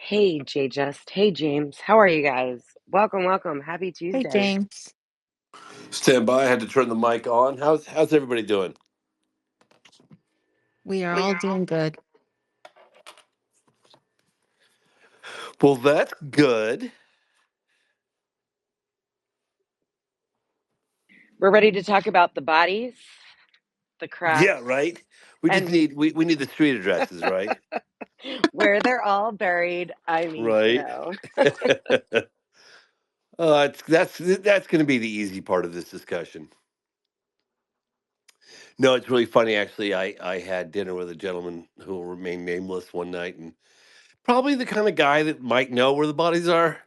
Hey, JJust. Hey, James. How are you guys? Welcome, welcome. Happy Hey, Tuesday. James. Stand by. I had to turn the mic on. How's everybody doing? We are all doing good. Well, that's good. We're ready to talk about the bodies, the Yeah, crafts, right. We just and need we need the street addresses, right? where they're all buried. I need to Right. know. That's going to be the easy part of this discussion. No, it's really funny actually. I had dinner with a gentleman who will remain nameless one night, and probably the kind of guy that might know where the bodies are.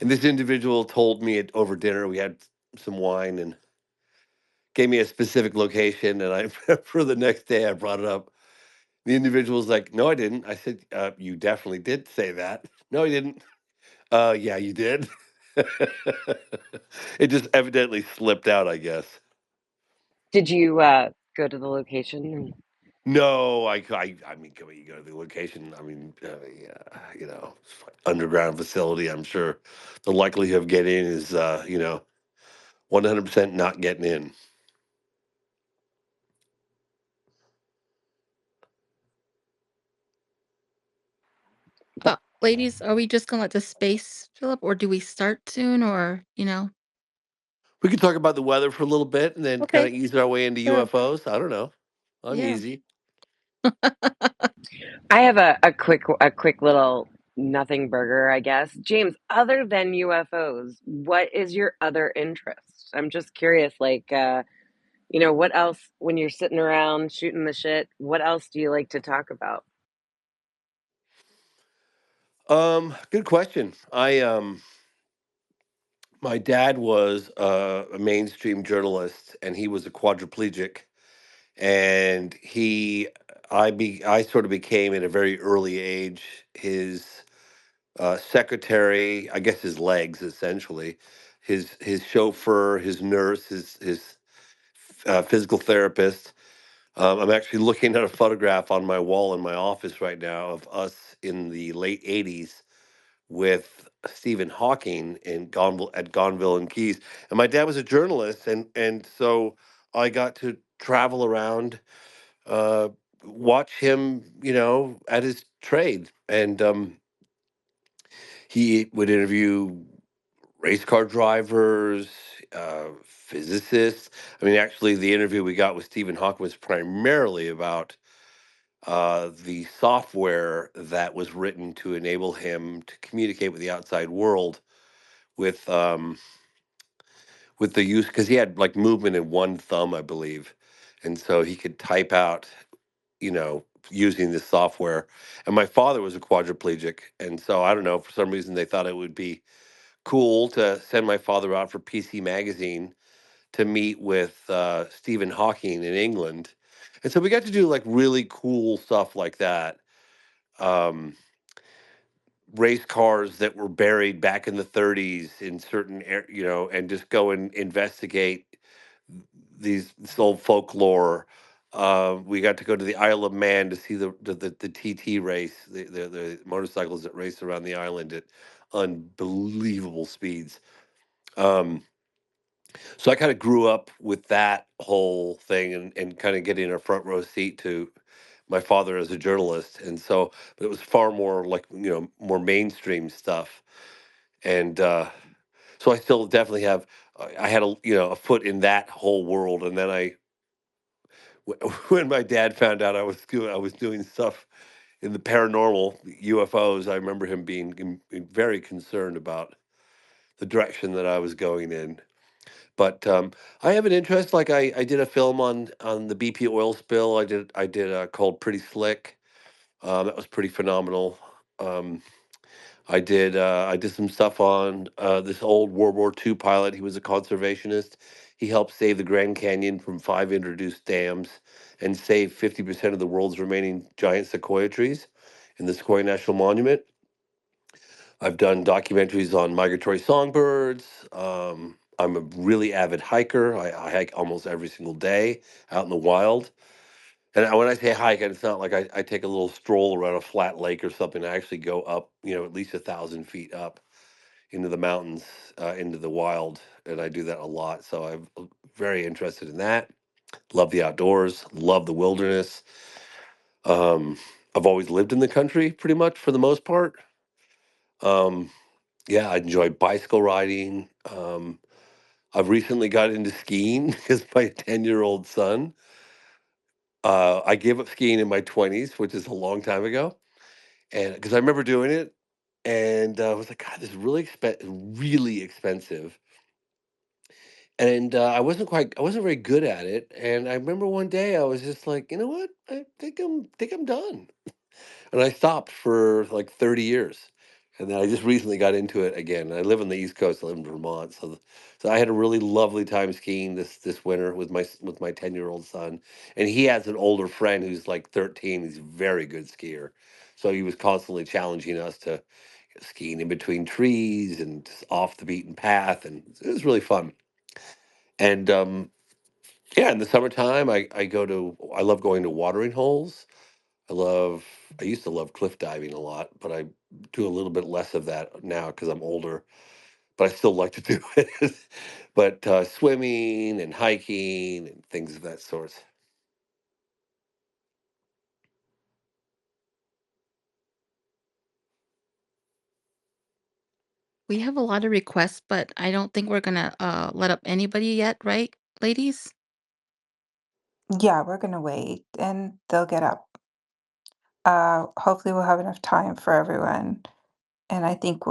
And this individual told me it over dinner. We had some wine and gave me a specific location, and I for the next day I brought it up. The individual's like, "No, I didn't." I said, "You definitely did say that." "No, I didn't." Yeah, you did." It just evidently slipped out, I guess. Did you go to the location? No, I mean, can we go to the location? I mean, yeah, underground facility. I'm sure the likelihood of getting in is, 100% not getting in. Ladies, are we just gonna let the space fill up, or do we start soon, We could talk about the weather for a little bit and then kind Okay, of ease our way into sure. UFOs. I don't know. I'm Yeah. easy. I have a quick little nothing burger, I guess. James, other than UFOs, what is your other interest? I'm just curious, what else when you're sitting around shooting the shit, what else do you like to talk about? Good question. My dad was a mainstream journalist, and he was a quadriplegic, and I sort of became at a very early age his secretary, I guess his legs essentially, his chauffeur, his nurse, his physical therapist. I'm actually looking at a photograph on my wall in my office right now of us in the late '80s with Stephen Hawking in Gonville and Keys. And my dad was a journalist, and so I got to travel around, uh, watch him, at his trade, and he would interview race car drivers, physicists. I mean, actually, the interview we got with Stephen Hawking was primarily about the software that was written to enable him to communicate with the outside world with um, with the use, because he had like movement in one thumb, I believe, and so he could type out, using this software. And my father was a quadriplegic, and so I don't know, for some reason they thought it would be cool to send my father out for PC Magazine to meet with Stephen Hawking in England. And so we got to do like really cool stuff like that. Um, Race cars that were buried back in the 30s in certain and just go and investigate this old folklore. We got to go to the Isle of Man to see the TT race, the motorcycles that race around the island at unbelievable speeds. Um, so I kind of grew up with that whole thing, and kind of getting a front row seat to my father as a journalist. And so, but it was far more like, more mainstream stuff. And so I still definitely have, I had a foot in that whole world. And then when my dad found out I was doing stuff in the paranormal UFOs, I remember him being very concerned about the direction that I was going in. But I have an interest. Like I did a film on the BP oil spill. I did called Pretty Slick. That was pretty phenomenal. Um, I did some stuff on this old World War II pilot. He was a conservationist. He helped save the Grand Canyon from 5 introduced dams and save 50% of the world's remaining giant sequoia trees in the Sequoia National Monument. I've done documentaries on migratory songbirds. I'm a really avid hiker. I hike almost every single day out in the wild. And when I say hike, it's not like I take a little stroll around a flat lake or something. I actually go up, at least 1,000 feet up into the mountains, into the wild, and I do that a lot. So I'm very interested in that. Love the outdoors. Love the wilderness. Um, I've always lived in the country, pretty much for the most part. Um, yeah, I enjoy bicycle riding. I've recently got into skiing because my 10-year-old son. I gave up skiing in my 20s, which is a long time ago, and because I remember doing it, and I was like, God, this is really expensive, and I wasn't very good at it. And I remember one day I was just like, you know what, I think I'm done, and I stopped for like 30 years. And then I just recently got into it again. I live on the East Coast. I live in Vermont, so I had a really lovely time skiing this winter with my 10-year-old son. And he has an older friend who's like 13. He's a very good skier, so he was constantly challenging us to skiing in between trees and just off the beaten path, and it was really fun. And yeah, in the summertime, I love going to watering holes. I love I used to love cliff diving a lot, but I do a little bit less of that now because I'm older, but I still like to do it. But swimming and hiking and things of that sort. We have a lot of requests, but I don't think we're gonna let up anybody yet, right, ladies? Yeah, we're gonna wait and they'll get up. Hopefully we'll have enough time for everyone, and I think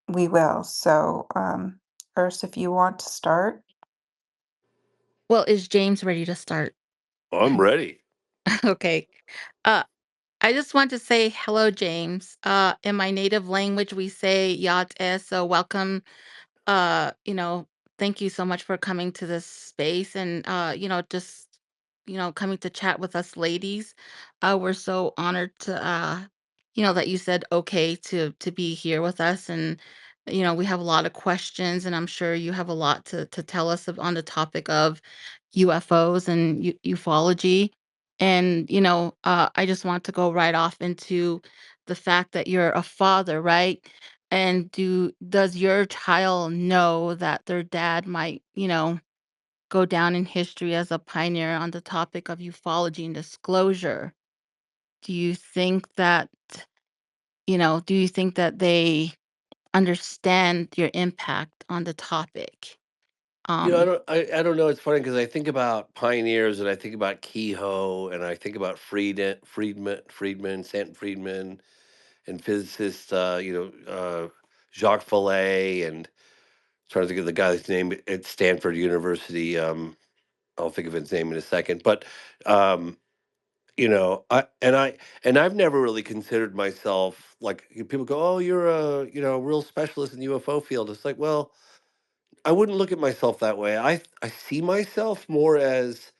we will. So, Urs, if you want to start. Well, is James ready to start? I'm ready. Okay. Uh, I just want to say hello, James. In my native language, we say "Yat es," so welcome. You know, thank you so much for coming to this space and just coming to chat with us ladies. We're so honored to that you said okay to be here with us, and we have a lot of questions, and I'm sure you have a lot to tell us on the topic of UFOs and ufology. And I just want to go right off into the fact that you're a father, right? And does your child know that their dad might, go down in history as a pioneer on the topic of ufology and disclosure? Do you think that, do you think that they understand your impact on the topic? Um, I don't know. It's funny because I think about pioneers and I think about Kehoe and I think about Stanton Friedman, and physicists, Jacques Vallée, and trying to think of the guy's name at Stanford University. I'll think of his name in a second. But um, I've never really considered myself like people go, oh, you're a real specialist in the UFO field. It's like, well, I wouldn't look at myself that way. I see myself more as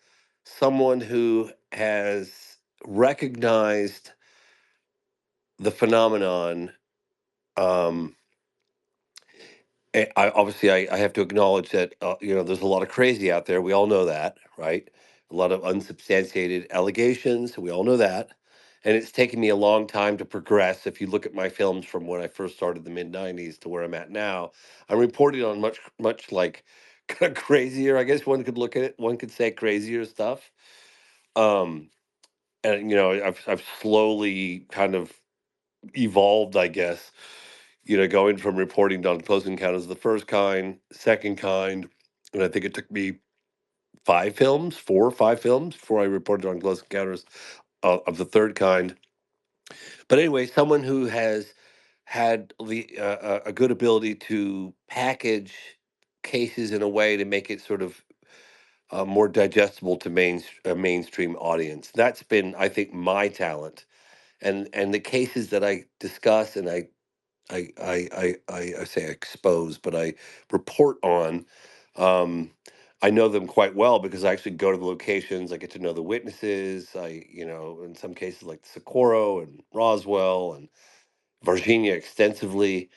someone who has recognized the phenomenon. Um, I have to acknowledge that there's a lot of crazy out there. We all know that, right? A lot of unsubstantiated allegations. We all know that, and it's taken me a long time to progress. If you look at my films from when I first started the mid '90s to where I'm at now, I'm reporting on much like kind of crazier. I guess one could look at it. One could say crazier stuff. Um, and I've slowly kind of evolved, I guess, going from reporting on close encounters of the first kind, second kind, and I think it took me 4 or 5 films before I reported on close encounters of the third kind. But anyway, someone who has had a good ability to package cases in a way to make it sort of more digestible to a mainstream audience. That's been, I think, my talent. And the cases that I discuss and I say expose, but I report on. Um, I know them quite well because I actually go to the locations. I get to know the witnesses. In some cases like Socorro and Roswell and Virginia extensively.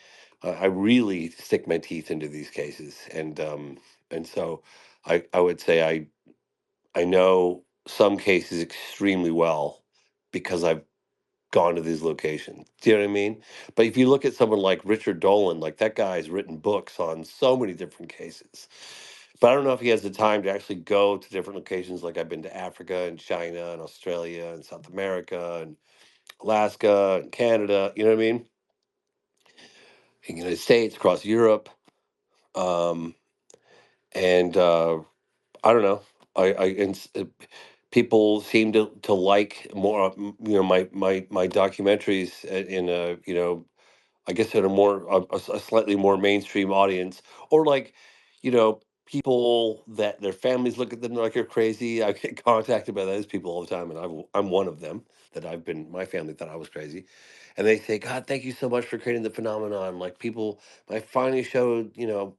I really stick my teeth into these cases, and so I would say I know some cases extremely well because I've gone to these locations. Do you know what I mean? But if you look at someone like Richard Dolan, like that guy's written books on so many different cases. But I don't know if he has the time to actually go to different locations. Like I've been to Africa and China and Australia and South America and Alaska and Canada. You know what I mean? In the United States, across Europe, um, and I don't know. People seem to like more, my documentaries in a I guess at a more a slightly more mainstream audience, or like, people that their families look at them like they're crazy. I get contacted by those people all the time, and I'm one of them. That my family thought I was crazy, and they say, "God, thank you so much for creating the phenomenon." Like people, I finally showed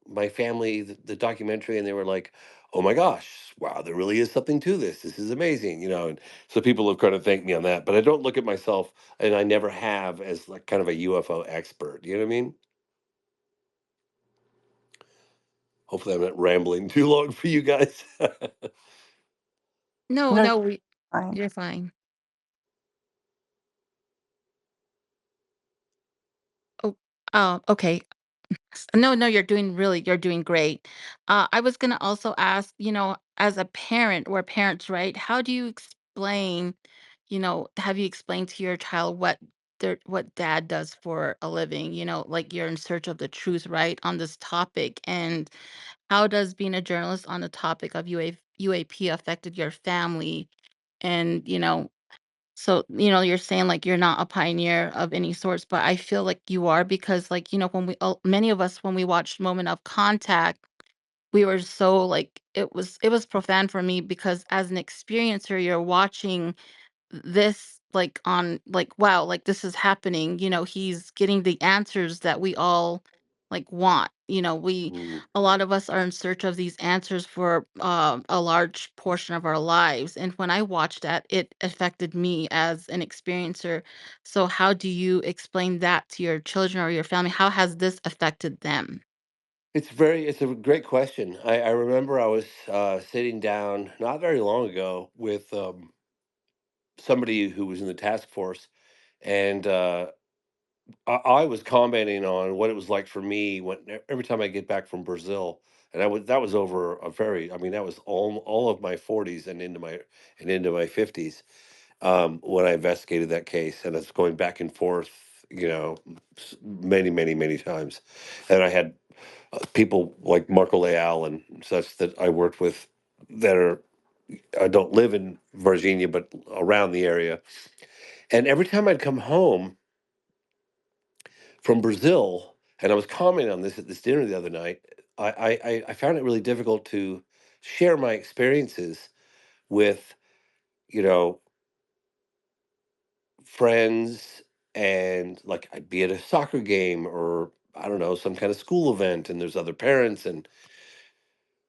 my family the documentary, and they were like, "Oh my gosh, wow, there really is something to this. This is amazing," and so people have kind of thanked me on that. But I don't look at myself, and I never have, as like kind of a UFO expert. You know what I mean? Hopefully, I'm not rambling too long for you guys. No, No, no, we fine. you're fine. Oh, okay. No, no, you're doing great. I was gonna also ask, as a parent or parents, right? How do you explain, have you explained to your child what dad does for a living? Like you're in search of the truth, right, on this topic, and how does being a journalist on the topic of UAP affected your family? And so, you're saying like you're not a pioneer of any sorts, but I feel like you are because, like, many of us, when we watched Moment of Contact, we were so like, it was profound for me because as an experiencer, you're watching this like on like, wow, like this is happening. He's getting the answers that we all like want. Mm. A lot of us are in search of these answers for a large portion of our lives. And when I watched that, it affected me as an experiencer. So how do you explain that to your children or your family? How has this affected them? It's a great question. I remember I was sitting down not very long ago with somebody who was in the task force, and I was commenting on what it was like for me every time I get back from Brazil, and that was over a very, I mean, that was all of my 40s and into my 50s, when I investigated that case, and it's going back and forth, many, many, many times, and I had people like Marco Leal and such that I worked with that I don't live in Virginia, but around the area, and every time I'd come home from Brazil, and I was commenting on this at this dinner the other night. I found it really difficult to share my experiences with you know friends, and like I'd be at a soccer game, or I don't know, some kind of school event, and there's other parents, and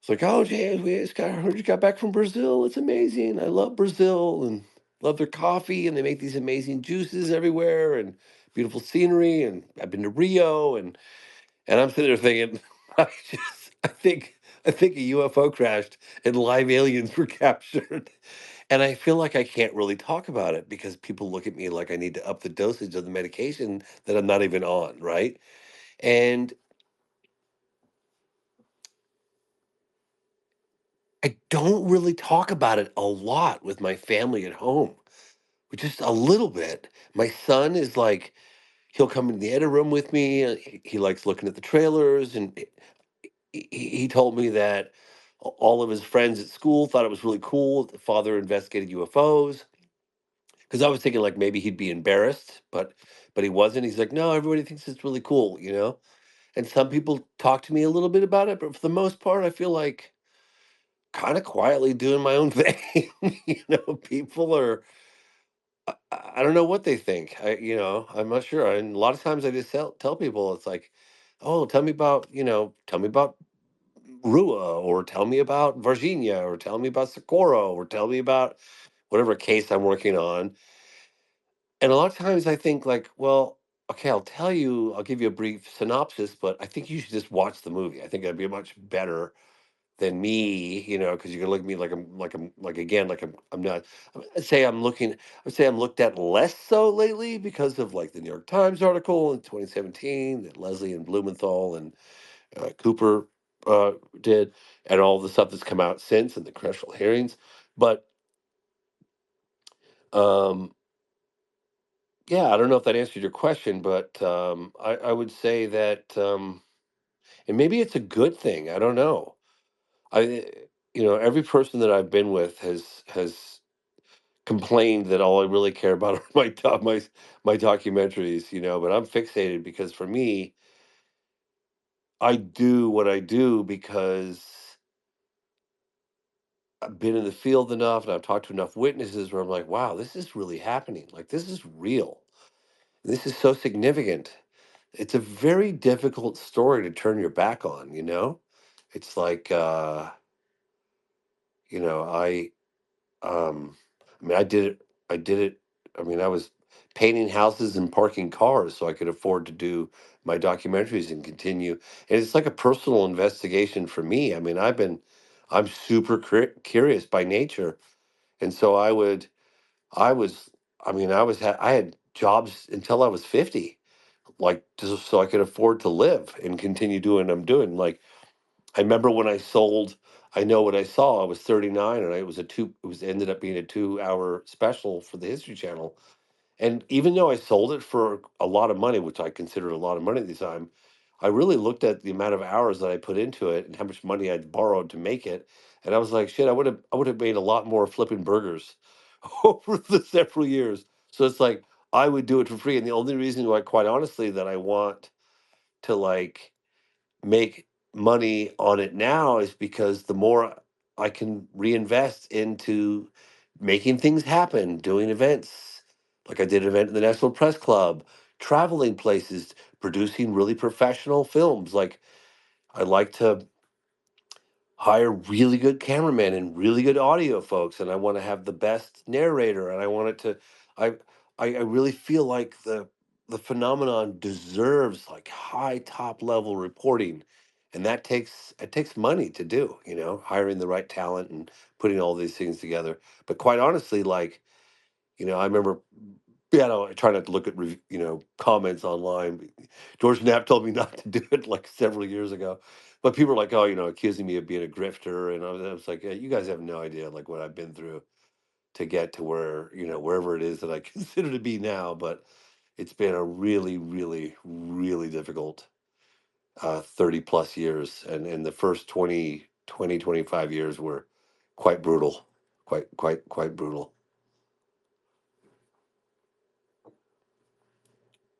it's like, oh, James, I heard you got back from Brazil. It's amazing. I love Brazil and love their coffee, and they make these amazing juices everywhere, and beautiful scenery, and I've been to Rio, and I'm sitting there thinking, I think a UFO crashed and live aliens were captured. And I feel like I can't really talk about it because people look at me like I need to up the dosage of the medication that I'm not even on, right? And I don't really talk about it a lot with my family at home, just a little bit. My son is like, he'll come in the edit room with me. He likes looking at the trailers, and he told me that all of his friends at school thought it was really cool that the father investigated UFOs. Because I was thinking like maybe he'd be embarrassed, but he wasn't. He's like, no, everybody thinks it's really cool. And some people talk to me a little bit about it, but for the most part, I feel like kind of quietly doing my own thing. People are. I don't know what they think. I'm not sure. And a lot of times I just tell people it's like, oh, tell me about Rua, or tell me about Virginia, or tell me about Socorro, or tell me about whatever case I'm working on. And a lot of times I think like, well, okay, I'll give you a brief synopsis, but I think you should just watch the movie. I think that'd be much better than me, because you can look at me like again, I'm not. I'd say I'm looking. I'd say I'm looked at less so lately because of like the New York Times article in 2017 that Leslie and Blumenthal and Cooper did, and all the stuff that's come out since and the congressional hearings. But um, yeah, I don't know if that answered your question, but I would say that, and maybe it's a good thing. I don't know. I, every person that I've been with has complained that all I really care about are my documentaries, But I'm fixated because for me, I do what I do because I've been in the field enough and I've talked to enough witnesses where I'm like, wow, this is really happening. Like this is real. This is so significant. It's a very difficult story to turn your back on. It's like you know, I um I mean I did it. I mean, I was painting houses and parking cars so I could afford to do my documentaries and continue. And it's like a personal investigation for me. I mean, I'm super curious by nature. And so I was I had jobs until I was 50, like just so I could afford to live and continue doing what I'm doing. Like I remember when I sold I Know What I Saw, I was 39 and it was ended up being a 2-hour special for the History Channel. And even though I sold it for a lot of money, which I considered a lot of money at the time, I really looked at the amount of hours that I put into it and how much money I'd borrowed to make it. And I was like, shit, I would have made a lot more flipping burgers over the several years. So it's like I would do it for free. And the only reason why, quite honestly, that I want to like make money on it now is because the more I can reinvest into making things happen, doing events. Like I did an event in the National Press Club, traveling places, producing really professional films. Like I like to hire really good cameramen and really good audio folks, and I want to have the best narrator, and I want it to I I really feel like the phenomenon deserves like high top level reporting, and it takes money to do, hiring the right talent and putting all these things together. But quite honestly, like, I remember, yeah, no, I try not to look at comments online. George Knapp told me not to do it like several years ago, but people are like, oh, accusing me of being a grifter, and I was like, yeah, you guys have no idea like what I've been through to get to where wherever it is that I consider to be now. But it's been a really, really, really difficult 30 plus years, and the first 25 years were quite brutal, quite brutal.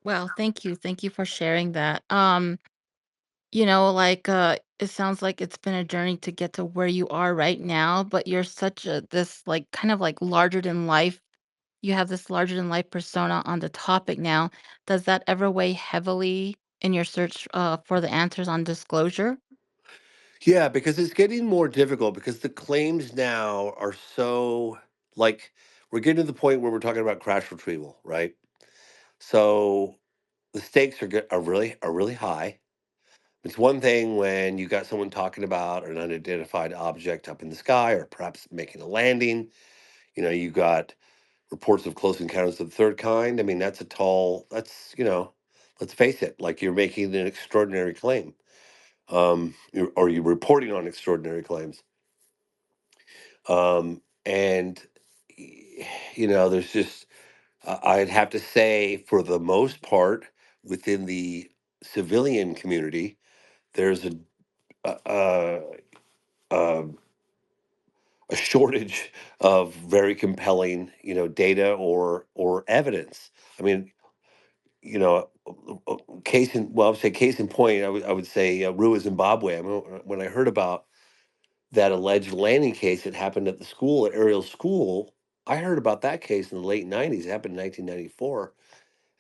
Well, thank you. Thank you for sharing that. It sounds like it's been a journey to get to where you are right now, but you're such a this like kind of like larger than life. You have this larger than life persona on the topic now. Does that ever weigh heavily in your search for the answers on disclosure? Yeah, because it's getting more difficult because the claims now are so like we're getting to the point where we're talking about crash retrieval, right? So the stakes are really high. It's one thing when you got someone talking about an unidentified object up in the sky or perhaps making a landing. You got reports of close encounters of the third kind. I mean, let's face it, like you're making an extraordinary claim. Or you're reporting on extraordinary claims. And there's just I'd have to say for the most part within the civilian community, there's a, a, a, a shortage of very compelling, data or evidence. I mean, I would say case in point, I would say Rua, Zimbabwe. I mean, when I heard about that alleged landing case that happened at the school at Ariel School. I heard about that case in the late '90s. It happened in 1994,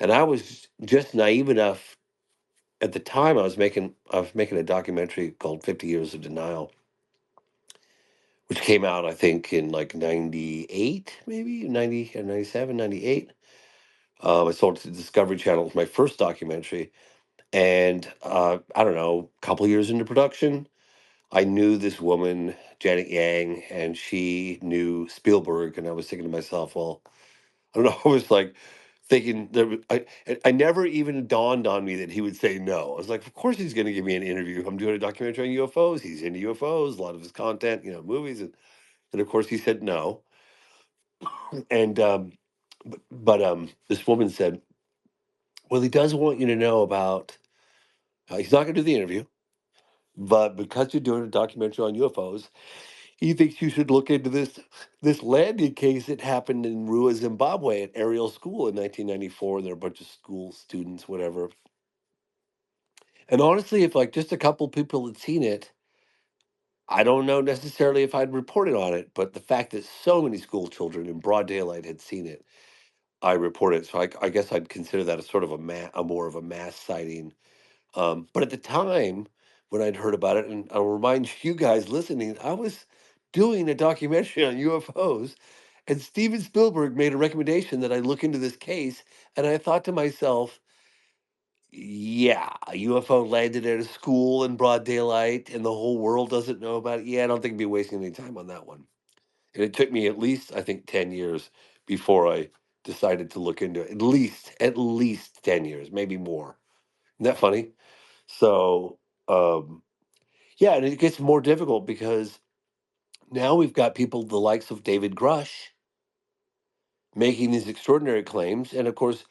and I was just naive enough at the time. I was making a documentary called "50 Years of Denial," which came out I think in like '98, maybe '90 and '97, '98. I sold it to Discovery Channel. It was my first documentary, and I don't know, a couple years into production. I knew this woman, Janet Yang, and she knew Spielberg, and I was thinking to myself, well, I don't know. I was like thinking I never even dawned on me that he would say no. I was like, of course he's going to give me an interview. I'm doing a documentary on UFOs. He's into UFOs, a lot of his content, movies, and of course he said no. And this woman said, well, he does want you to know about. He's not going to do the interview, but because you're doing a documentary on UFOs, he thinks you should look into this landing case that happened in Rua, Zimbabwe, at Ariel School in 1994. There are a bunch of school students, whatever. And honestly, if like just a couple people had seen it, I don't know necessarily if I'd reported on it. But the fact that so many school children in broad daylight had seen it, I reported. So I guess I'd consider that a sort of a more of a mass sighting. But at the time when I'd heard about it, and I'll remind you guys listening, I was doing a documentary on UFOs, and Steven Spielberg made a recommendation that I look into this case. And I thought to myself, yeah, a UFO landed at a school in broad daylight, and the whole world doesn't know about it. Yeah, I don't think I'd be wasting any time on that one. And it took me at least, I think, 10 years before I decided to look into it. At least 10 years, maybe more. Isn't that funny? So, um, yeah, and it gets more difficult because now we've got people the likes of David Grush making these extraordinary claims, and of course,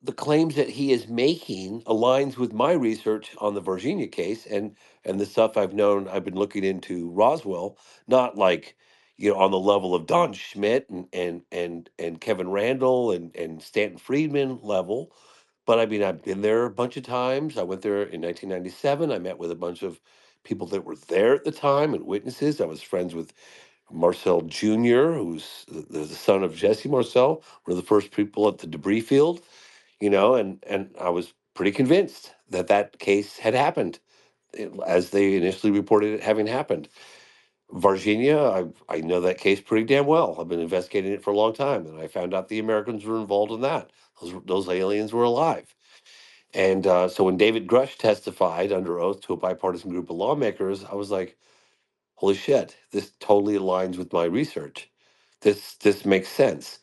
the claims that he is making aligns with my research on the Virginia case and the stuff I've been looking into Roswell, not like on the level of Don Schmidt and Kevin Randall and Stanton Friedman level. But I mean, I've been there a bunch of times. I went there in 1997. I met with a bunch of people that were there at the time and witnesses. I was friends with Marcel Jr., who's the son of Jesse Marcel, one of the first people at the debris field, and I was pretty convinced that that case had happened, as they initially reported it having happened. Virginia, I know that case pretty damn well. I've been investigating it for a long time, and I found out the Americans were involved in that. Those aliens were alive. And so when David Grush testified under oath to a bipartisan group of lawmakers, I was like, holy shit, this totally aligns with my research. This makes sense.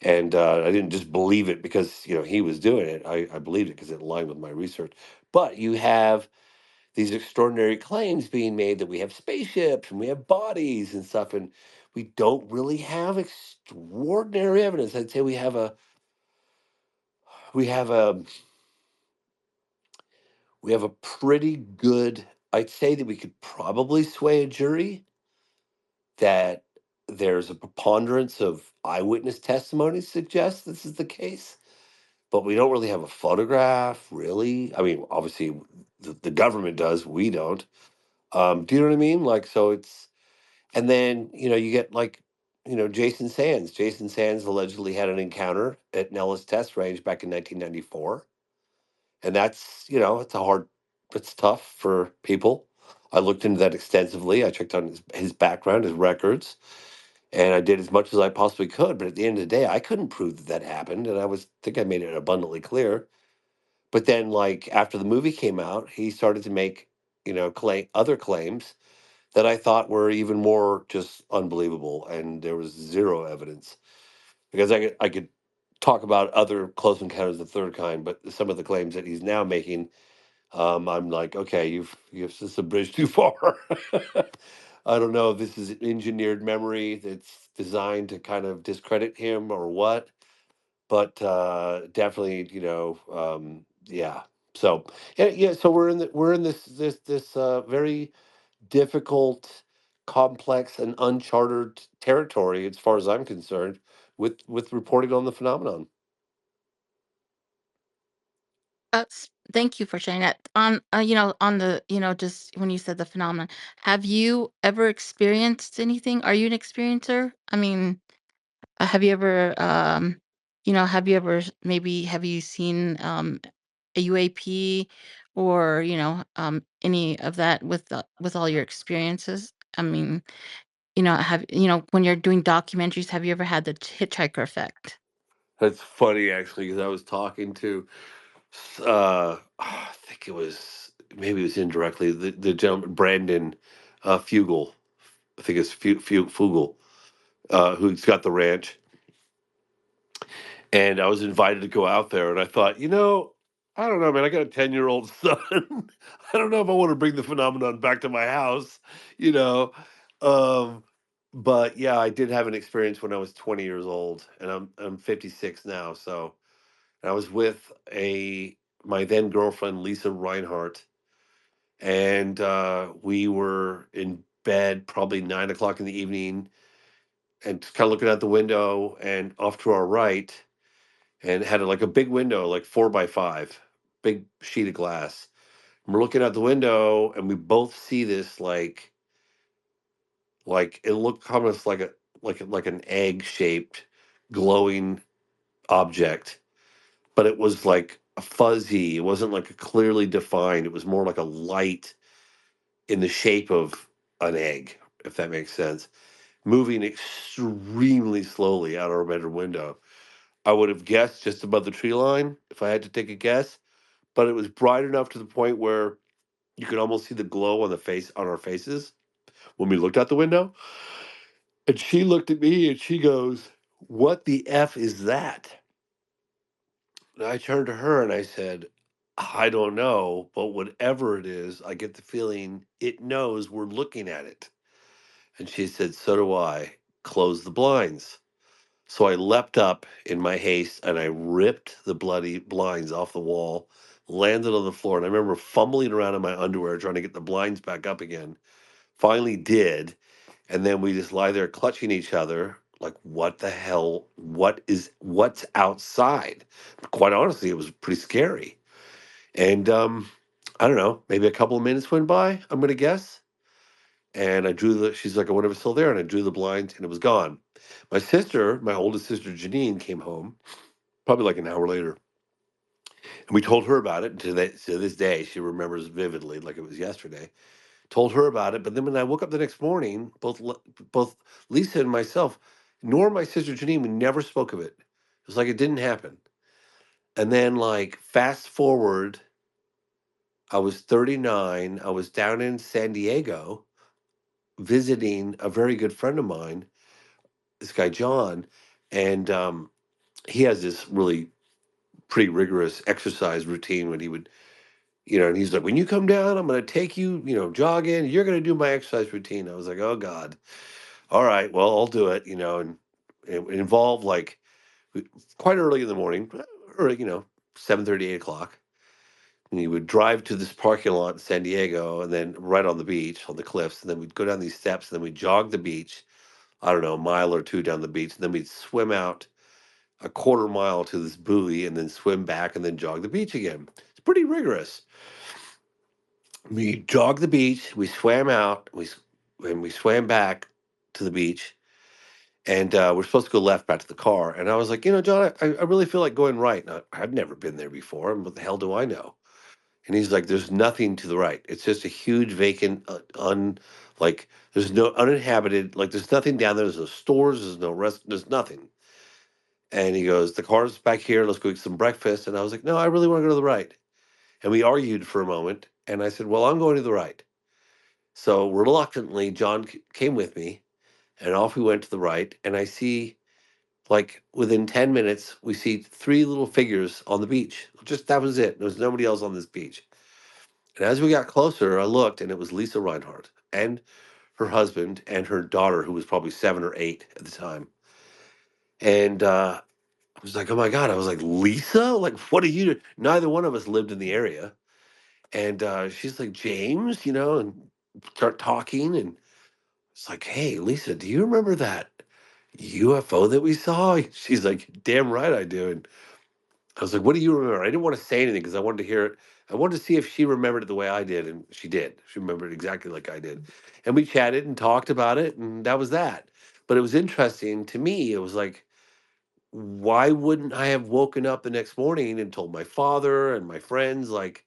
And I didn't just believe it because he was doing it. I believed it because it aligned with my research. But you have these extraordinary claims being made that we have spaceships and we have bodies and stuff, and we don't really have extraordinary evidence. I'd say we have a we have a pretty good. I'd say that we could probably sway a jury that there's a preponderance of eyewitness testimony suggests this is the case, but we don't really have a photograph, really. I mean, obviously, the government does, we don't. Do you know what I mean? Like, so and then, you get like, Jason Sands. Jason Sands allegedly had an encounter at Nellis Test Range back in 1994. And that's, it's tough for people. I looked into that extensively. I checked on his background, his records, and I did as much as I possibly could. But at the end of the day, I couldn't prove that that happened. And think I made it abundantly clear. But then, like, after the movie came out, he started to make, other claims that I thought were even more just unbelievable. And there was zero evidence because I could talk about other close encounters of the third kind, but some of the claims that he's now making, I'm like, okay, you've this is a bridge too far. I don't know if this is engineered memory that's designed to kind of discredit him or what, but definitely, yeah. So yeah. So we're in this very difficult, complex, and uncharted territory, as far as I'm concerned, with reporting on the phenomenon. Thank you for sharing that. On the, just when you said the phenomenon, have you ever experienced anything? Are you an experiencer? I mean, have you ever, maybe have you seen a UAP or, any of that with all your experiences? I mean, when you're doing documentaries, have you ever had the hitchhiker effect? That's funny, actually, because I was talking to, I think it was maybe it was indirectly, the gentleman, Brandon Fugel, I think it's Fugel, who's got the ranch. And I was invited to go out there, and I thought, I don't know, man. I got a 10-year-old son. I don't know if I want to bring the phenomenon back to my house, you know. Um, but yeah, I did have an experience when I was 20 years old, and I'm 56 now. So I was with my then girlfriend Lisa Reinhardt, and we were in bed probably 9 o'clock in the evening, and kind of looking out the window, and off to our right, and had like a big window, like 4 by 5, big sheet of glass. And we're looking out the window, and we both see this like it looked almost like an egg shaped glowing object, but it was like a fuzzy. It wasn't like a clearly defined. It was more like a light in the shape of an egg, if that makes sense, moving extremely slowly out our bedroom window. I would have guessed just above the tree line if I had to take a guess, but it was bright enough to the point where you could almost see the glow on our faces when we looked out the window. And she looked at me and she goes, "What the F is that?" And I turned to her and I said, "I don't know, but whatever it is, I get the feeling it knows we're looking at it." And she said, "So do I. Close the blinds." So I leapt up in my haste and I ripped the bloody blinds off the wall, landed on the floor. And I remember fumbling around in my underwear trying to get the blinds back up again. Finally did. And then we just lie there clutching each other like, what the hell? What's outside? Quite honestly, it was pretty scary. And I don't know, maybe a couple of minutes went by, I'm going to guess. And she's like, "I wonder if it's still there." And I drew the blinds and it was gone. My oldest sister Janine, came home probably like an hour later. And we told her about it. And to this day, she remembers vividly, like it was yesterday. Told her about it. But then when I woke up the next morning, both Lisa and myself, nor my sister Janine, we never spoke of it. It was like it didn't happen. And then, like, fast forward, I was 39. I was down in San Diego visiting a very good friend of mine, this guy John, and he has this really pretty rigorous exercise routine when he would, and he's like, "When you come down, I'm going to take you, jogging. You're going to do my exercise routine." I was like, "Oh God, all right, well, I'll do it," and it involved like quite early in the morning, or 7:30, 8 o'clock. And he would drive to this parking lot in San Diego, and then right on the beach, on the cliffs, and then we'd go down these steps, and then we'd jog the beach. I don't know, a mile or two down the beach, and then we'd swim out a quarter mile to this buoy, and then swim back, and then jog the beach again. It's pretty rigorous. We jogged the beach, we swam out, and we swam back to the beach, and we're supposed to go left back to the car. And I was like, John, I really feel like going right. And I've never been there before, and what the hell do I know? And he's like, "There's nothing to the right. It's just a huge vacant, like there's no uninhabited, like there's nothing down there. There's no stores, there's no rest, there's nothing." And he goes, "The car's back here. Let's go get some breakfast." And I was like, "No, I really want to go to the right." And we argued for a moment. And I said, "Well, I'm going to the right." So reluctantly, John came with me, and off we went to the right. And I see, like, within 10 minutes, we see three little figures on the beach. Just that was it. There was nobody else on this beach. And as we got closer, I looked, and it was Lisa Reinhardt and her husband and her daughter, who was probably 7 or 8 at the time. And I was like, "Oh my God." I was like, "Lisa? Like, what are you doing?" Neither one of us lived in the area. And she's like, "James," and start talking. And it's like, "Hey, Lisa, do you remember that UFO that we saw?" She's like, "Damn right I do." And I was like, "What do you remember?" I didn't want to say anything because I wanted to hear it. I wanted to see if she remembered it the way I did. And she did. She remembered exactly like I did. And we chatted and talked about it. And that was that. But it was interesting to me. It was like, why wouldn't I have woken up the next morning and told my father and my friends? Like,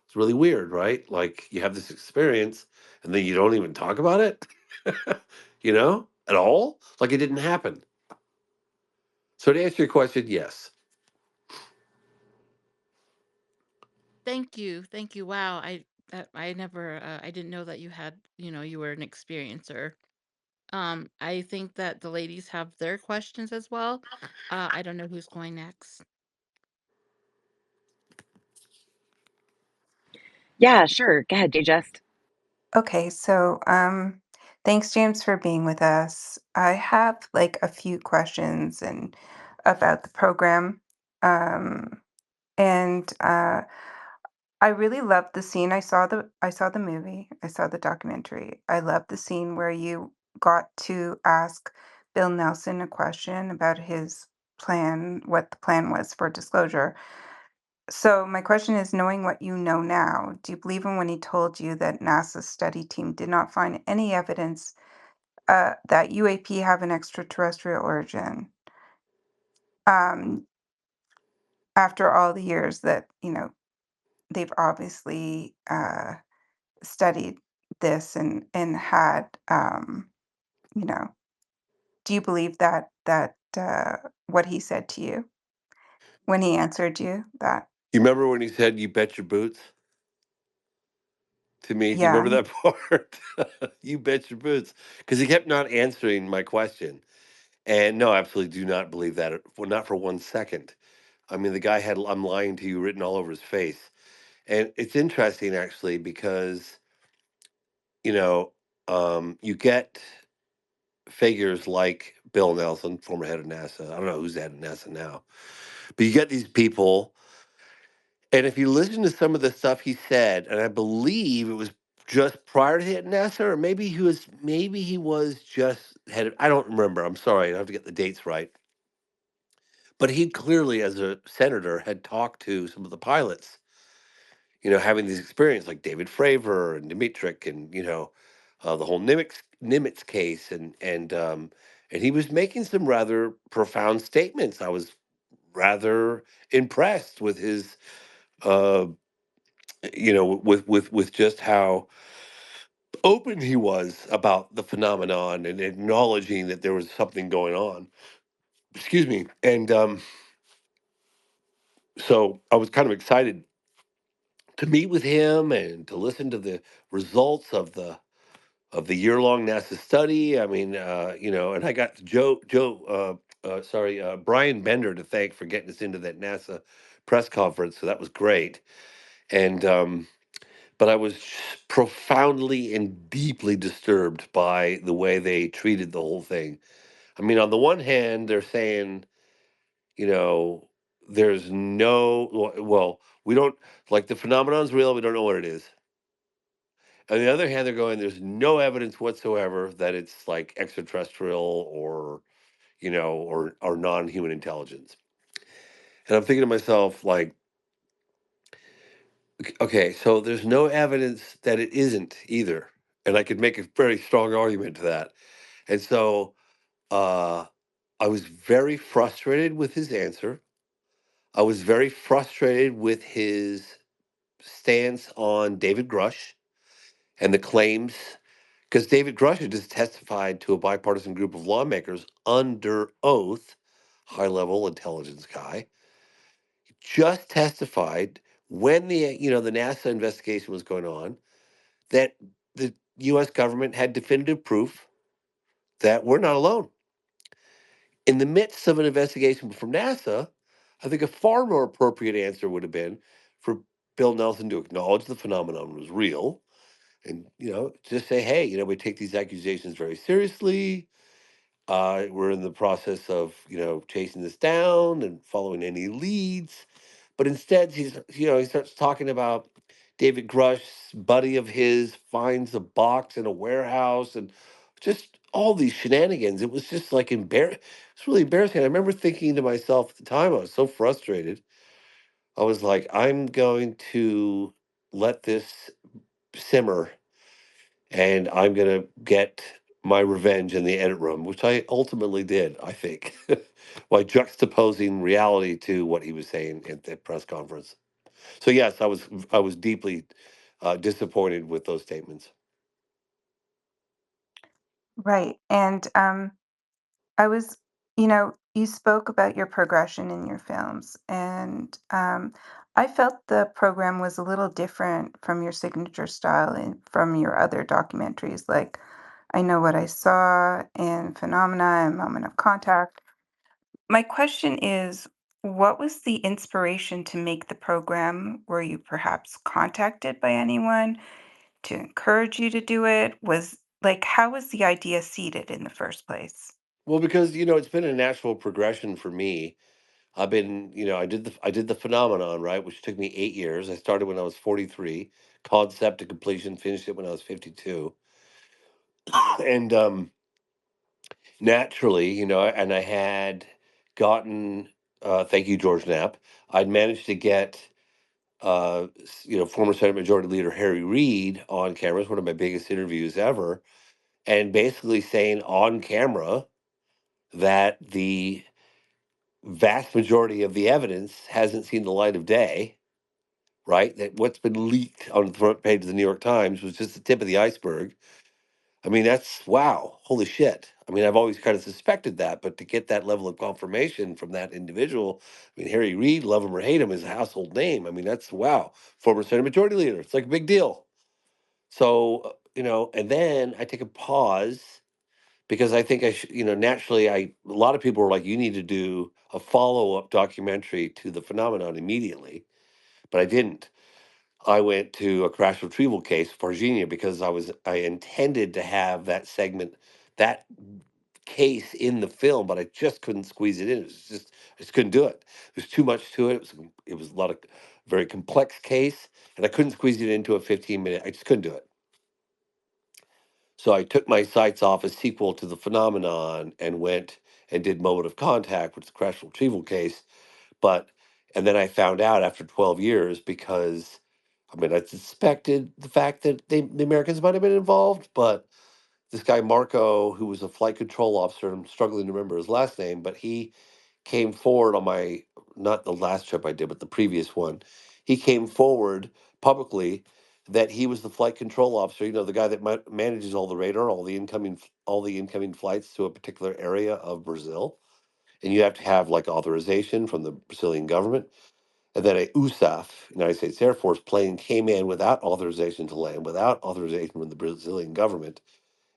it's really weird, right? Like, you have this experience and then you don't even talk about it, at all? Like it didn't happen. So to answer your question, yes. Thank you. Thank you. Wow. I never, I didn't know that you had, you were an experiencer. I think that the ladies have their questions as well. I don't know who's going next. Yeah, sure. Go ahead, JJust. Okay, so thanks, James, for being with us. I have like a few questions and about the program. Um, and I really loved the scene. I saw the movie. I saw the documentary. I loved the scene where you got to ask Bill Nelson a question about his plan, what the plan was for disclosure. So my question is, knowing what you know now, do you believe him when he told you that NASA's study team did not find any evidence that UAP have an extraterrestrial origin? Um, After all the years that, they've obviously studied this and had, you know, do you believe that what he said to you when he answered you that? You remember when he said, "You bet your boots" to me? Do you Yeah. remember that part? You bet your boots, because he kept not answering my question. And no, I absolutely do not believe that. Well, not for 1 second. I mean, the guy had "I'm lying to you" written all over his face. And it's interesting actually because, you know, you get figures like Bill Nelson, former head of NASA. I don't know who's the head of NASA now, but you get these people, and if you listen to some of the stuff he said, and I believe it was just prior to hitting NASA, or maybe he was just head of, I don't remember. I'm sorry, I have to get the dates right. But he clearly, as a senator, had talked to some of the pilots, having these experiences like David Fravor and Dimitrik, and the whole Nimitz case, and he was making some rather profound statements. I was rather impressed with his, uh, with just how open he was about the phenomenon and acknowledging that there was something going on. Excuse me, and so I was kind of excited to meet with him and to listen to the results of the year-long NASA study. I mean, and I got Brian Bender to thank for getting us into that NASA press conference. So that was great. And but I was profoundly and deeply disturbed by the way they treated the whole thing. I mean, on the one hand, they're saying, you know, there's no, well, we don't, like, the phenomenon's real. We don't know what it is. On the other hand, they're going, there's no evidence whatsoever that it's like extraterrestrial or, or non-human intelligence. And I'm thinking to myself, like, okay, so there's no evidence that it isn't either. And I could make a very strong argument to that. And so uh, I was very frustrated with his answer. I was very frustrated with his stance on David Grush and the claims, because David Grush had just testified to a bipartisan group of lawmakers under oath, high level intelligence guy, just testified when the NASA investigation was going on, that the US government had definitive proof that we're not alone. In the midst of an investigation from NASA, I think a far more appropriate answer would have been for Bill Nelson to acknowledge the phenomenon was real and, just say, hey, we take these accusations very seriously. We're in the process of, chasing this down and following any leads. But instead, he starts talking about David Grush's buddy of his finds a box in a warehouse and just all these shenanigans. It was just like It's really embarrassing. I remember thinking to myself at the time, I was so frustrated. I was like, I'm going to let this simmer, and I'm going to get my revenge in the edit room, which I ultimately did, I think, by juxtaposing reality to what he was saying at the press conference. So yes, I was deeply disappointed with those statements. Right. And you spoke about your progression in your films, and I felt the program was a little different from your signature style and from your other documentaries, like I Know What I Saw and Phenomena and Moment of Contact. My question is, what was the inspiration to make the program? Were you perhaps contacted by anyone to encourage you to do it? Was like, how was the idea seeded in the first place? Well, because it's been a natural progression for me. I've been, I did the phenomenon, right, which took me 8 years. I started when I was 43, concept to completion, finished it when I was 52, and naturally, and I had gotten, thank you, George Knapp. I'd managed to get, former Senate Majority Leader Harry Reid on camera. It's one of my biggest interviews ever, and basically saying on camera that the vast majority of the evidence hasn't seen the light of day, right? That what's been leaked on the front page of the New York Times was just the tip of the iceberg. I mean, that's wow, holy shit. I mean, I've always kind of suspected that, but to get that level of confirmation from that individual, I mean, Harry Reid, love him or hate him, is a household name. I mean, that's wow, former Senate Majority Leader. It's like a big deal. So, and then I take a pause because I think I should, naturally, a lot of people were like, you need to do a follow up documentary to the phenomenon immediately, but I didn't. I went to a crash retrieval case, Virginia, because I intended to have that segment, that case in the film, but I just couldn't squeeze it in. I just couldn't do it. There's too much to it. It was a lot of very complex case, and I couldn't squeeze it into a 15-minute. I just couldn't do it. So I took my sights off a sequel to the phenomenon and went and did Moment of Contact, which is the crash retrieval case. But and then I found out after 12 years because I mean I suspected the fact that the Americans might have been involved, but this guy Marco, who was a flight control officer, I'm struggling to remember his last name, but he came forward on my not the last trip I did, but the previous one. He came forward publicly that he was the flight control officer, the guy that manages all the radar, all the incoming flights to a particular area of Brazil, and you have to have like authorization from the Brazilian government. And then a USAF, United States Air Force plane came in without authorization to land, without authorization from the Brazilian government.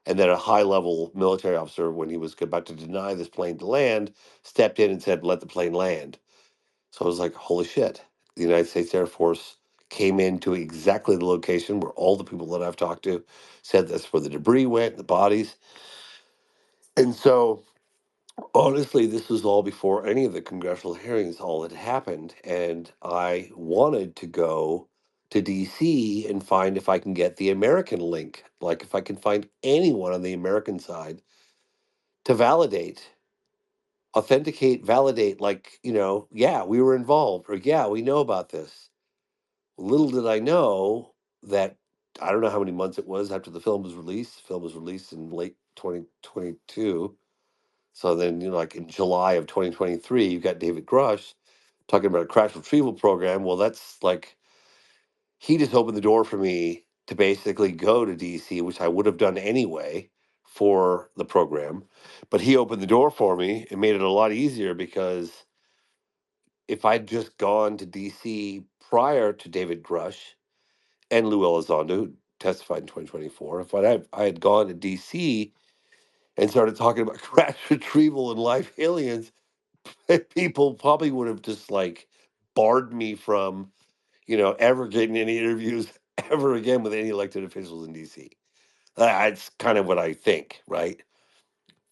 And then a high level military officer, when he was about to deny this plane to land, stepped in and said, let the plane land. So I was like, holy shit. The United States Air Force came into exactly the location where all the people that I've talked to said that's where the debris went, the bodies. And so honestly, this was all before any of the congressional hearings all had happened. And I wanted to go to DC and find if I can get the American link, like if I can find anyone on the American side to validate, authenticate, validate, like, yeah, we were involved, or yeah, we know about this. Little did I know that I don't know how many months it was after the film was released. The film was released in late 2022. So then, like in July of 2023, you've got David Grush talking about a crash retrieval program. Well, that's like, he just opened the door for me to basically go to DC, which I would have done anyway for the program. But he opened the door for me and made it a lot easier because if I'd just gone to DC prior to David Grush and Lou Elizondo, who testified in 2024, if I had gone to DC and started talking about crash retrieval and live aliens, people probably would have just like barred me from, ever getting any interviews ever again with any elected officials in DC. That's kind of what I think, right?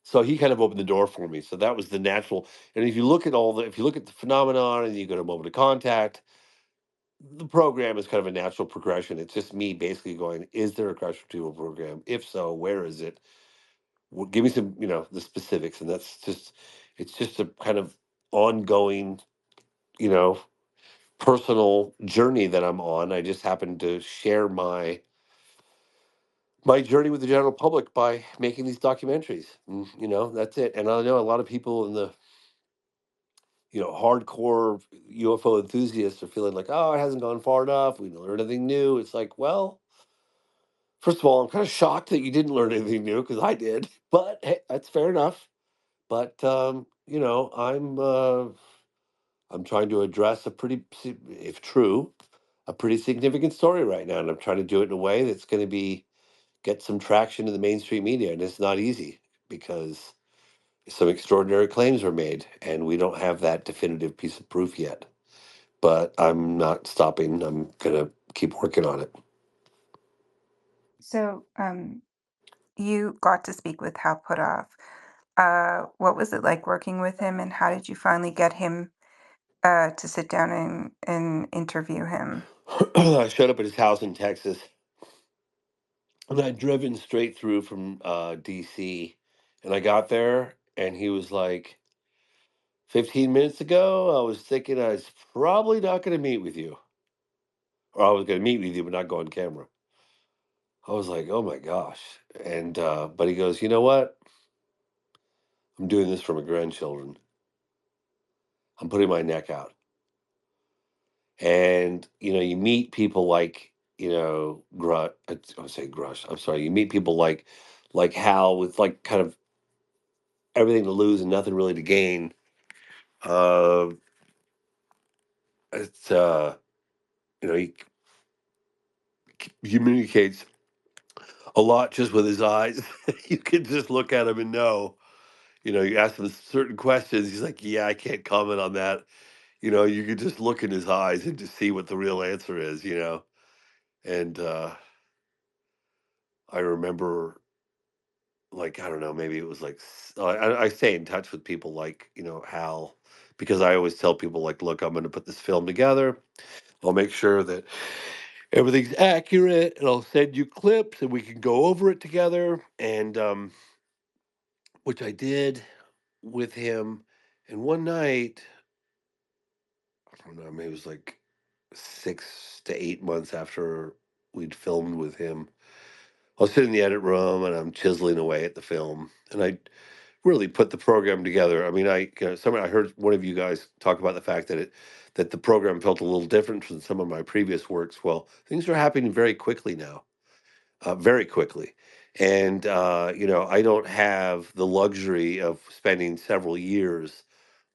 So he kind of opened the door for me. So that was the natural. And if you look at the phenomenon and you go to Moment of Contact, the program is kind of a natural progression. It's just me basically going, is there a crash retrieval program? If so, where is it? Give me some, the specifics. And it's just a kind of ongoing, you know, personal journey that I'm on. I just happen to share my journey with the general public by making these documentaries. That's it. And I know a lot of people in the hardcore UFO enthusiasts are feeling like, oh, it hasn't gone far enough. We didn't learn anything new. It's like, well, first of all, I'm kind of shocked that you didn't learn anything new because I did. But hey, that's fair enough. But I'm I'm trying to address if true, a pretty significant story right now, and I'm trying to do it in a way that's going to be get some traction in the mainstream media, and it's not easy because some extraordinary claims were made, and we don't have that definitive piece of proof yet. But I'm not stopping. I'm gonna keep working on it. So, you got to speak with Hal Puthoff. What was it like working with him, and how did you finally get him to sit down and interview him? I showed up at his house in Texas, and I'd driven straight through from DC, and I got there, and he was like, 15 minutes ago, I was thinking I was probably not going to meet with you, or I was going to meet with you, but not go on camera. I was like, oh my gosh. And, but he goes, you know what? I'm doing this for my grandchildren. I'm putting my neck out. And, you meet people like, I would say Grush. I'm sorry. You meet people like Hal with like kind of everything to lose and nothing really to gain. Uh, it's, he communicates a lot just with his eyes. You can just look at him and know. You ask him certain questions. He's like, "Yeah, I can't comment on that." You could just look in his eyes and just see what the real answer is. And I remember, like, I don't know, maybe it was like I stay in touch with people like Hal, because I always tell people like, "Look, I'm going to put this film together. I'll make sure that everything's accurate, and I'll send you clips, and we can go over it together." And which I did with him. And one night, I don't know, maybe it was like 6 to 8 months after we'd filmed with him, I was sitting in the edit room and I'm chiseling away at the film. And I really put the program together. I mean, I heard one of you guys talk about the fact that the program felt a little different from some of my previous works. Well, things are happening very quickly now, very quickly. And, I don't have the luxury of spending several years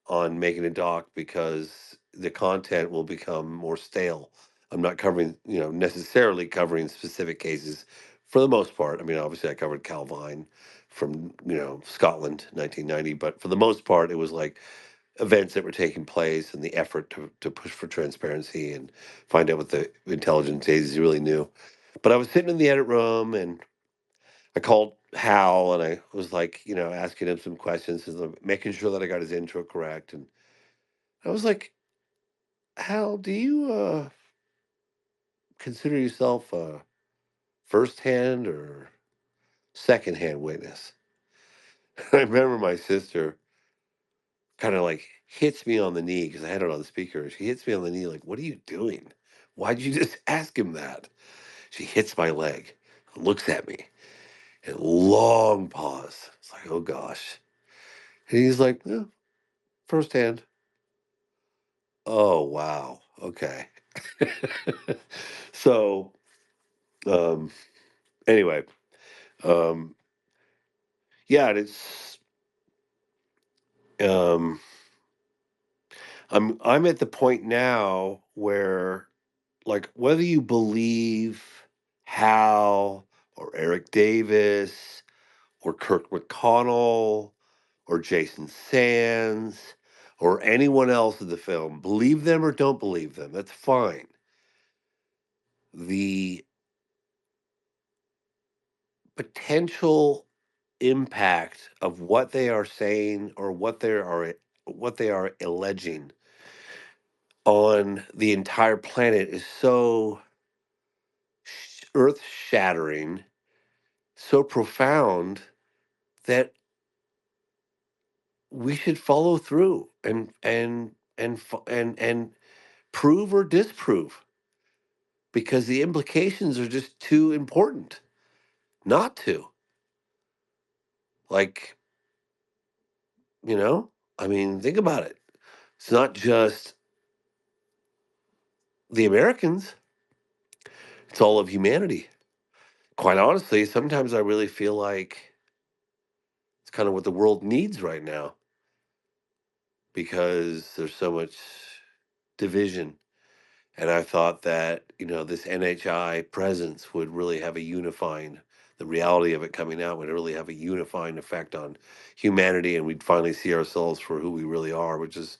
on making a doc because the content will become more stale. I'm not covering, necessarily covering specific cases for the most part. I mean, obviously, I covered Calvine from, Scotland, 1990, but for the most part, it was like events that were taking place and the effort to push for transparency and find out what the intelligence agencies really knew. But I was sitting in the edit room and I called Hal and I was like, asking him some questions and making sure that I got his intro correct. And I was like, Hal, do you consider yourself a first-hand or second-hand witness? I remember my sister kind of like hits me on the knee because I had it on the speaker. She hits me on the knee like, "What are you doing? Why'd you just ask him that?" She hits my leg, looks at me, and long pause. It's like, oh gosh. And he's like, "Yeah, firsthand." Oh wow. Okay. So um anyway, um yeah, and it's um I'm at the point now where, like, whether you believe Hal or Eric Davis or Kirk McConnell or Jason Sands or anyone else in the film, believe them or don't believe them, that's fine. The potential impact of what they are saying or what they are alleging on the entire planet is so earth shattering, so profound that we should follow through and prove or disprove, because the implications are just too important not to. Like, you know, I mean, think about it. It's not just the Americans, it's all of humanity. Quite honestly, sometimes I really feel like it's kind of what the world needs right now. because there's so much division. And I thought that, this NHI presence would really have a unifying, the reality of it coming out would really have a unifying effect on humanity, and we'd finally see ourselves for who we really are, which is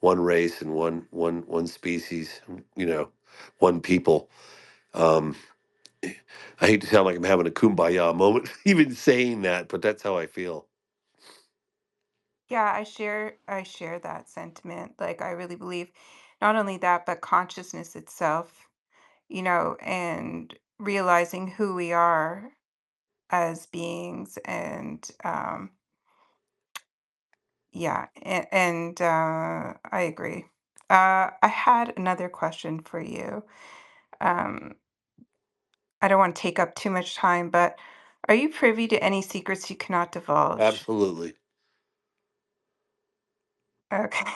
one race and one species, one people. Um, I hate to sound like I'm having a kumbaya moment, even saying that, but that's how I feel. Yeah, I share that sentiment. Like I really believe not only that, but consciousness itself, and realizing who we are as beings and yeah, and I agree. I had another question for you. Um, I don't want to take up too much time, but are you privy to any secrets you cannot divulge? Absolutely. Okay.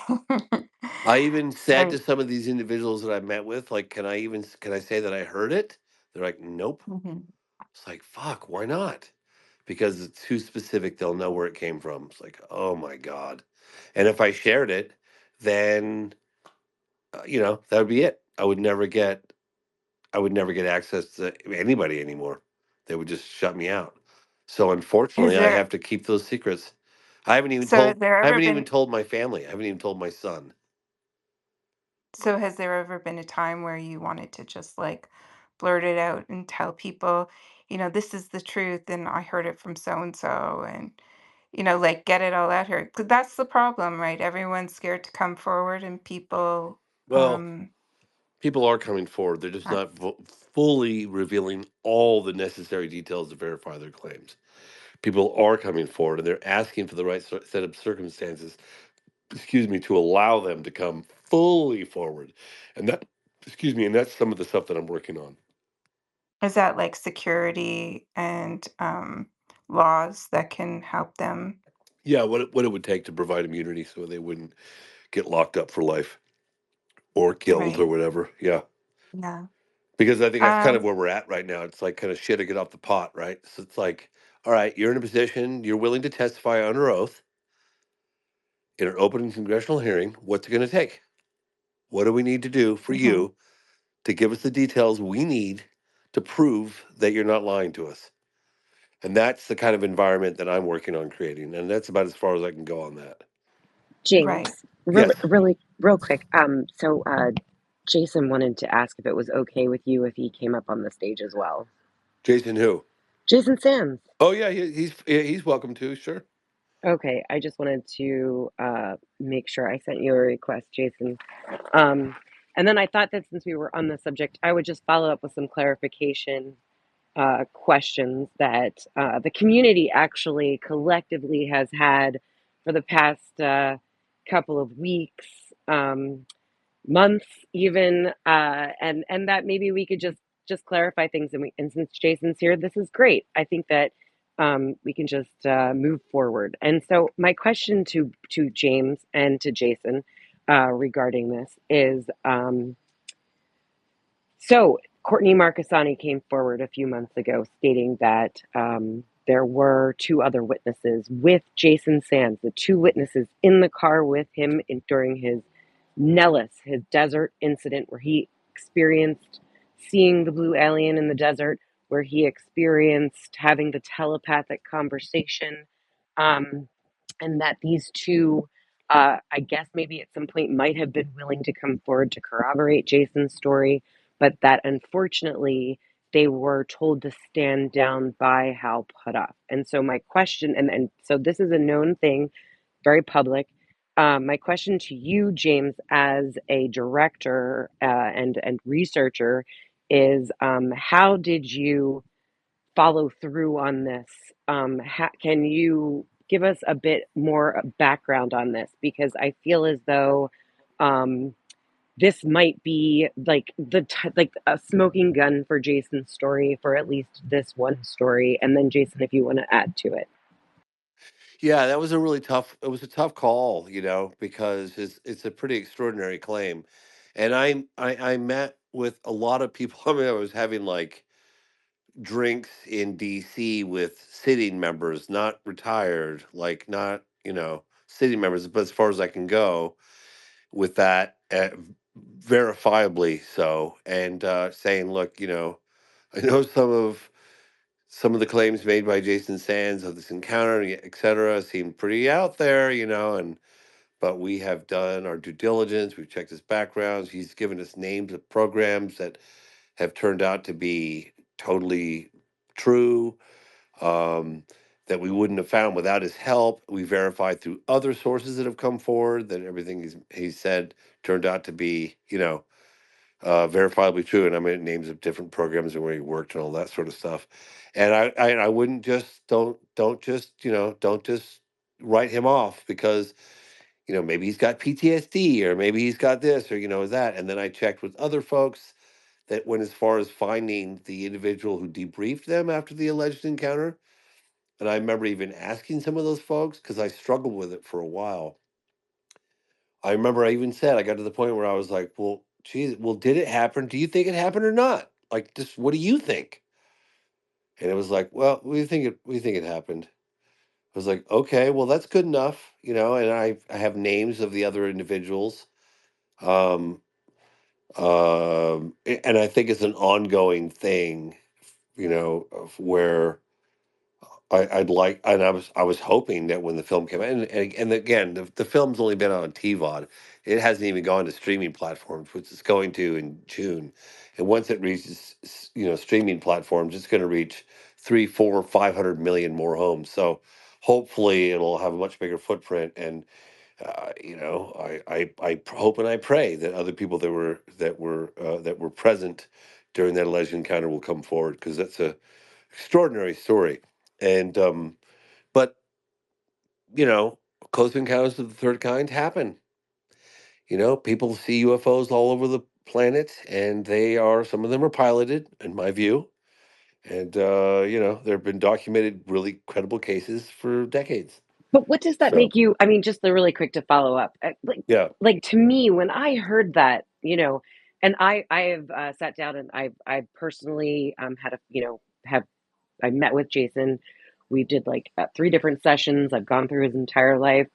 I even said Right. to some of these individuals that I met with, like, can I say that I heard it? They're like, nope. Mhm. It's like, fuck, why not? Because it's too specific, they'll know where it came from. It's like, oh my God. And if I shared it, then, that would be it. I would never get access to anybody anymore. They would just shut me out. So Has unfortunately, I there have to keep those secrets. I haven't even so has told there I ever haven't even been told my family. I haven't even told my son. so has there ever been a time where you wanted to just like blurt it out and tell people, this is the truth and I heard it from so and so and like get it all out here. 'Cause that's the problem, right? Everyone's scared to come forward and people Well, people are coming forward. They're just are- not fully revealing all the necessary details to verify their claims. People are coming forward and they're asking for the right set of circumstances, to allow them to come fully forward. And and that's some of the stuff that I'm working on. is that like security and laws that can help them? Yeah, what it would take to provide immunity so they wouldn't get locked up for life or killed or Right. whatever. Yeah. Yeah. Because I think that's kind Um, of where we're at right now. It's like kind of shit to get off the pot, right? So it's like, all right, you're in a position, you're willing to testify under oath in an open congressional hearing. What's it going to take? What do we need to do for mhm. you to give us the details we need to prove that you're not lying to us? And that's the kind of environment that I'm working on creating. And that's about as far as I can go on that. James, Right. really, Yes. really, real quick. Jason wanted to ask if it was okay with you if he came up on the stage as well. Jason, who? Jason Sands. Oh, yeah, he's welcome to, sure. Okay, I just wanted to make sure I sent you a request, Jason. Um, and then I thought that since we were on the subject, I would just follow up with some clarification questions that the community actually collectively has had for the past couple of weeks, months, even, and that maybe we could just clarify things. And since Jason's here, this is great. I think that we can just move forward. And so, my question to James and to Jason regarding this is. So, Courtney Marcassani came forward a few months ago stating that there were two other witnesses with Jason Sands, the two witnesses in the car with him during his Nellis, his desert incident, where he experienced seeing the blue alien in the desert, where he experienced having the telepathic conversation, um, and that these two. I guess maybe at some point might have been willing to come forward to corroborate Jason's story, but that unfortunately they were told to stand down by Hal Puthoff. And so my question, and so this is a known thing, very public. My question to you, James, as a director and researcher, is how did you follow through on this? Can you give us a bit more background on this? Because I feel as though um, this might be like like a smoking gun for Jason's story for at least this one story. And then Jason, if you want to add to it. Yeah, that was a really tough. It was a tough call, because it's a pretty extraordinary claim, and I met with a lot of people. I mean, I was having like drinks in D.C. with sitting members, not retired, like not sitting members, but as far as I can go with that, verifiably so, and saying, look, I know some of the claims made by Jason Sands of this encounter, et cetera, seem pretty out there, and but we have done our due diligence. We've checked his backgrounds. He's given us names of programs that have turned out to be totally true, that we wouldn't have found without his help. We verified through other sources that have come forward that everything he's said turned out to be, verifiably true. And I mean names of different programs and where he worked and all that sort of stuff. And I wouldn't just don't just write him off because maybe he's got PTSD or maybe he's got this or that. And then I checked with other folks that went as far as finding the individual who debriefed them after the alleged encounter. And I remember even asking some of those folks because I struggled with it for a while. I remember I even said, I got to the point where I was like, well, geez, well, did it happen? Do you think it happened or not? Like, just what do you think? And it was like, well, we think it happened. I was like, okay, well, that's good enough, and I have names of the other individuals. Um, and I think it's an ongoing thing, of where I'd like, and I was hoping that when the film came out, and again, the film's only been on TVOD. It hasn't even gone to streaming platforms, which it's going to in June. And once it reaches, streaming platforms, it's going to reach 3, 4, 500 million more homes. So hopefully, it'll have a much bigger footprint. And I hope and I pray that other people that were present during that alleged encounter will come forward because that's a extraordinary story. And but you know, close encounters of the third kind happen. People see UFOs all over the planet, and some of them are piloted, in my view. And there have been documented really credible cases for decades. But what does that So make you? I mean, just the really quick to follow up, yeah, like to me, when I heard that, and I've sat down and I've personally had a, have I met with Jason. We did like 3 different sessions. I've gone through his entire life.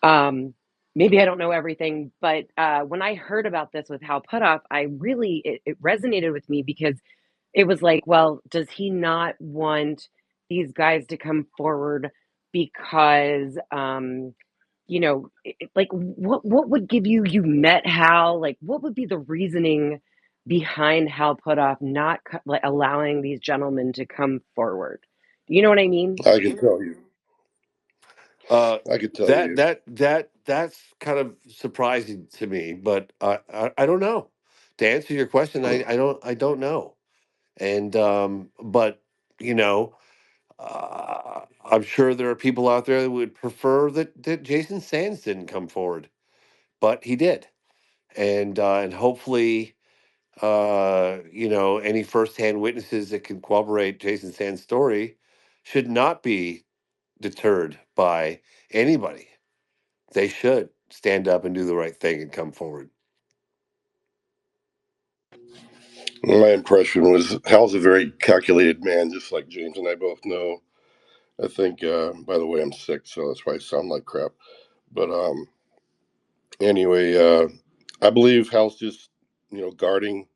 Um, Maybe I don't know everything, but when I heard about this with Hal Puthoff, it resonated with me because it was like, well, does he not want these guys to come forward because, like what would give you, you met Hal, like what would be the reasoning behind Hal Puthoff not like allowing these gentlemen to come forward? You know what I mean? I can tell you. uh, I could tell that you. that's kind of surprising to me, but I don't know. To answer your question, I don't know. And but you know I'm sure there are people out there that would prefer that Jason Sands didn't come forward, but he did. And hopefully, any firsthand witnesses that can corroborate Jason Sands' story should not be deterred by anybody. They should stand up and do the right thing and come forward. My impression was Hal's a very calculated man, just like James and I both know. I think, by the way, I'm sick, so that's why I sound like crap. But anyway, I believe Hal's just, guarding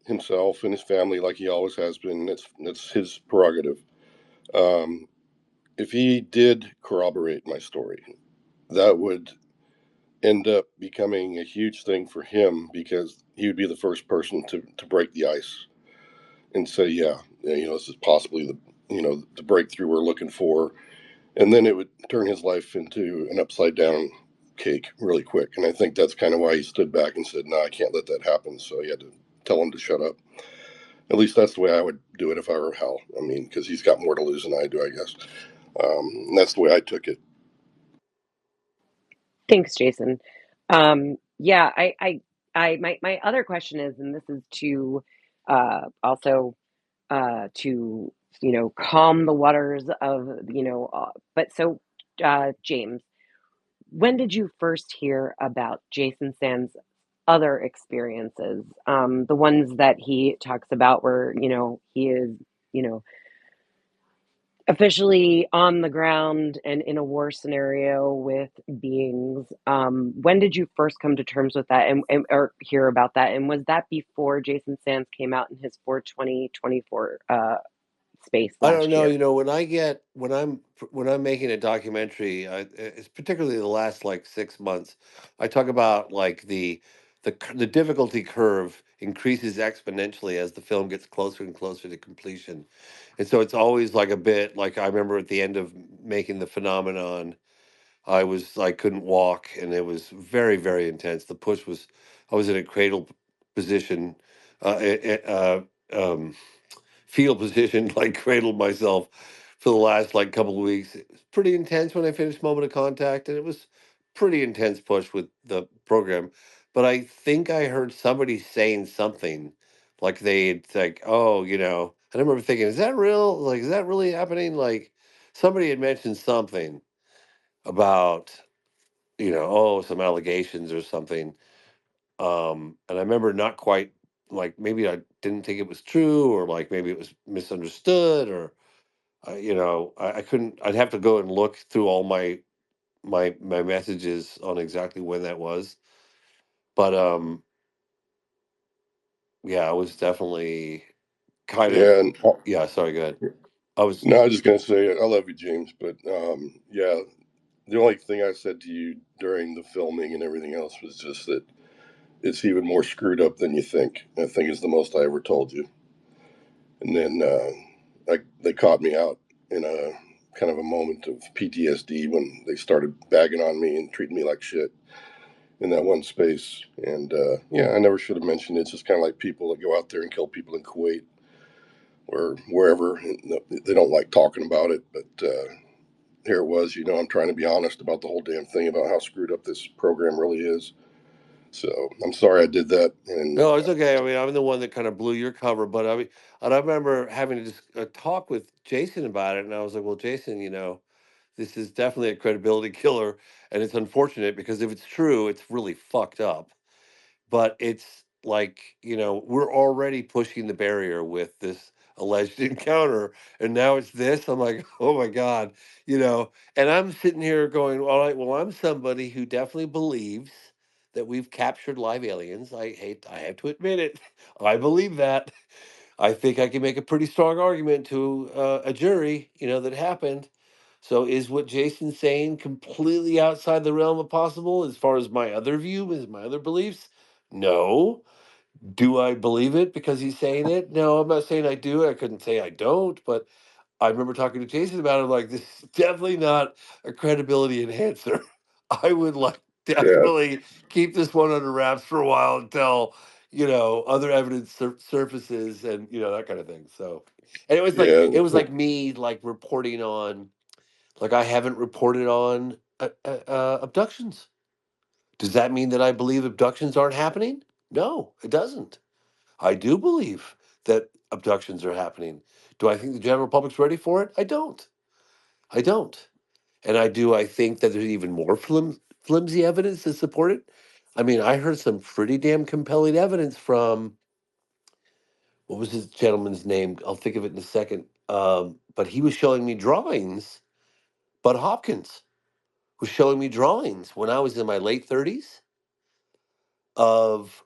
himself and his family like he always has been. That's his prerogative. Um, if he did corroborate my story, that would end up becoming a huge thing for him because he would be the first person to break the ice and say, yeah, this is possibly the breakthrough we're looking for. And then it would turn his life into an upside down cake really quick. And I think that's kind of why he stood back and said, no, I can't let that happen. So he had to tell him to shut up. At least that's the way I would do it if I were Hal. I mean, because he's got more to lose than I do, I guess. And that's the way I took it. Thanks, Jason. Yeah, my other question is, and this is to also to calm the waters of but so James, when did you first hear about Jason Sands' other experiences, the ones that he talks about where he is you know officially on the ground and in a war scenario with beings. When did you first come to terms with that or hear about that? And was that before Jason Sands came out in his 4/20/24 space I don't last know. year? When I'm making a documentary, it's particularly the last like 6 months. I talk about like the difficulty curve increases exponentially as the film gets closer and closer to completion, and so it's always like a bit like I remember at the end of making the phenomenon, I couldn't walk, and it was very very intense. The push was I was in a cradle position. Um, Fetal position, like cradled myself for the last like couple of weeks. It was pretty intense when I finished Moment of Contact, and it was pretty intense push with the program. But I think I heard somebody saying something like they'd like, oh, I remember thinking, is that real? Like, is that really happening? Like, somebody had mentioned something about, oh, some allegations or something. And I remember not quite like maybe I didn't think it was true, or like maybe it was misunderstood, or I couldn't. I'd have to go and look through all my messages on exactly when that was. But yeah, I was definitely kind of Yeah, and yeah. Sorry, go ahead. I was no, I was just gonna say I love you, James, but yeah, the only thing I said to you during the filming and everything else was just that it's even more screwed up than you think. I think is the most I ever told you. And then they caught me out in a kind of a moment of PTSD when they started bagging on me and treating me like shit in that one space. And yeah, I never should have mentioned it. It's just kind of like people that go out there and kill people in Kuwait or wherever. They don't like talking about it, but here it was. I'm trying to be honest about the whole damn thing about how screwed up this program really is. So I'm sorry I did that. And no, it's okay. I mean, I'm the one that kind of blew your cover, but I mean, and I remember having to just talk with Jason about it, and I was like, well, Jason, this is definitely a credibility killer, and it's unfortunate because if it's true, it's really fucked up. But it's like, we're already pushing the barrier with this alleged encounter, and now it's this. I'm like, oh my God, and I'm sitting here going, all right, well, I'm somebody who definitely believes that we've captured live aliens. I have to admit it. I believe that. I think I can make a pretty strong argument to a jury, that happened. So is what Jason's saying completely outside the realm of possible as far as my other view, as my other beliefs? No. Do I believe it because he's saying it? No, I'm not saying I do. I couldn't say I don't, but I remember talking to Jason about it. I'm like, this is definitely not a credibility enhancer. I would like yeah, definitely keep this one under wraps for a while until other evidence surfaces and that kind of thing. So, and yeah, it was like me like reporting on like I haven't reported on abductions. Does that mean that I believe abductions aren't happening? No, it doesn't. I do believe that abductions are happening. Do I think the general public's ready for it? I don't. I don't. And I think that there's even more flimsy evidence to support it. I mean, I heard some pretty damn compelling evidence from what was this gentleman's name? I'll think of it in a second. But he was showing me drawings. Bud Hopkins was showing me drawings when I was in my late 30s of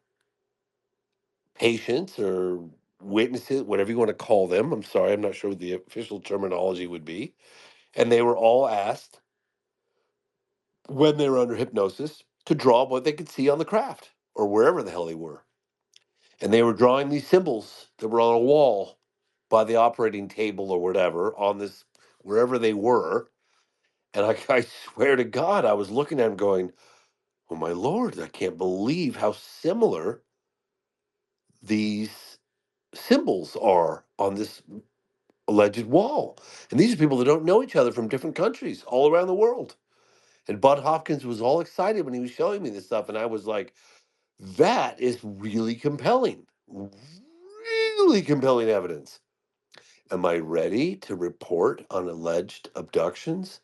patients or witnesses, whatever you want to call them. I'm sorry, I'm not sure what the official terminology would be. And they were all asked when they were under hypnosis to draw what they could see on the craft or wherever the hell they were. And they were drawing these symbols that were on a wall by the operating table or whatever on this, wherever they were. And I swear to God, I was looking at them going, oh my Lord, I can't believe how similar these symbols are on this alleged wall. And these are people that don't know each other from different countries all around the world. And Bud Hopkins was all excited when he was showing me this stuff. And I was like, that is really compelling. Really compelling evidence. Am I ready to report on alleged abductions?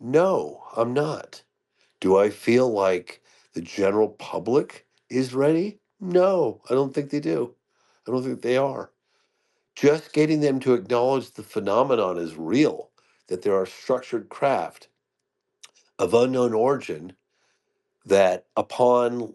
No, I'm not. Do I feel like the general public is ready? No, I don't think they do. I don't think they are. Just getting them to acknowledge the phenomenon is real that there are structured craft of unknown origin that upon,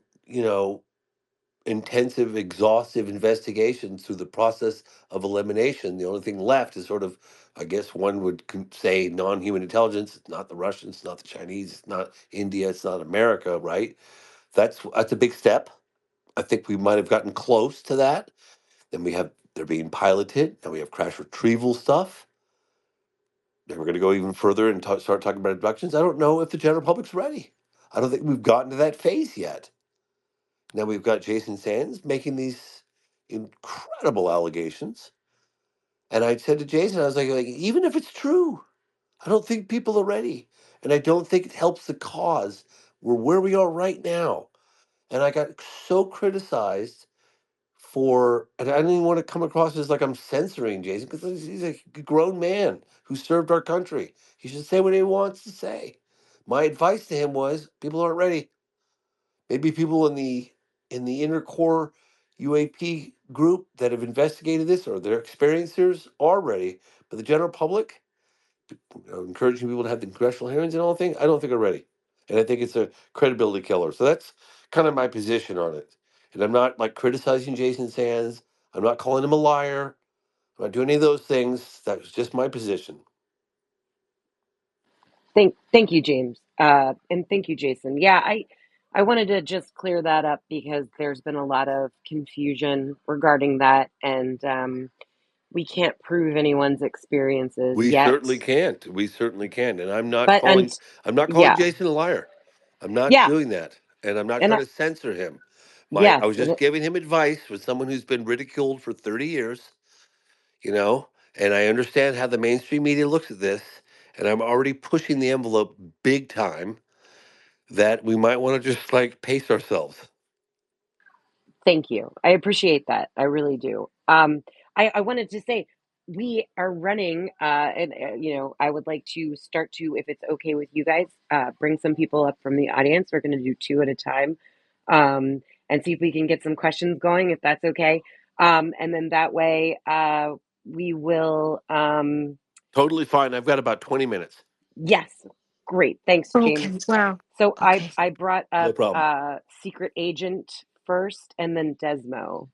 intensive, exhaustive investigation through the process of elimination, the only thing left is sort of, I guess one would say, non-human intelligence. It's not the Russians, it's not the Chinese, it's not India, it's not America, right? That's a big step. I think we might have gotten close to that. Then they're being piloted. Now we have crash retrieval stuff. Then we're going to go even further and start talking about abductions. I don't know if the general public's ready. I don't think we've gotten to that phase yet. Now we've got Jason Sands making these incredible allegations. And I said to Jason, I was like, even if it's true, I don't think people are ready. And I don't think it helps the cause. We're where we are right now. And I got so criticized and I didn't even want to come across as like I'm censoring Jason, because he's a grown man who served our country. He should say what he wants to say. My advice to him was, people aren't ready. Maybe people in the inner core UAP group that have investigated this or their experiencers are ready, but the general public, encouraging people to have the congressional hearings and all things, I don't think are ready, and I think it's a credibility killer. So that's kind of my position on it. And I'm not like criticizing Jason Sands. I'm not calling him a liar. I'm not doing any of those things. That was just my position. Thank you, James. And thank you, Jason. Yeah, I wanted to just clear that up because there's been a lot of confusion regarding that, and we can't prove anyone's experiences We yet. certainly can't. We certainly can. And But and I'm not calling yeah, Jason a liar. I'm not yeah, doing that. And I'm not and trying to censor him. I yes, was and just giving him advice for someone who's been ridiculed for 30 years, you know, and I understand how the mainstream media looks at this, and I'm already pushing the envelope big time that we might want to just like pace ourselves. thank you. I appreciate that. I really do. I wanted to say we are running, and I would like to start to, if it's okay with you guys, bring some people up from the audience. We're going to do two at a time, and see if we can get some questions going, if that's okay. And then that way, we will. Totally fine. I've got about 20 minutes. Yes, great. Thanks, James. Okay, wow. So I Okay. I brought No up problem. Secret Agent first, and then Desmo.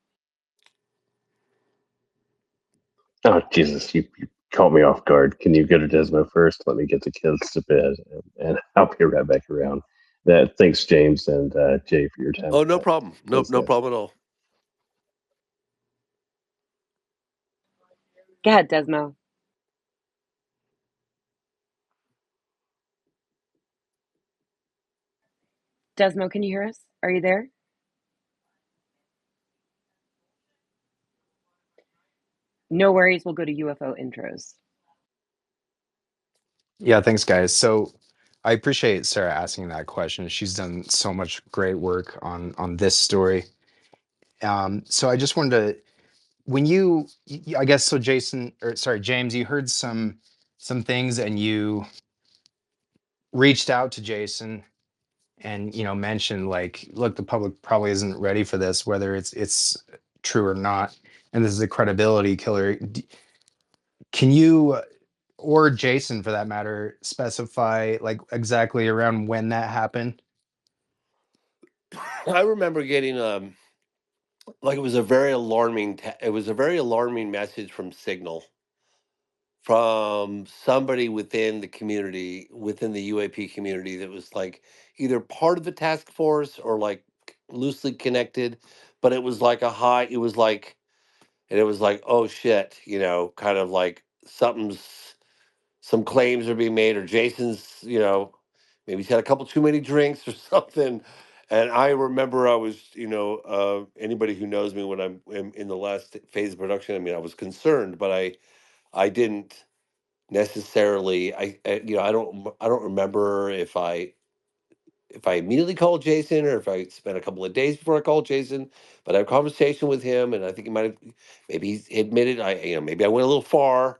Oh, Jesus, you caught me off guard. Can you go to Desmo first? Let me get the kids to bed, and I'll be right back around. Thanks, James and Jay, for your time Oh, no tonight. problem. No, Thanks, no guys. problem at all. Go ahead, Desmo. Desmo, can you hear us? Are you there? No worries. We'll go to UFO intros. Yeah, thanks, guys. So I appreciate Sarah asking that question. She's done so much great work on this story. So I just wanted to, when I guess so, Jason, or sorry, James, you heard some things and you reached out to Jason and mentioned like, look, the public probably isn't ready for this, whether it's true or not, and this is a credibility killer. Can you or Jason, for that matter, specify like exactly around when that happened? I remember getting like it was a very alarming it was a very alarming message from Signal, from somebody within the community, within the UAP community, that was like either part of the task force or like loosely connected, but it was like it was like, and it was like, oh shit, kind of like some claims are being made, or Jason's, maybe he's had a couple too many drinks or something. And I remember I was, anybody who knows me when I'm in the last phase of production, I mean, I was concerned, but I didn't necessarily, I don't remember if I immediately called Jason or if I spent a couple of days before I called Jason, but I had a conversation with him, and I think he might have, maybe he admitted, maybe I went a little far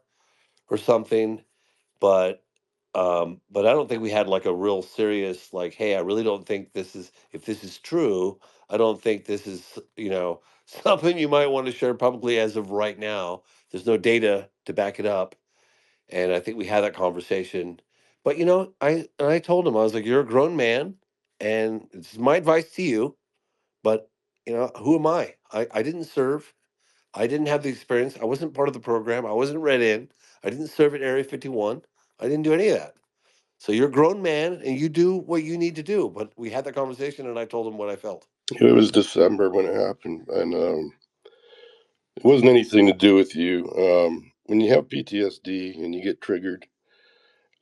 or something, but I don't think we had like a real serious, like, hey, I really don't think if this is true, I don't think this is, something you might want to share publicly as of right now. There's no data to back it up. And I think we had that conversation. But I told him, I was like, "You're a grown man, and this is my advice to you. But who am I? I didn't serve. I didn't have the experience. I wasn't part of the program. I wasn't read in. I didn't serve at Area 51. I didn't do any of that. So you're a grown man, and you do what you need to do." But we had that conversation, and I told him what I felt. It was December when it happened, and it wasn't anything to do with you. When you have PTSD and you get triggered,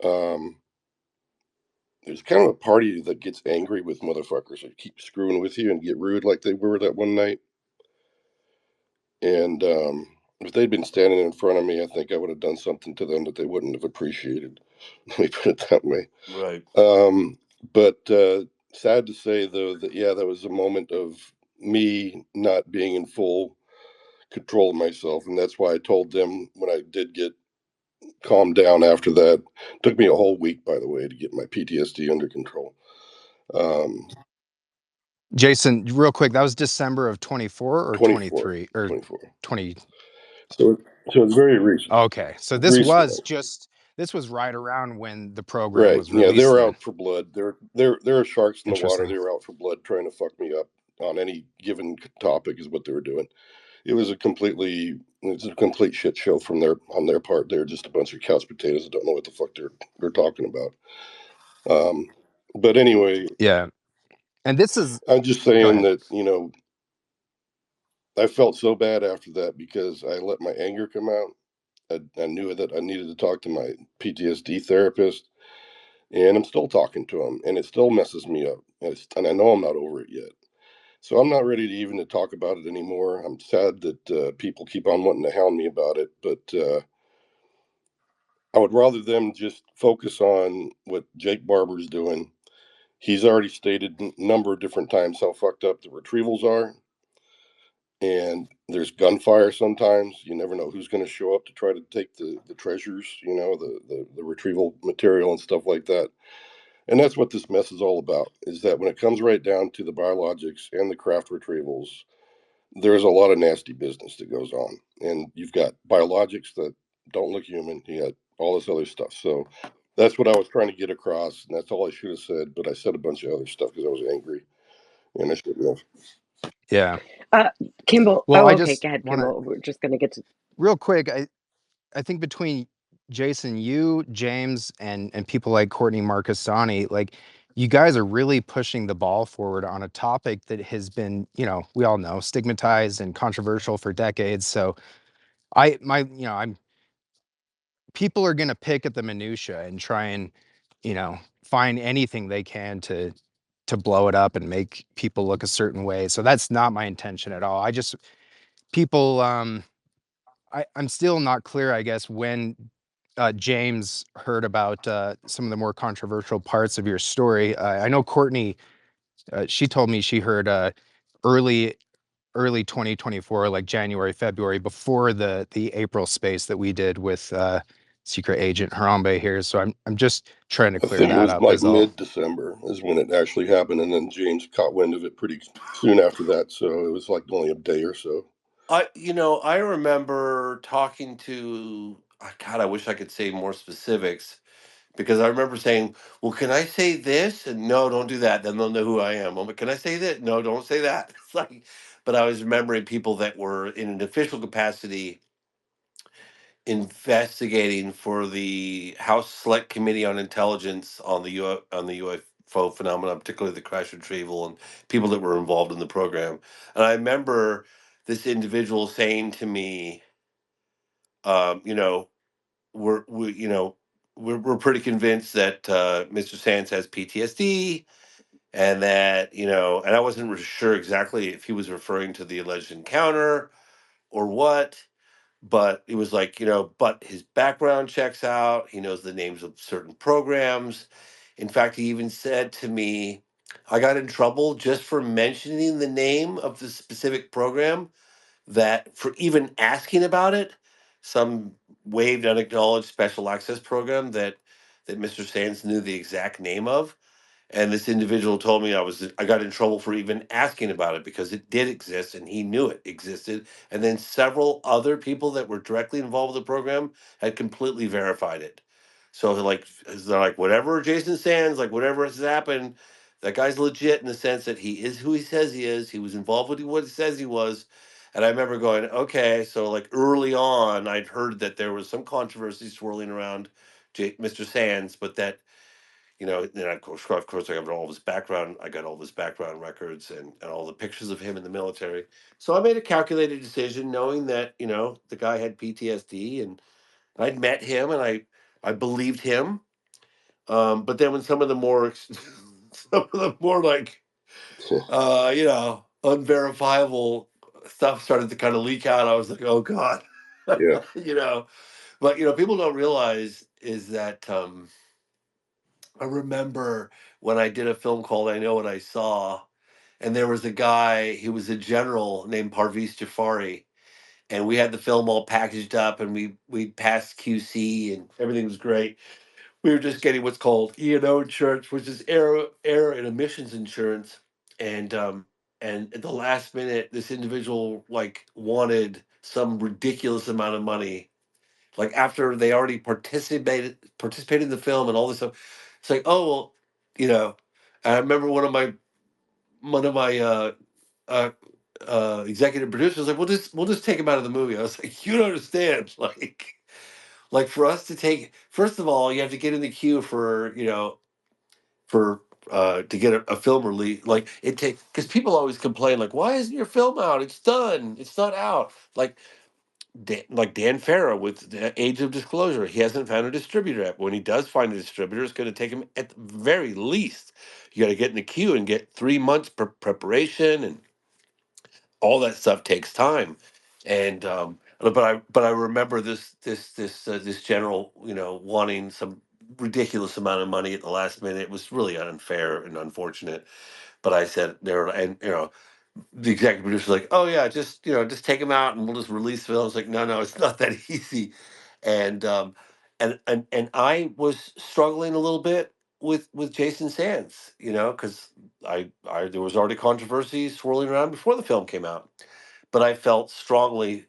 um, there's kind of a party that gets angry with motherfuckers that keep screwing with you and get rude like they were that one night. And if they'd been standing in front of me, I think I would have done something to them that they wouldn't have appreciated. Let me put it that way. Right. But sad to say, though, that yeah, that was a moment of me not being in full control of myself, and that's why I told them when I did get calmed down after that. It took me a whole week, by the way, to get my PTSD under control. Um, Jason, real quick, that was December of 24 or 24, 23 or 24. 20. So, so it's very recent. Okay. So Recently, this was right around when the program right? was Yeah, they released were then. out for blood. There are sharks in the water. Interesting. They were out for blood, trying to fuck me up on any given topic. Is what they were doing. It's a complete shit show from their part. They're just a bunch of couch potatoes that don't know what the fuck they're talking about. Um, but anyway, Yeah. And this is I'm just go saying ahead. that I felt so bad after that because I let my anger come out. I knew that I needed to talk to my PTSD therapist, and I'm still talking to him, and it still messes me up. And I know I'm not over it yet. So I'm not ready to even to talk about it anymore. I'm sad that people keep on wanting to hound me about it, but I would rather them just focus on what Jake Barber's doing. He's already stated a number of different times how fucked up the retrievals are. And there's gunfire sometimes. You never know who's going to show up to try to take the treasures, the retrieval material and stuff like that. And that's what this mess is all about, is that when it comes right down to the biologics and the craft retrievals, there's a lot of nasty business that goes on. And you've got biologics that don't look human. You got all this other stuff. So that's what I was trying to get across. And that's all I should have said. But I said a bunch of other stuff because I was angry. And I shouldn't have. Yeah. Uh, Kimball. Well, Oh, I okay. just Go ahead, want to Kimball. We're just gonna get to. real quick, I think between Jason, you, James, and people like Courtney Marcassani, like you guys are really pushing the ball forward on a topic that has been, we all know, stigmatized and controversial for decades. So I'm people are gonna pick at the minutia and try and, find anything they can to blow it up and make people look a certain way. So that's not my intention at all. I just people I'm still not clear, I guess, when James heard about some of the more controversial parts of your story. I know Courtney, she told me she heard early early 2024, like January, February, before the April space that we did with secret agent Harambe here. So I'm just trying to I clear think it that was up like is all. mid-December is when it actually happened, and then James caught wind of it pretty soon after that. So it was like only a day or so. I remember talking to. God, I wish I could say more specifics because I remember saying, "Well, can I say this?" And no, don't do that. Then they'll know who I am. I'm like, "Can I say that?" No, don't say that. It's like, but I was remembering people that were in an official capacity investigating for the House Select Committee on Intelligence on the UFO phenomenon, particularly the crash retrieval, and people that were involved in the program. And I remember this individual saying to me, um, you know, we're we, you know, we're pretty convinced that Mr. Sands has PTSD, and that and I wasn't sure exactly if he was referring to the alleged encounter or what, but it was like, but his background checks out. He knows the names of certain programs. In fact, he even said to me, I got in trouble just for mentioning the name of the specific program, that for even asking about it, some waived unacknowledged special access program that Mr. Sands knew the exact name of. And this individual told me I got in trouble for even asking about it because it did exist and he knew it existed. And then several other people that were directly involved with the program had completely verified it. So like they're like, whatever Jason Sands, like whatever has happened, that guy's legit in the sense that he is who he says he is. He was involved with what he says he was. And I remember going, okay, so like early on, I'd heard that there was some controversy swirling around Mr. Sands, but that then of course, I got all of his background. I got all of his background records and all the pictures of him in the military. So I made a calculated decision, knowing that the guy had PTSD, and I'd met him, and I believed him. But then when some of the more some of the more like unverifiable stuff started to kind of leak out, I was like, oh god, Yeah. you know. But people don't realize is that. I remember when I did a film called I Know What I Saw, and there was a guy, he was a general named Parviz Jafari, and we had the film all packaged up, and we passed QC, and everything was great. We were just getting what's called E&O insurance, which is air and emissions insurance, and at the last minute, this individual like wanted some ridiculous amount of money, like after they already participated in the film and all this stuff. It's like, oh well, you know. I remember one of my uh, executive producers was like, we'll just take him out of the movie. I was like, you don't understand, like for us to take, first of all, you have to get in the queue for to get a film release. Like it takes, because people always complain like, why isn't your film out? It's done. It's not out. Like Dan Farah with the Age of Disclosure, he hasn't found a distributor yet. When he does find a distributor, it's going to take him at the very least. You got to get in the queue and get 3 months preparation, and all that stuff takes time. And but I remember this general, wanting some ridiculous amount of money at the last minute. It was really unfair and unfortunate. But I said there, and the executive producer was like, "Oh yeah, just take him out and we'll just release the film." I was like, "No, no, it's not that easy." And and I was struggling a little bit with Jason Sands, because I there was already controversy swirling around before the film came out, but I felt strongly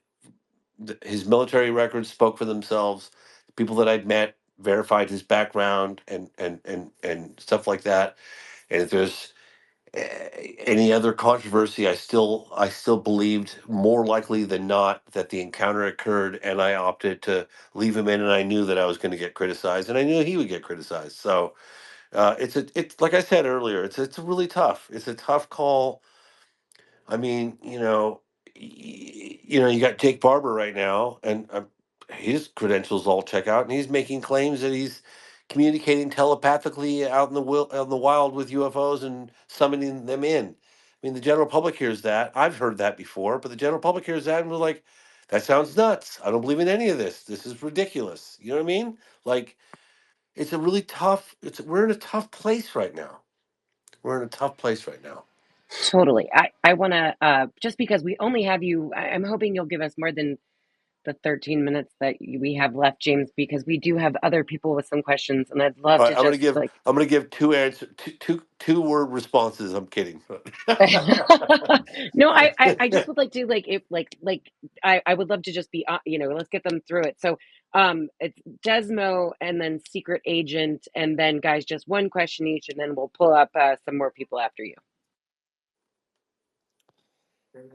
that his military records spoke for themselves. The people that I'd met verified his background and stuff like that. And if there's any other controversy, I still believed more likely than not that the encounter occurred, and I opted to leave him in, and I knew that I was going to get criticized, and I knew he would get criticized. So it's like I said earlier, it's a really tough, it's a tough call. I mean, you got Jake Barber right now, and his credentials all check out, and he's making claims that he's communicating telepathically out in the wild with UFOs and summoning them in. I mean, the general public hears that. I've heard that before, but the general public hears that and we're like, "That sounds nuts. I don't believe in any of this. This is ridiculous." You know what I mean? Like, it's a really tough. We're in a tough place right now. We're in a tough place right now. Totally. I want to, just because we only have you, I'm hoping you'll give us more than the 13 minutes that we have left, James, because we do have other people with some questions, and I'd love All right, to just like, I'm gonna give two word responses. I'm kidding. no, I just would like to like if like I would love to just be let's get them through it. So it's Desmo and then secret agent, and then guys just one question each, and then we'll pull up some more people after you.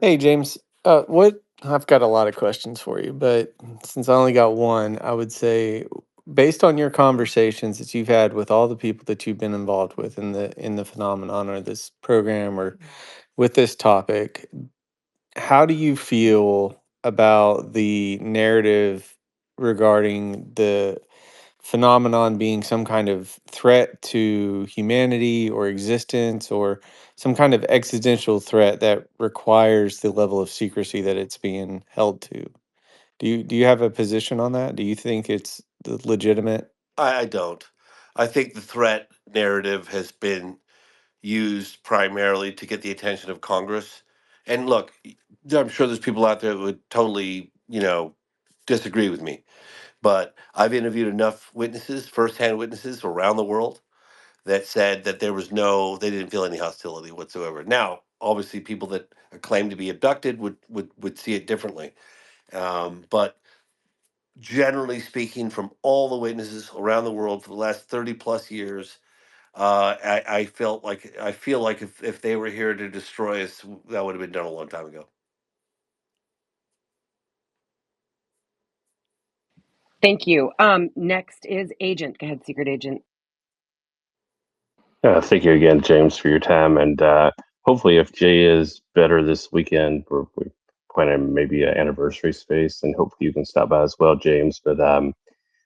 Hey, James. What I've got a lot of questions for you, but since I only got one, I would say, based on your conversations that you've had with all the people that you've been involved with in the phenomenon or this program or with this topic, how do you feel about the narrative regarding the phenomenon being some kind of threat to humanity or existence or some kind of existential threat that requires the level of secrecy that it's being held to? Do you have a position on that? Do you think it's legitimate? I don't. I think the threat narrative has been used primarily to get the attention of Congress. And look, I'm sure there's people out there that would totally, disagree with me. But I've interviewed enough witnesses, firsthand witnesses around the world, that said that they didn't feel any hostility whatsoever. Now, obviously, people that claim to be abducted would see it differently. But generally speaking, from all the witnesses around the world for the last 30 plus years, I feel like if they were here to destroy us, that would have been done a long time ago. Thank you. Next is Agent. Go ahead, Secret Agent. Thank you again, James, for your time. And hopefully, if Jay is better this weekend, we're planning maybe an anniversary space, and hopefully you can stop by as well, James. But on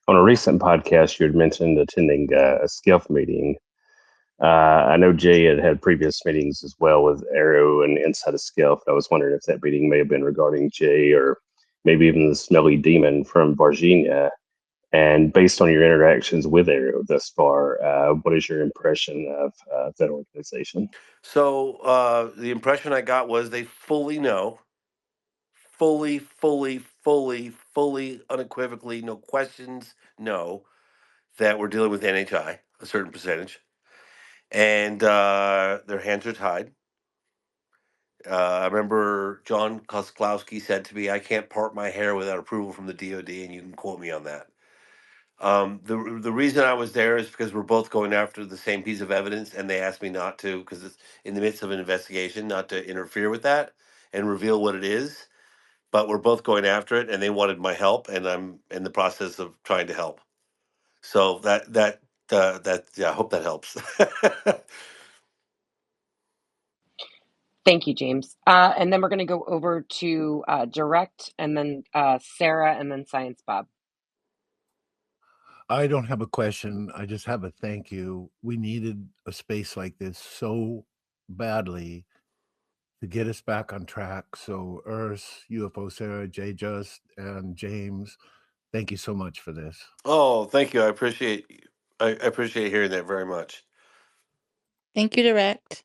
a recent podcast, you had mentioned attending a SCIF meeting. I know Jay had had previous meetings as well with Arrow and Inside of SCIF. I was wondering if that meeting may have been regarding Jay or maybe even the smelly demon from Virginia. And based on your interactions with Arrow thus far, what is your impression of that organization? So the impression I got was they fully know, fully, unequivocally, no questions, know that we're dealing with NHI, a certain percentage, and their hands are tied. I remember John Kosklowski said to me, "I can't part my hair without approval from the DoD," and you can quote me on that. The reason I was there is because we're both going after the same piece of evidence, and they asked me not to, because it's in the midst of an investigation, not to interfere with that and reveal what it is. But we're both going after it, and they wanted my help, and I'm in the process of trying to help. So yeah, I hope that helps. Thank you, James. And then we're going to go over to Direct, and then Sarah, and then Science Bob. I don't have a question. I just have a thank you. We needed a space like this so badly to get us back on track. So, UFOSARA, JJust, and James, thank you so much for this. Oh, thank you. I appreciate hearing that very much. Thank you, Direct.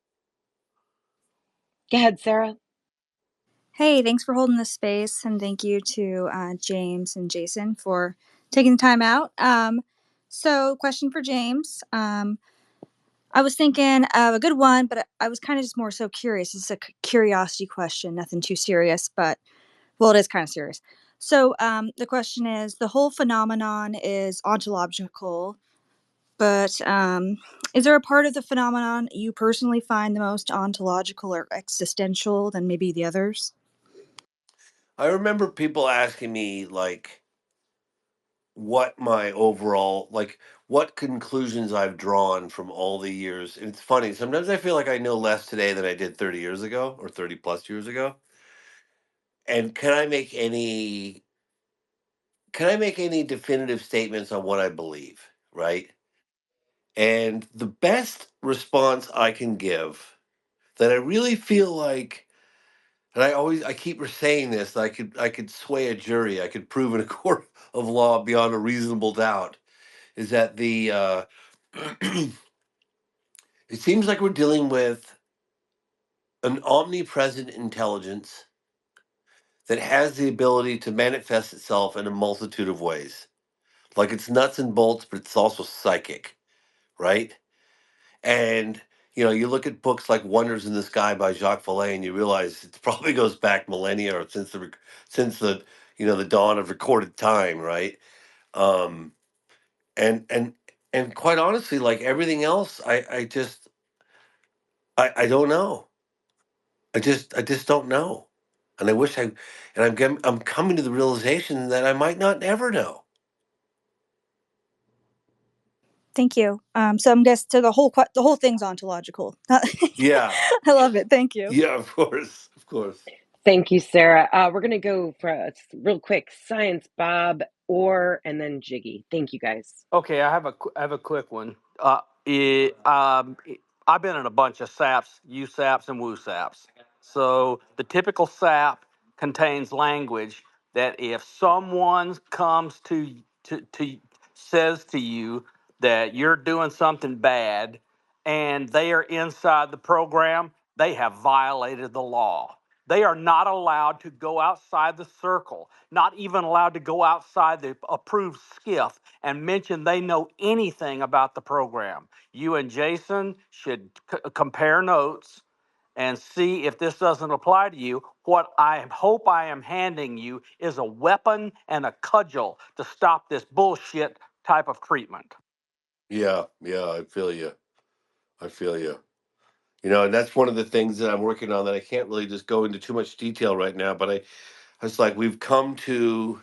Go ahead, Sarah. Hey, thanks for holding this space, and thank you to James and Jason for taking the time out. So, question for James. I was thinking of a good one, but I was kind of just more so curious. It's a curiosity question, nothing too serious, but well, it is kind of serious. So, the question is: the whole phenomenon is ontological, but is there a part of the phenomenon you personally find the most ontological or existential than maybe the others? I remember people asking me like what my overall what conclusions I've drawn from all the years. And it's funny, sometimes I feel like I know less today than I did 30 years ago or 30 plus years ago. And can I make any definitive statements on what I believe, right? And the best response I can give that I really feel like, and I keep saying this, I could sway a jury, I could prove in a court of law beyond a reasonable doubt, is that it seems like we're dealing with an omnipresent intelligence that has the ability to manifest itself in a multitude of ways. Like it's nuts and bolts, but it's also psychic, right? And you look at books like Wonders in the Sky by Jacques Vallée, and you realize it probably goes back millennia or since the the dawn of recorded time, right? Um, and and and quite honestly, like everything else, I don't know. I just don't know, and I'm coming to the realization that I might not ever know. Thank you. So I'm guessing so the whole thing's ontological. Yeah, I love it. Thank you. yeah, of course, of course. Thank you, Sarah. We're going to go for real quick Science Bob, and then Jiggy. Thank you, guys. Okay, I have a quick one. I've been in a bunch of SAPs, USAPs, and WUSAPs. So the typical SAP contains language that if someone comes to says to you that you're doing something bad and they are inside the program, they have violated the law. They are not allowed to go outside the circle, not even allowed to go outside the approved skiff and mention they know anything about the program. You and Jason should compare notes and see if this doesn't apply to you. What I hope I am handing you is a weapon and a cudgel to stop this bullshit type of treatment. Yeah, I feel you. I feel you. You know, and that's one of the things that I'm working on that I can't really just go into too much detail right now. But it's like we've come to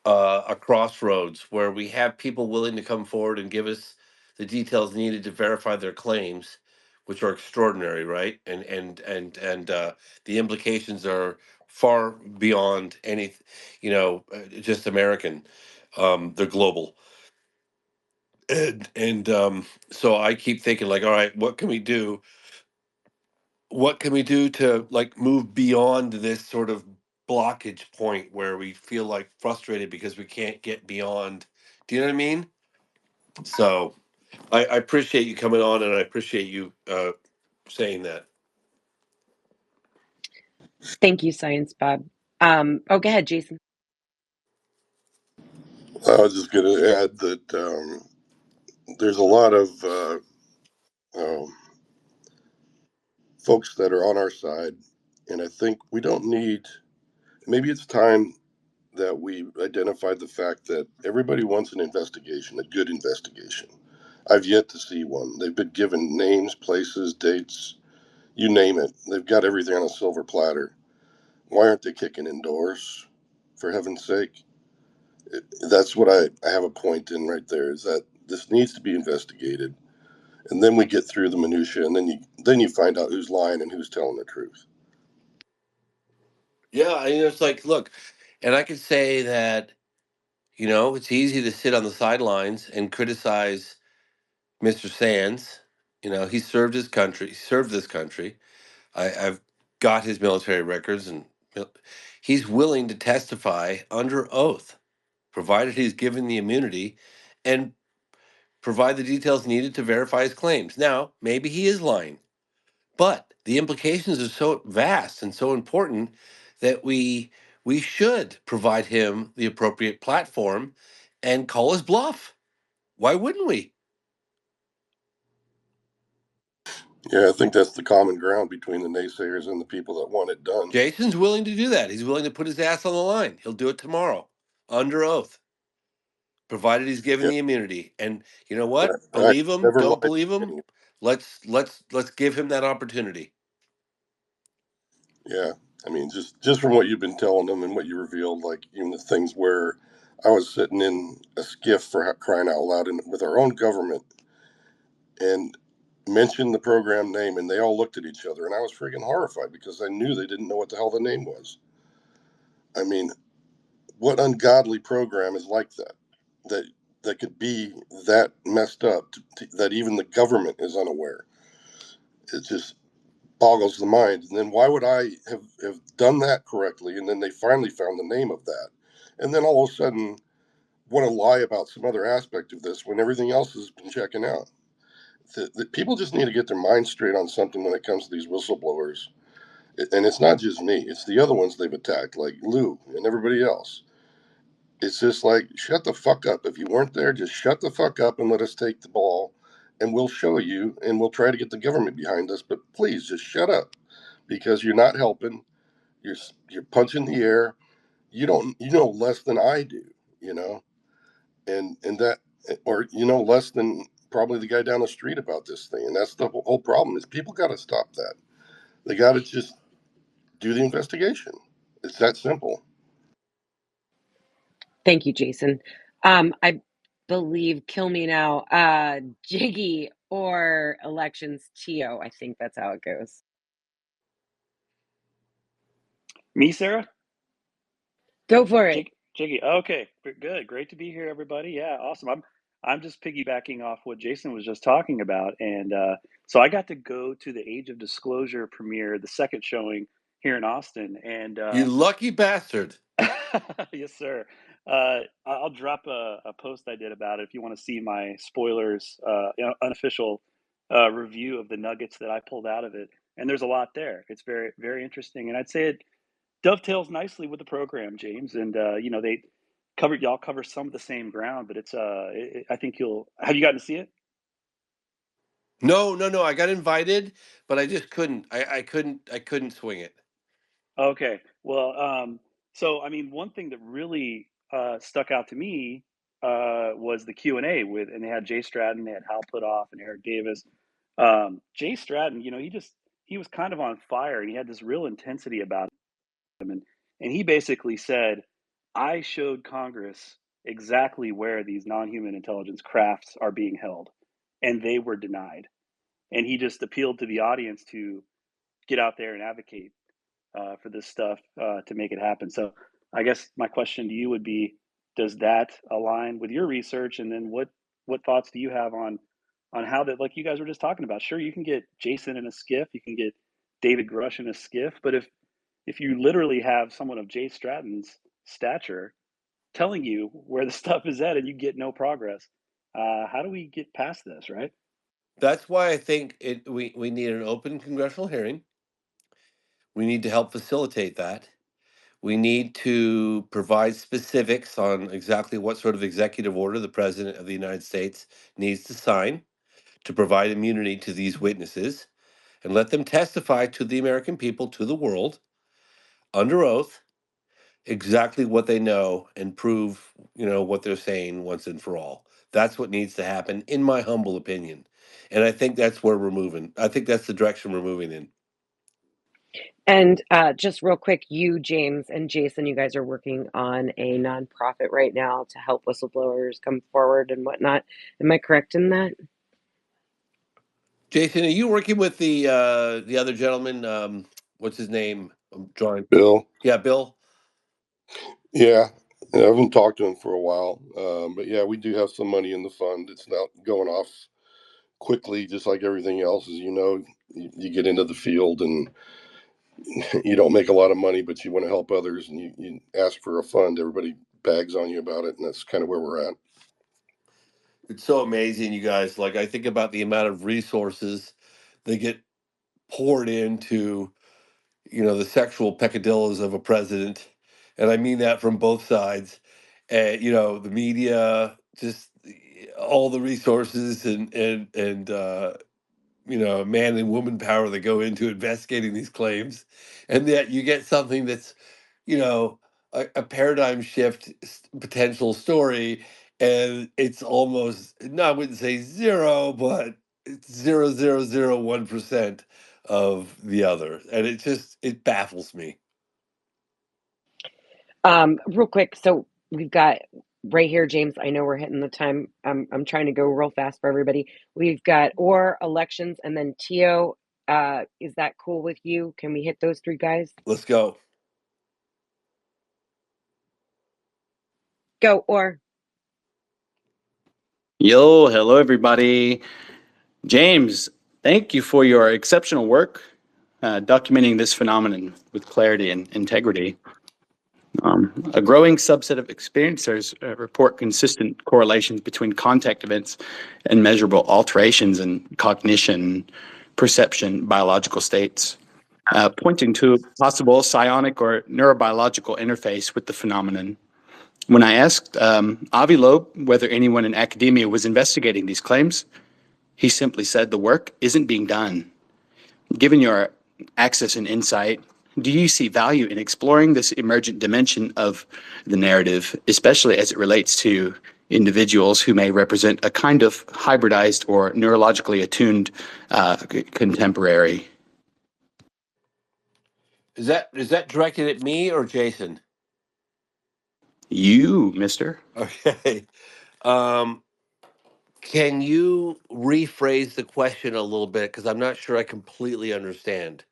a crossroads where we have people willing to come forward and give us the details needed to verify their claims, which are extraordinary, right? And the implications are far beyond any, just American. They're global, and so I keep thinking like, all right, what can we do? What can we do to like move beyond this sort of blockage point where we feel like frustrated because we can't get beyond? Do you know what I mean? So I appreciate you coming on, and I appreciate you saying that. Thank you, Science Bob. Go ahead, Jason. I was just going to add that there's a lot of um, folks that are on our side, and I think we don't need. Maybe it's time that we identified the fact that everybody wants an investigation, a good investigation. I've yet to see one. They've been given names, places, dates, you name it. They've got everything on a silver platter. Why aren't they kicking indoors? For heaven's sake. That's what I have a point in right there, is that this needs to be investigated. And then we get through the minutia, and then you find out who's lying and who's telling the truth. Yeah, it's like, look, and I could say that, it's easy to sit on the sidelines and criticize Mr. Sands. He served his country, he served this country. I've got his military records, and he's willing to testify under oath, provided he's given the immunity and provide the details needed to verify his claims. Now, maybe he is lying, but the implications are so vast and so important that we should provide him the appropriate platform and call his bluff. Why wouldn't we? Yeah, I think that's the common ground between the naysayers and the people that want it done. Jason's willing to do that. He's willing to put his ass on the line. He'll do it tomorrow under oath, provided he's given Yeah, the immunity. And you know I, what? I Believe him, never don't lied believe to him. anyone. Let's give him that opportunity. Yeah, I mean, just from what you've been telling them and what you revealed, like even the things where I was sitting in a skiff for crying out loud with our own government and mentioned the program name, and they all looked at each other, and I was freaking horrified because I knew they didn't know what the hell the name was. I mean, what ungodly program is like that? That that could be that messed up that even the government is unaware. It just boggles the mind. And then why would I have done that correctly? And then they finally found the name of that. And then all of a sudden want to lie about some other aspect of this when everything else has been checking out. The people just need to get their minds straight on something when it comes to these whistleblowers. And it's not just me, it's the other ones they've attacked, like Lou and everybody else. It's just like, shut the fuck up. If you weren't there, just shut the fuck up and let us take the ball, and we'll show you, and we'll try to get the government behind us. But please just shut up, because you're not helping. You're punching the air. You know less than I do, you know, and that, or you know less than probably the guy down the street about this thing. And that's the whole problem, is people got to stop that. They got to just do the investigation. It's that simple. Thank you, Jason. I believe Kill Me Now, Jiggy or Elections Tio. I think that's how it goes. Me, Sarah? Go for it. Jiggy. Okay, good. Great to be here, everybody. Yeah, awesome. I'm just piggybacking off what Jason was just talking about, and so I got to go to the Age of Disclosure premiere, the second showing here in Austin, and You lucky bastard. yes, sir. I'll drop a post I did about it if you want to see my spoilers, unofficial review of the nuggets that I pulled out of it. and there's a lot there. It's very, very interesting, and I'd say it dovetails nicely with the program, James. And they y'all cover some of the same ground, but I think you'll have you gotten to see it? No, no, no. I got invited, but I just couldn't. I couldn't swing it. Okay. Well, so I mean, one thing that really stuck out to me was the Q&A and they had Jay Stratton, they had Hal Puthoff and Eric Davis. Jay Stratton, he was kind of on fire and he had this real intensity about him, and he basically said, "I showed Congress exactly where these non-human intelligence crafts are being held, and they were denied." And he just appealed to the audience to get out there and advocate for this stuff to make it happen. So I guess my question to you would be, does that align with your research? And then what thoughts do you have on how that, like you guys were just talking about? Sure, you can get Jason in a skiff, you can get David Grush in a skiff, but if you literally have someone of Jay Stratton's stature telling you where the stuff is at and you get no progress, how do we get past this, right? That's why I think we need an open congressional hearing. We need to help facilitate that. We need to provide specifics on exactly what sort of executive order the President of the United States needs to sign to provide immunity to these witnesses and let them testify to the American people, to the world, under oath, exactly what they know and prove, what they're saying once and for all. That's what needs to happen, in my humble opinion. And I think that's where we're moving. I think that's the direction we're moving in. And just real quick, you, James, and Jason, you guys are working on a nonprofit right now to help whistleblowers come forward and whatnot. Am I correct in that? Jason, are you working with the other gentleman? What's his name? I'm drawing. Bill. Yeah, Bill. Yeah, I haven't talked to him for a while, but yeah, we do have some money in the fund. It's not going off quickly, just like everything else. As you know, you get into the field and you don't make a lot of money, but you want to help others, and you ask for a fund. Everybody bags on you about it, and that's kind of where we're at. It's so amazing, you guys. Like, I think about the amount of resources that get poured into, the sexual peccadillos of a president. And I mean that from both sides. And, the media, just all the resources and man and woman power that go into investigating these claims. And yet you get something that's, you know, a paradigm shift potential story. And it's almost, no, I wouldn't say zero, but it's 0.0001% of the other. And it baffles me. Real quick, so we've got right here, James. I know we're hitting the time. I'm trying to go real fast for everybody. We've got elections, and then Tio. Is that cool with you? Can we hit those three guys? Let's go. Go or. Yo, hello everybody. James, thank you for your exceptional work documenting this phenomenon with clarity and integrity. A growing subset of experiencers report consistent correlations between contact events and measurable alterations in cognition, perception, biological states, pointing to a possible psionic or neurobiological interface with the phenomenon. When I asked Avi Loeb whether anyone in academia was investigating these claims, he simply said the work isn't being done. Given your access and insight, do you see value in exploring this emergent dimension of the narrative, especially as it relates to individuals who may represent a kind of hybridized or neurologically attuned contemporary? Is that directed at me or Jason? You, mister. Okay. Um, can you rephrase the question a little bit? Because I'm not sure I completely understand.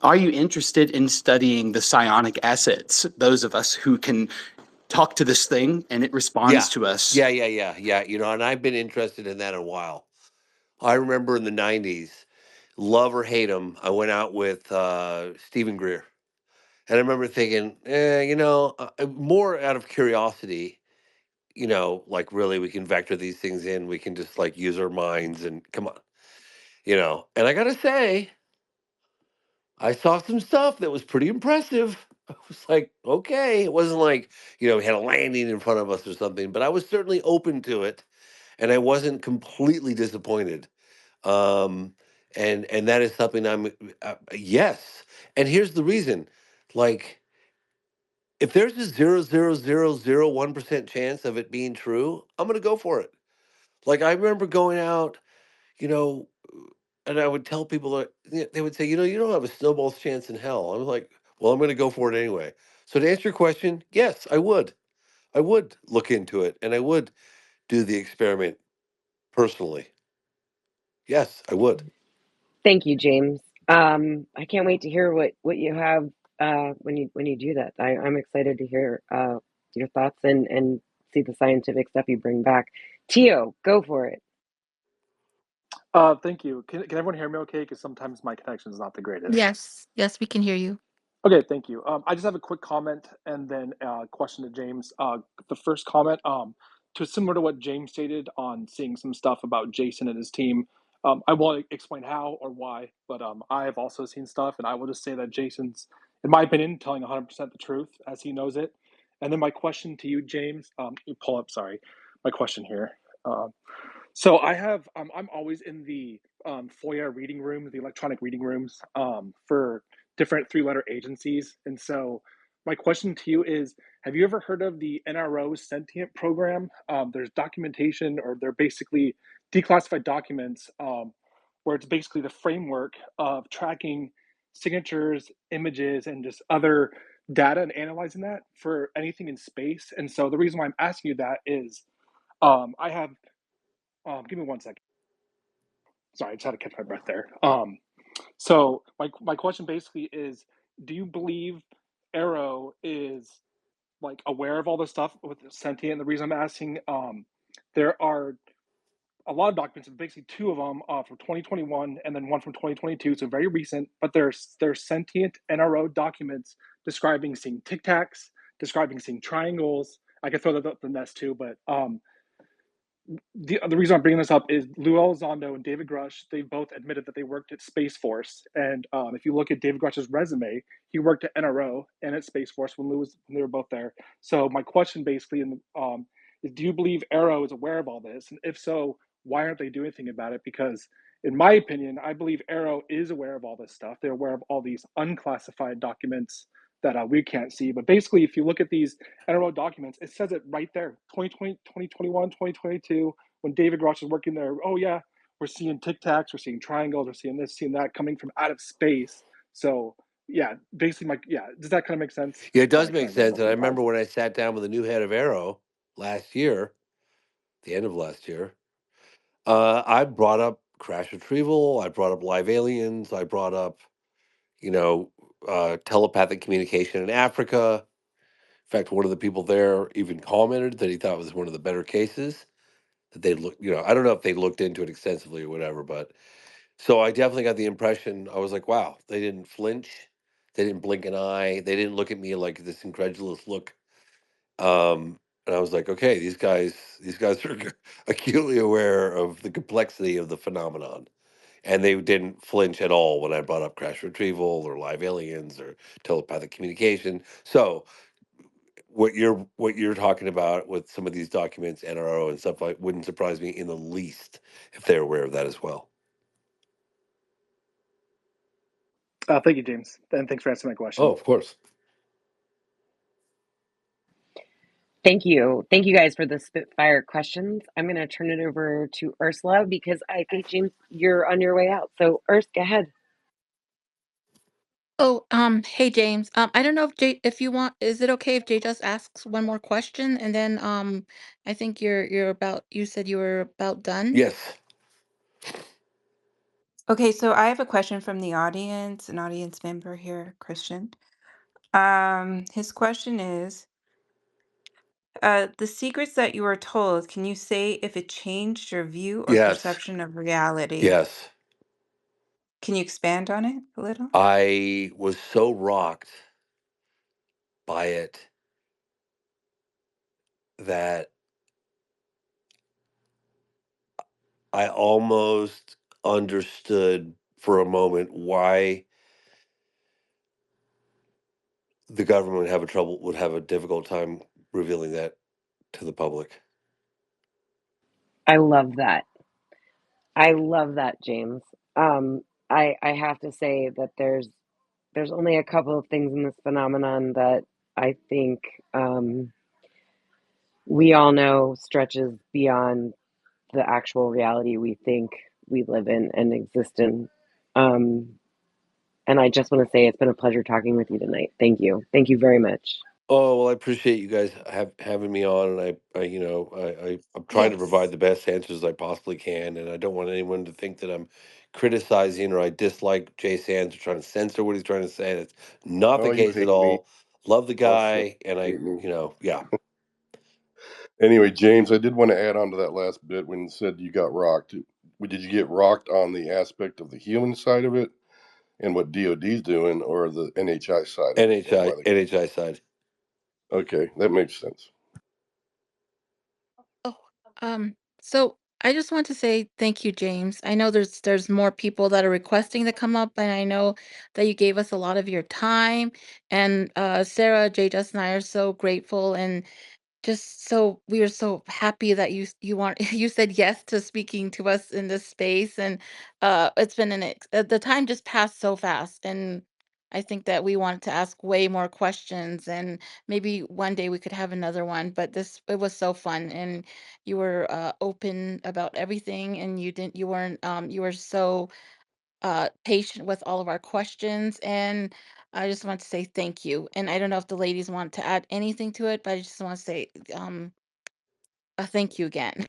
Are you interested in studying the psionic assets, those of us who can talk to this thing and it responds Yeah. to us? Yeah. And I've been interested in that a while. I remember in the 90s, love or hate him, I went out with Stephen Greer. And I remember thinking, more out of curiosity, like really we can vector these things in. We can just like use our minds and come on. And I gotta say, I saw some stuff that was pretty impressive. I was like, okay, it wasn't like, we had a landing in front of us or something, but I was certainly open to it, and I wasn't completely disappointed. Um, and that is something yes. And here's the reason, like, if there's a 0.0001% chance of it being true, I'm gonna go for it. Like, I remember going out, you know, and I would tell people that they would say, you don't have a snowball's chance in hell. I'm like, well, I'm going to go for it anyway. So to answer your question, yes, I would. I would look into it, and I would do the experiment personally. Yes, I would. Thank you, James. I can't wait to hear what you have when you do that. I'm excited to hear your thoughts and see the scientific stuff you bring back. Tio, go for it. Thank you. Can everyone hear me okay? Because sometimes my connection is not the greatest. Yes, yes, we can hear you. Okay, thank you. I just have a quick comment and then a question to James. The first comment, to similar to what James stated on seeing some stuff about Jason and his team. I won't explain how or why, but I have also seen stuff, and I will just say that Jason's, in my opinion, telling 100% the truth as he knows it. And then my question to you, James, you pull up, sorry, my question here. So I have, I'm always in the FOIA reading rooms, the electronic reading rooms for different three-letter agencies. And so my question to you is, have you ever heard of the NRO Sentient Program? There's documentation, or they're basically declassified documents where it's basically the framework of tracking signatures, images, and just other data and analyzing that for anything in space. And so the reason why I'm asking you that is I have give me 1 second. Sorry, I just had to catch my breath there. So my question basically is, do you believe Arrow is like aware of all this stuff with sentient? And the reason I'm asking, there are a lot of documents, basically two of them from 2021 and then one from 2022, so very recent. But there's sentient NRO documents describing seeing tic tacs, describing seeing triangles. I could throw that up the nest too, but the reason I'm bringing this up is Lou Elizondo and David Grush. They both admitted that they worked at Space Force, and if you look at David Grush's resume, he worked at NRO and at Space Force when they were both there. So my question basically is, do you believe Arrow is aware of all this, and if so, why aren't they doing anything about it? Because in my opinion, I believe Arrow is aware of all this stuff. They're aware of all these unclassified documents that we can't see. But basically, if you look at these NRO documents, it says it right there, 2020, 2021, 2022, when David Ross was working there. Oh yeah, we're seeing tic tacs, we're seeing triangles, we're seeing this, seeing that coming from out of space. So yeah, basically, does that kind of make sense? Yeah, it does Sorry, kind make of sense. rambled And I there. remember when I sat down with the new head of Arrow last year, the end of last year, I brought up crash retrieval. I brought up live aliens. I brought up, you know, telepathic communication in Africa. In fact, one of the people there even commented that he thought it was one of the better cases that they looked. I don't know if they looked into it extensively or whatever, but so I definitely got the impression. I was like, wow, they didn't flinch, they didn't blink an eye, they didn't look at me like this incredulous look. And I was like, okay, these guys are acutely aware of the complexity of the phenomenon, and they didn't flinch at all when I brought up crash retrieval or live aliens or telepathic communication. So what you're talking about with some of these documents, NRO and stuff like, wouldn't surprise me in the least if they're aware of that as well. Thank you, James, and thanks for answering my Oh, question. of course. Thank you. Thank you guys for the spitfire questions. I'm going to turn it over to Ursula because I think, James, you're on your way out. So, go ahead. Oh, hey James. I don't know if you want, is it okay if Jay just asks one more question and then I think you said you were about done? Yes. Okay, so I have a question from the audience, an audience member here, Christian. His question is, the secrets that you were told, can you say if it changed your view or Yes. perception of reality? Yes. Can you expand on it a little? I was so rocked by it that I almost understood for a moment why the government would have a difficult time revealing that to the public. I love that. I love that, James. Um, I have to say that there's only a couple of things in this phenomenon that I think we all know stretches beyond the actual reality we think we live in and exist in. Um, and I just want to say it's been a pleasure talking with you tonight. Thank you. Thank you very much. Oh well, I appreciate you guys having me on, and I'm trying to provide Yes. the best answers I possibly can, and I don't want anyone to think that I'm criticizing or I dislike Jay Sands or trying to censor what he's trying to say. That's not the Oh, you case at hate me. all. Love the Also guy, and hate me. yeah. Anyway, James, I did want to add on to that last bit when you said you got rocked. Did you get rocked on the aspect of the human side of it and what DOD's doing, or the NHI side of it and why NHI side. Okay, that makes sense. Oh, so I just want to say thank you, James. I know there's more people that are requesting to come up, and I know that you gave us a lot of your time. And Sarah, JJust and I are so grateful, and just so we are so happy that you want you said yes to speaking to us in this space. And it's been the time just passed so fast, and I think that we wanted to ask way more questions, and maybe one day we could have another one. But this it was so fun, and you were open about everything, and you weren't you were so patient with all of our questions. And I just want to say thank you. And I don't know if the ladies want to add anything to it, but I just want to say thank you again.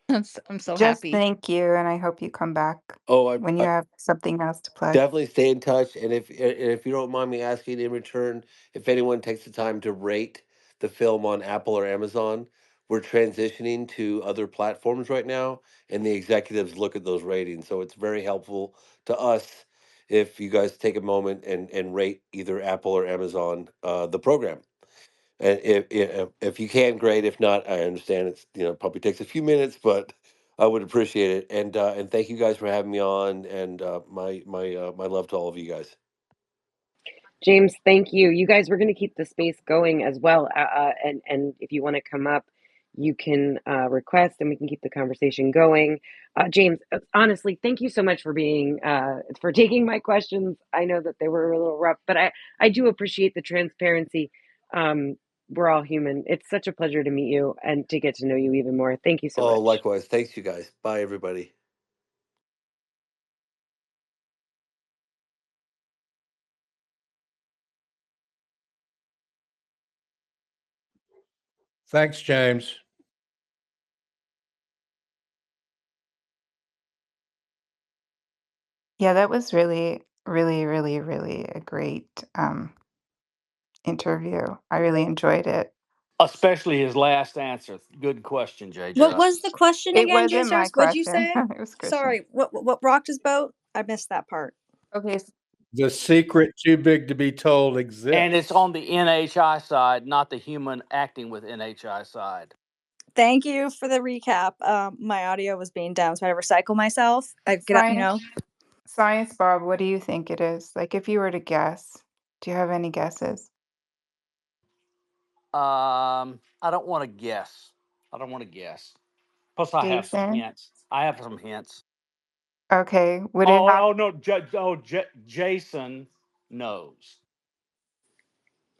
I'm so Just happy. thank you, and I hope you come back Oh, when you have something else to plug. definitely stay in touch, and if you don't mind me asking in return, if anyone takes the time to rate the film on Apple or Amazon, we're transitioning to other platforms right now, and the executives look at those ratings, so it's very helpful to us if you guys take a moment and rate either Apple or Amazon the program. And if you can, great. If not, I understand it's probably takes a few minutes, but I would appreciate it. And thank you guys for having me on. And my love to all of you guys. James, thank you. You guys, we're going to keep the space going as well. And if you want to come up, you can request, and we can keep the conversation going. James, honestly, thank you so much for being for taking my questions. I know that they were a little rough, but I do appreciate the transparency. We're all human. It's such a pleasure to meet you and to get to know you even more. Thank you so Oh, much. likewise. Thanks, you guys. Bye, everybody. Thanks, James. Yeah, that was really, really, really, really a great interview. I really enjoyed it. Especially his last answer. Good question, Jay What was Just. the question It again, wasn't my JSTARS? What'd you question. say? It was Christian. Sorry, what rocked his boat? I missed that part. Okay, The secret too big to be told And it's exists. on the NHI side, not the human acting with NHI side. Thank you for the recap. My audio was being down, so I had to recycle myself. I get up, Science, Science Bob, what do you think it is? Like, if you were to guess, do you have any guesses? I don't want to guess. I don't want to guess. Plus, I have some Jason? hints. I have some hints. Okay, would it have? Oh no, Jason knows.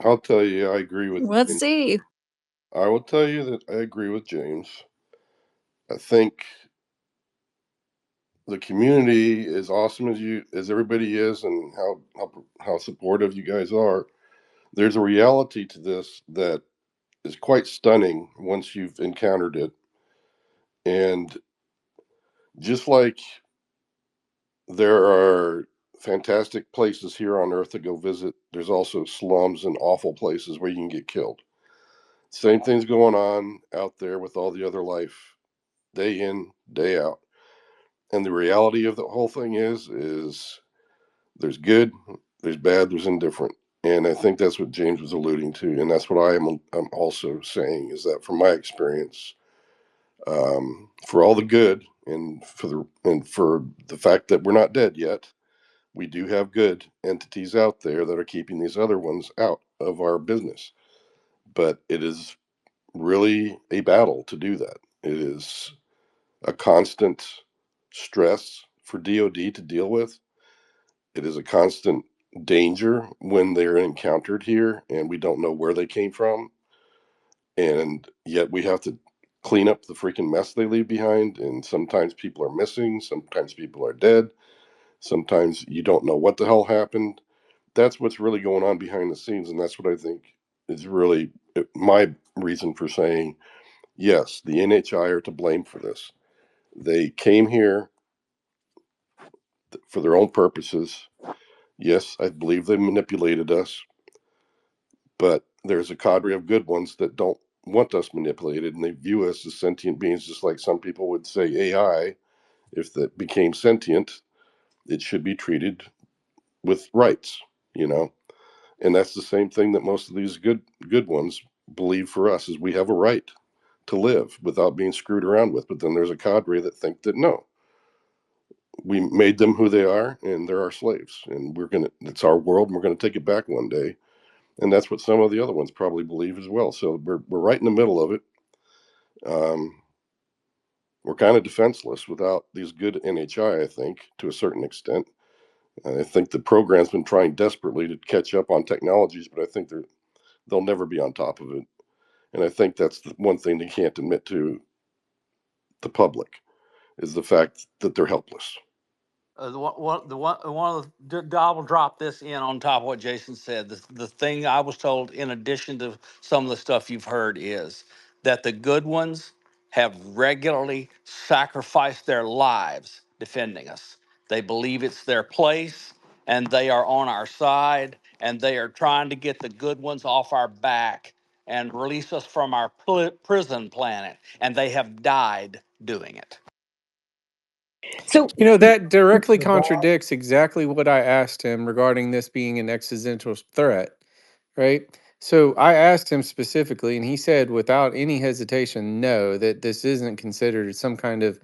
I'll tell you, I agree with Let's James. see. I will tell you that I agree with James. I think the community, as awesome as everybody is, and how supportive you guys are, there's a reality to this that is quite stunning once you've encountered it. And just like there are fantastic places here on Earth to go visit, there's also slums and awful places where you can get killed. Same thing's going on out there with all the other life, day in, day out. And the reality of the whole thing is there's good, there's bad, there's indifferent. And I think that's what James was alluding to, and that's what I'm also saying is that from my experience, for all the good, And for the fact that we're not dead yet, we do have good entities out there that are keeping these other ones out of our business. But it is really a battle to do that. It is a constant stress for DoD to deal with. It is a constant danger when they're encountered here and we don't know where they came from. And yet we have to clean up the freaking mess they leave behind. And sometimes people are missing, sometimes people are dead, sometimes you don't know what the hell happened. That's what's really going on behind the scenes. And that's what I think is really my reason for saying, yes, the NHI are to blame for this. They came here for their own purposes. Yes, I believe they manipulated us, but there's a cadre of good ones that don't want us manipulated and they view us as sentient beings, just like some people would say AI. If that became sentient, it should be treated with rights, you know. And that's the same thing that most of these good ones believe for us, is we have a right to live without being screwed around with. But then there's a cadre that think that no, we made them who they are and they're our slaves and it's our world and we're gonna take it back one day. And that's what some of the other ones probably believe as well. So we're right in the middle of it. um, we're kind of defenseless without these good NHI, I think, to a certain extent. I think the program's been trying desperately to catch up on technologies, but I think they'll never be on top of it. And I think that's the one thing they can't admit to the public, is the fact that they're helpless. One of I will drop this in on top of what Jason said. The thing I was told, in addition to some of the stuff you've heard, is that the good ones have regularly sacrificed their lives defending us. They believe it's their place, and they are on our side, and they are trying to get the good ones off our back and release us from our prison planet. And they have died doing it. So, You know, that directly contradicts exactly what I asked him regarding this being an existential threat, right? So I asked him specifically, and he said without any hesitation, no, that this isn't considered some kind of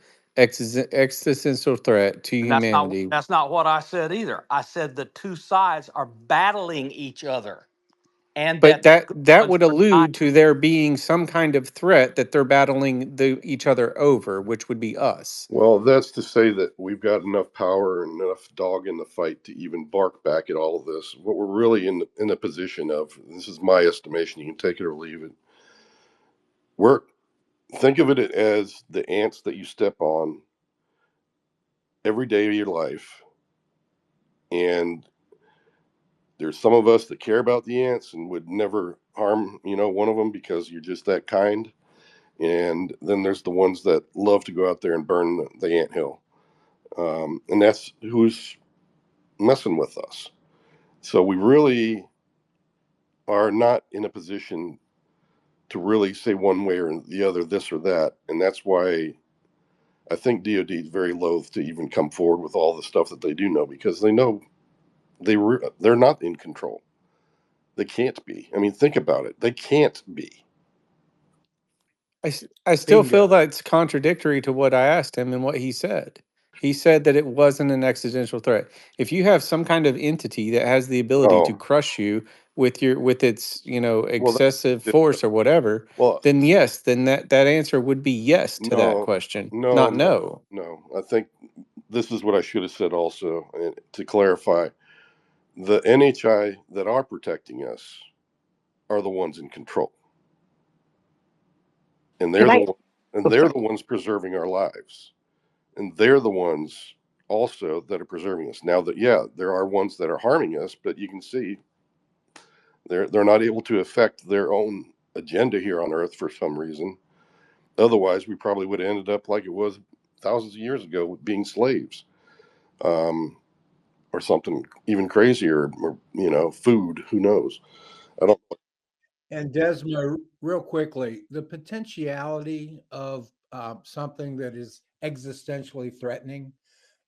existential threat to And humanity. that's not what I said either. I said the two sides are battling each other, and But that the that good that ones would are not. allude to there being some kind of threat that they're battling each other over, which would be us. Well, that's to say that we've got enough power and enough dog in the fight to even bark back at all of this. What we're really in a position of, this is my estimation, you can take it or leave it. We're Think of it as the ants that you step on every day of your life, and there's some of us that care about the ants and would never harm, one of them because you're just that kind. And then there's the ones that love to go out there and burn the ant hill, and that's who's messing with us. So we really are not in a position to really say one way or the other, this or that. And that's why I think DoD is very loath to even come forward with all the stuff that they do know, because they know they're not in control. They can't be. I mean, think about it. They can't be. I still feel Bingo. that's contradictory to what I asked him and what he said. He said that it wasn't an existential threat. If you have some kind of entity that has the ability to Oh, crush you with its, well, excessive that's force or whatever, well, then yes, then that answer would be yes to that no, question, no, not no, no. no. I think this is what I should have said also, to clarify. The NHI that are protecting us are the ones in control, and can I? Oh, they're sorry. the ones preserving our lives, and they're the ones also that are preserving us. Now that, yeah, there are ones that are harming us, but you can see they're not able to affect their own agenda here on Earth for some reason. Otherwise, we probably would have ended up like it was thousands of years ago, with being slaves, um, or something even crazier, or food. Who knows? I don't. And Desmo, real quickly, the potentiality of something that is existentially threatening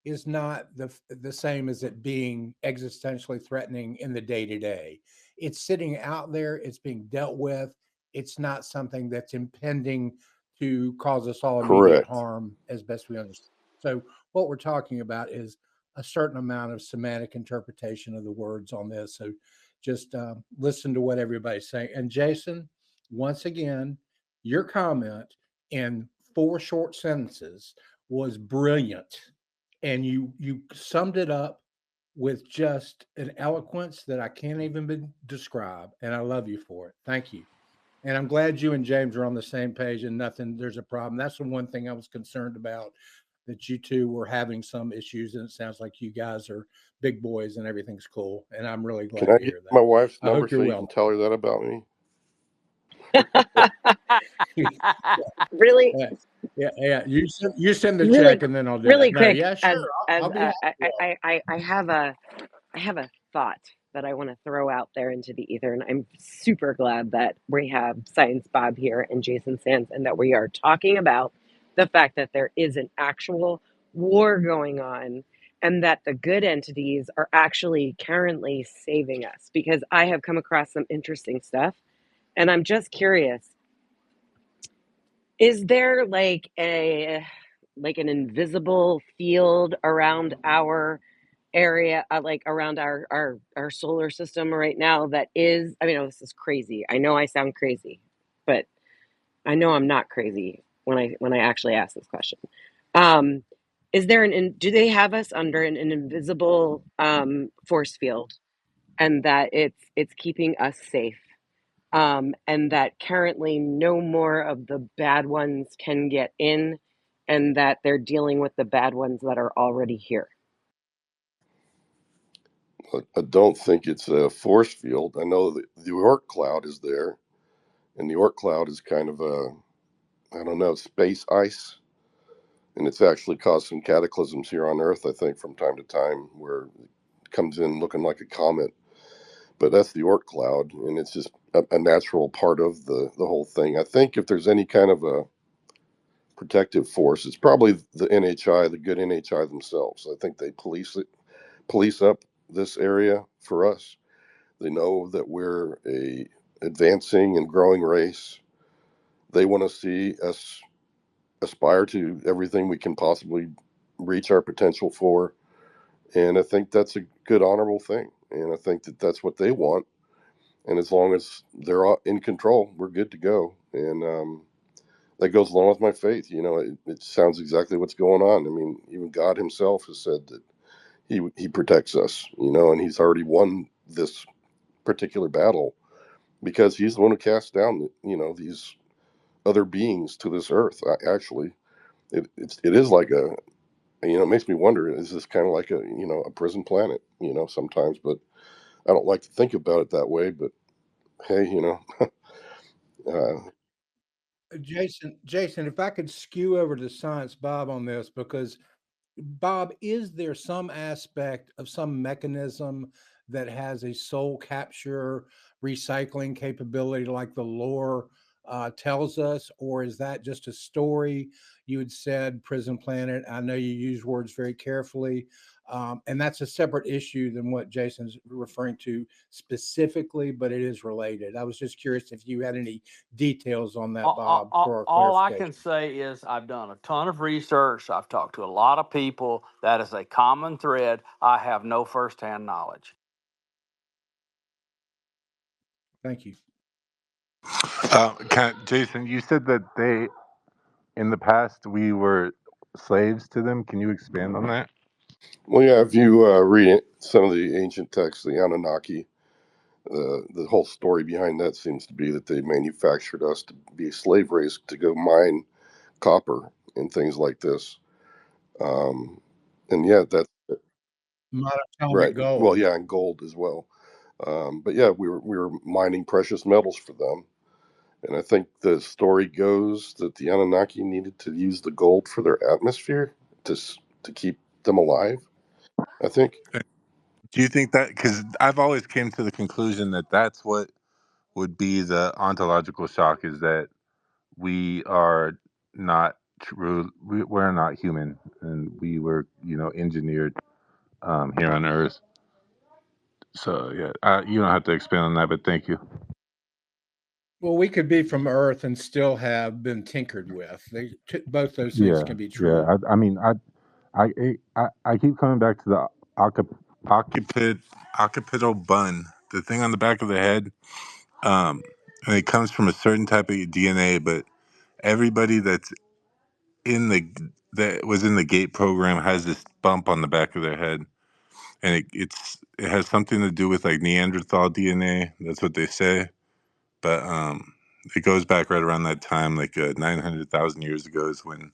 is not the same as it being existentially threatening in the day to day. It's sitting out there, it's being dealt with. It's not something that's impending to cause us all immediate Correct. harm as best we understand. So what we're talking about is a certain amount of semantic interpretation of the words on this. So just listen to what everybody's saying. And Jason, once again, your comment in 4 short sentences was brilliant, and you summed it up with just an eloquence that I can't even describe. And I love you for it. Thank you. And I'm glad you and James are on the same page and there's a problem. That's the one thing I was concerned about, that you two were having some issues. And it sounds like you guys are big boys and everything's cool. And I'm really Can glad I to get hear my that. wife's I number hope you're so you well. can tell her that about me? Really, Yeah, yeah. You send the really, check and then I'll do that. really No, quick. yeah, sure. I'll be happy to. I have a thought that I want to throw out there into the ether, and I'm super glad that we have Science Bob here and Jason Sands, and that we are talking about the fact that there is an actual war going on, and that the good entities are actually currently saving us. Because I have come across some interesting stuff, and I'm just curious: is there like an invisible field around our area, like around our solar system right now, that is, I mean, oh, this is crazy. I know I sound crazy, but I know I'm not crazy when I actually ask this question. Um, is there do they have us under an invisible force field, and that it's keeping us safe? And that currently no more of the bad ones can get in, and that they're dealing with the bad ones that are already here. I don't think it's a force field. I know that the Oort cloud is there, and the Oort cloud is kind of I don't know, space ice. And it's actually caused some cataclysms here on Earth, I think, from time to time, where it comes in looking like a comet. But that's the Oort cloud, and it's just a natural part of the whole thing. I think if there's any kind of a protective force, it's probably the NHI, the good NHI themselves. I think they police up this area for us. They know that we're a advancing and growing race. They want to see us aspire to everything we can possibly reach our potential for. And I think that's a good, honorable thing. And I think that that's what they want. And as long as they're in control, we're good to go. And that goes along with my faith. You know, it sounds exactly what's going on. I mean, even God Himself has said that He protects us. You know, and He's already won this particular battle because He's the one who cast down, these other beings to this earth. Actually, it is like it makes me wonder: is this kind of like a prison planet? Sometimes, but I don't like to think about it that way. But hey, uh, Jason, if I could skew over to Science Bob on this, because Bob, is there some aspect of some mechanism that has a soul capture recycling capability like the lore tells us, or is that just a story? You had said Prison Planet. I know you use words very carefully. And that's a separate issue than what Jason's referring to specifically, but it is related. I was just curious if you had any details on that, Bob, for our All I can clarification. say is I've done a ton of research. I've talked to a lot of people. That is a common thread. I have no firsthand knowledge. Thank you. Jason, you said that in the past, we were slaves to them. Can you expand on that? well, yeah, if you read some of the ancient texts, the Anunnaki, the whole story behind that seems to be that they manufactured us to be a slave race to go mine copper and things like this. Um, and yeah, that's Monatomic right. Well, gold. yeah, and gold as well. But yeah, we were mining precious metals for them. And I think the story goes that the Anunnaki needed to use the gold for their atmosphere to keep them alive. I think. Do you think that? Because I've always came to the conclusion that that's what would be the ontological shock, is that we are not true. We're not human, and we were, engineered here on Earth. So yeah, you don't have to expand on that, but thank you. Well, we could be from Earth and still have been tinkered with. Both those things Yeah, can be yeah. true. I mean, I keep coming back to the occipit occipital bun, the thing on the back of the head. And it comes from a certain type of DNA, but everybody that's in the that was in the gate program has this bump on the back of their head, and it has something to do with like Neanderthal DNA. That's what they say, but it goes back right around that time, like 900,000 years ago is when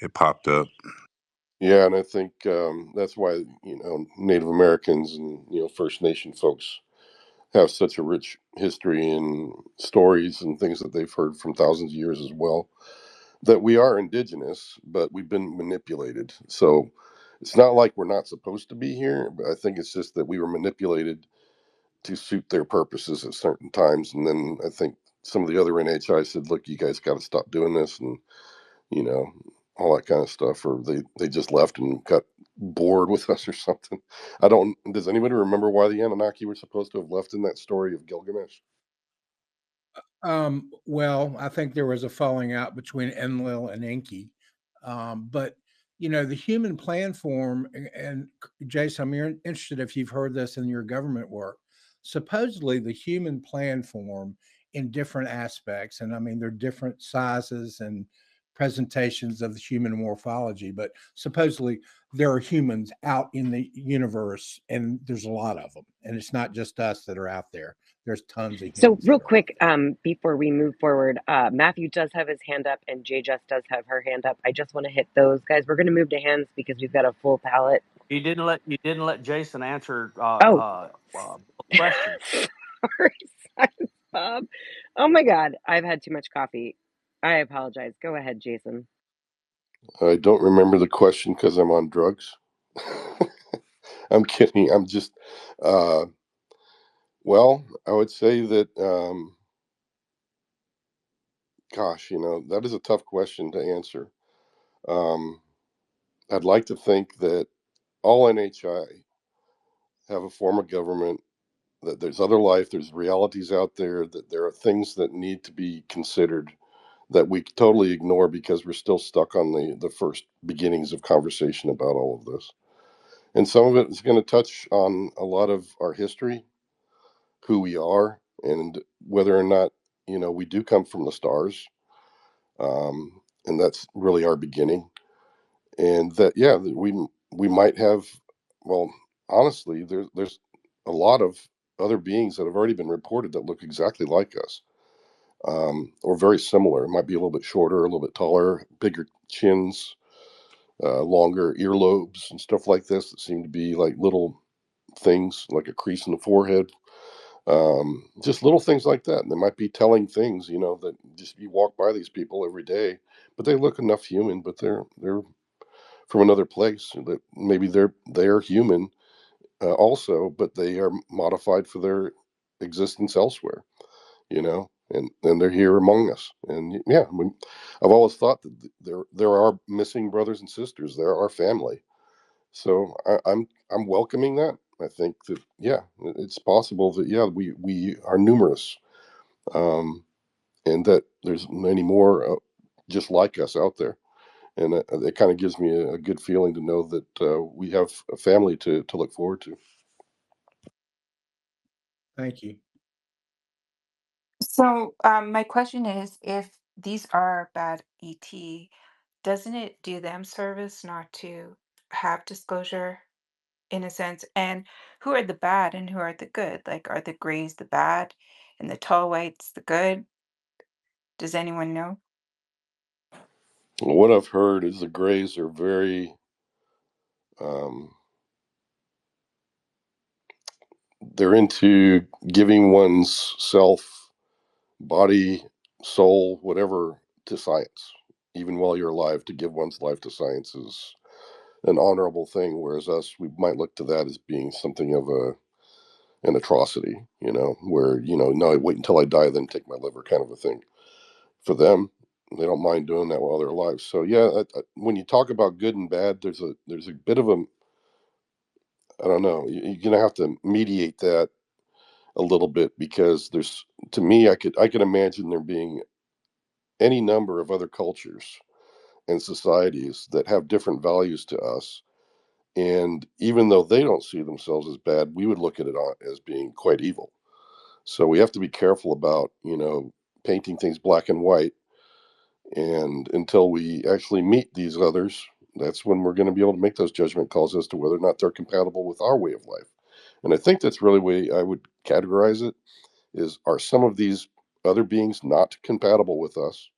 it popped up. Yeah, and I think that's why Native Americans and First Nation folks have such a rich history and stories and things that they've heard from thousands of years as well. That we are indigenous, but we've been manipulated. So it's not like we're not supposed to be here, but I think it's just that we were manipulated to suit their purposes at certain times. And then I think some of the other NHI said, "Look, you guys got to stop doing this," and you know all that kind of stuff, or they just left and got bored with us or something. I don't. Does anybody remember why the Anunnaki were supposed to have left in that story of Gilgamesh? Well, I think there was a falling out between Enlil and Enki. But the human plan form, and Jason, I'm interested if you've heard this in your government work. Supposedly, the human plan form in different aspects, and I mean, there are different sizes and presentations of the human morphology, but supposedly there are humans out in the universe, and there's a lot of them, and it's not just us that are out there. There's tons of So humans real that are out quick, before we move forward, Matthew does have his hand up and JJust does have her hand up. I just want to hit those guys. We're going to move to hands because we've got a full palette. You didn't let Jason answer Oh, Bill's question. sorry, Science Bob. Oh my God, I've had too much coffee. I apologize. Go ahead, Jason. I don't remember the question because I'm on drugs. I'm kidding. I'm just, uh, well, I would say that, gosh, that is a tough question to answer. Um, I'd like to think that all NHI have a form of government, that there's other life, there's realities out there, that there are things that need to be considered that we totally ignore because we're still stuck on the first beginnings of conversation about all of this. And some of it is going to touch on a lot of our history, who we are, and whether or not we do come from the stars, and that's really our beginning. And that, yeah, we might have, well, honestly, there's a lot of other beings that have already been reported that look exactly like us, or very similar. It might be a little bit shorter, a little bit taller, bigger chins, longer earlobes and stuff like this that seem to be like little things, like a crease in the forehead. Just little things like that. And they might be telling things, that just you walk by these people every day, but they look enough human, but they're from another place. That maybe they're human also, but they are modified for their existence elsewhere. And they're here among us. And yeah, I've always thought that there are missing brothers and sisters. They're our family. So I'm welcoming that. I think that, yeah, it's possible that, yeah, we are numerous, um, and that there's many more just like us out there. And it kind of gives me a good feeling to know that we have a family to look forward to. Thank you. So, my question is, if these are bad ET, doesn't it do them service not to have disclosure in a sense? And who are the bad and who are the good? Like, are the grays the bad and the tall whites the good? Does anyone know? What I've heard is the Greys are very, um, they're into giving one's self, body, soul, whatever, to science. Even while you're alive, to give one's life to science is an honorable thing. Whereas us, we might look to that as being something of an atrocity, where, no, wait until I die, then take my liver, kind of a thing. For them, they don't mind doing that while they're alive. So yeah, when you talk about good and bad, there's a bit of a, I don't know, you're gonna have to mediate that a little bit, because to me, I could imagine there being any number of other cultures and societies that have different values to us. And even though they don't see themselves as bad, we would look at it as being quite evil. So we have to be careful about, painting things black and white. And until we actually meet these others, that's when we're going to be able to make those judgment calls as to whether or not they're compatible with our way of life. And I think that's really the way I would categorize it is, are some of these other beings not compatible with us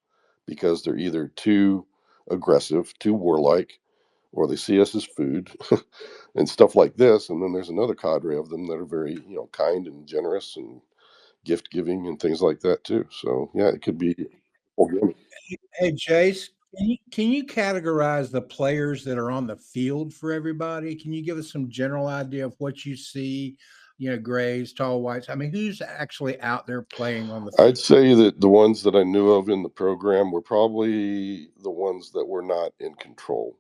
because they're either too aggressive, too warlike, or they see us as food and stuff like this. And then there's another cadre of them that are very, kind and generous and gift giving and things like that too. So yeah, it could be organic. Hey, Jace, can you categorize the players that are on the field for everybody? Can you give us some general idea of what you see? Grays, tall whites. I mean, who's actually out there playing on the I'd field? say that the ones that I knew of in the program were probably the ones that were not in control.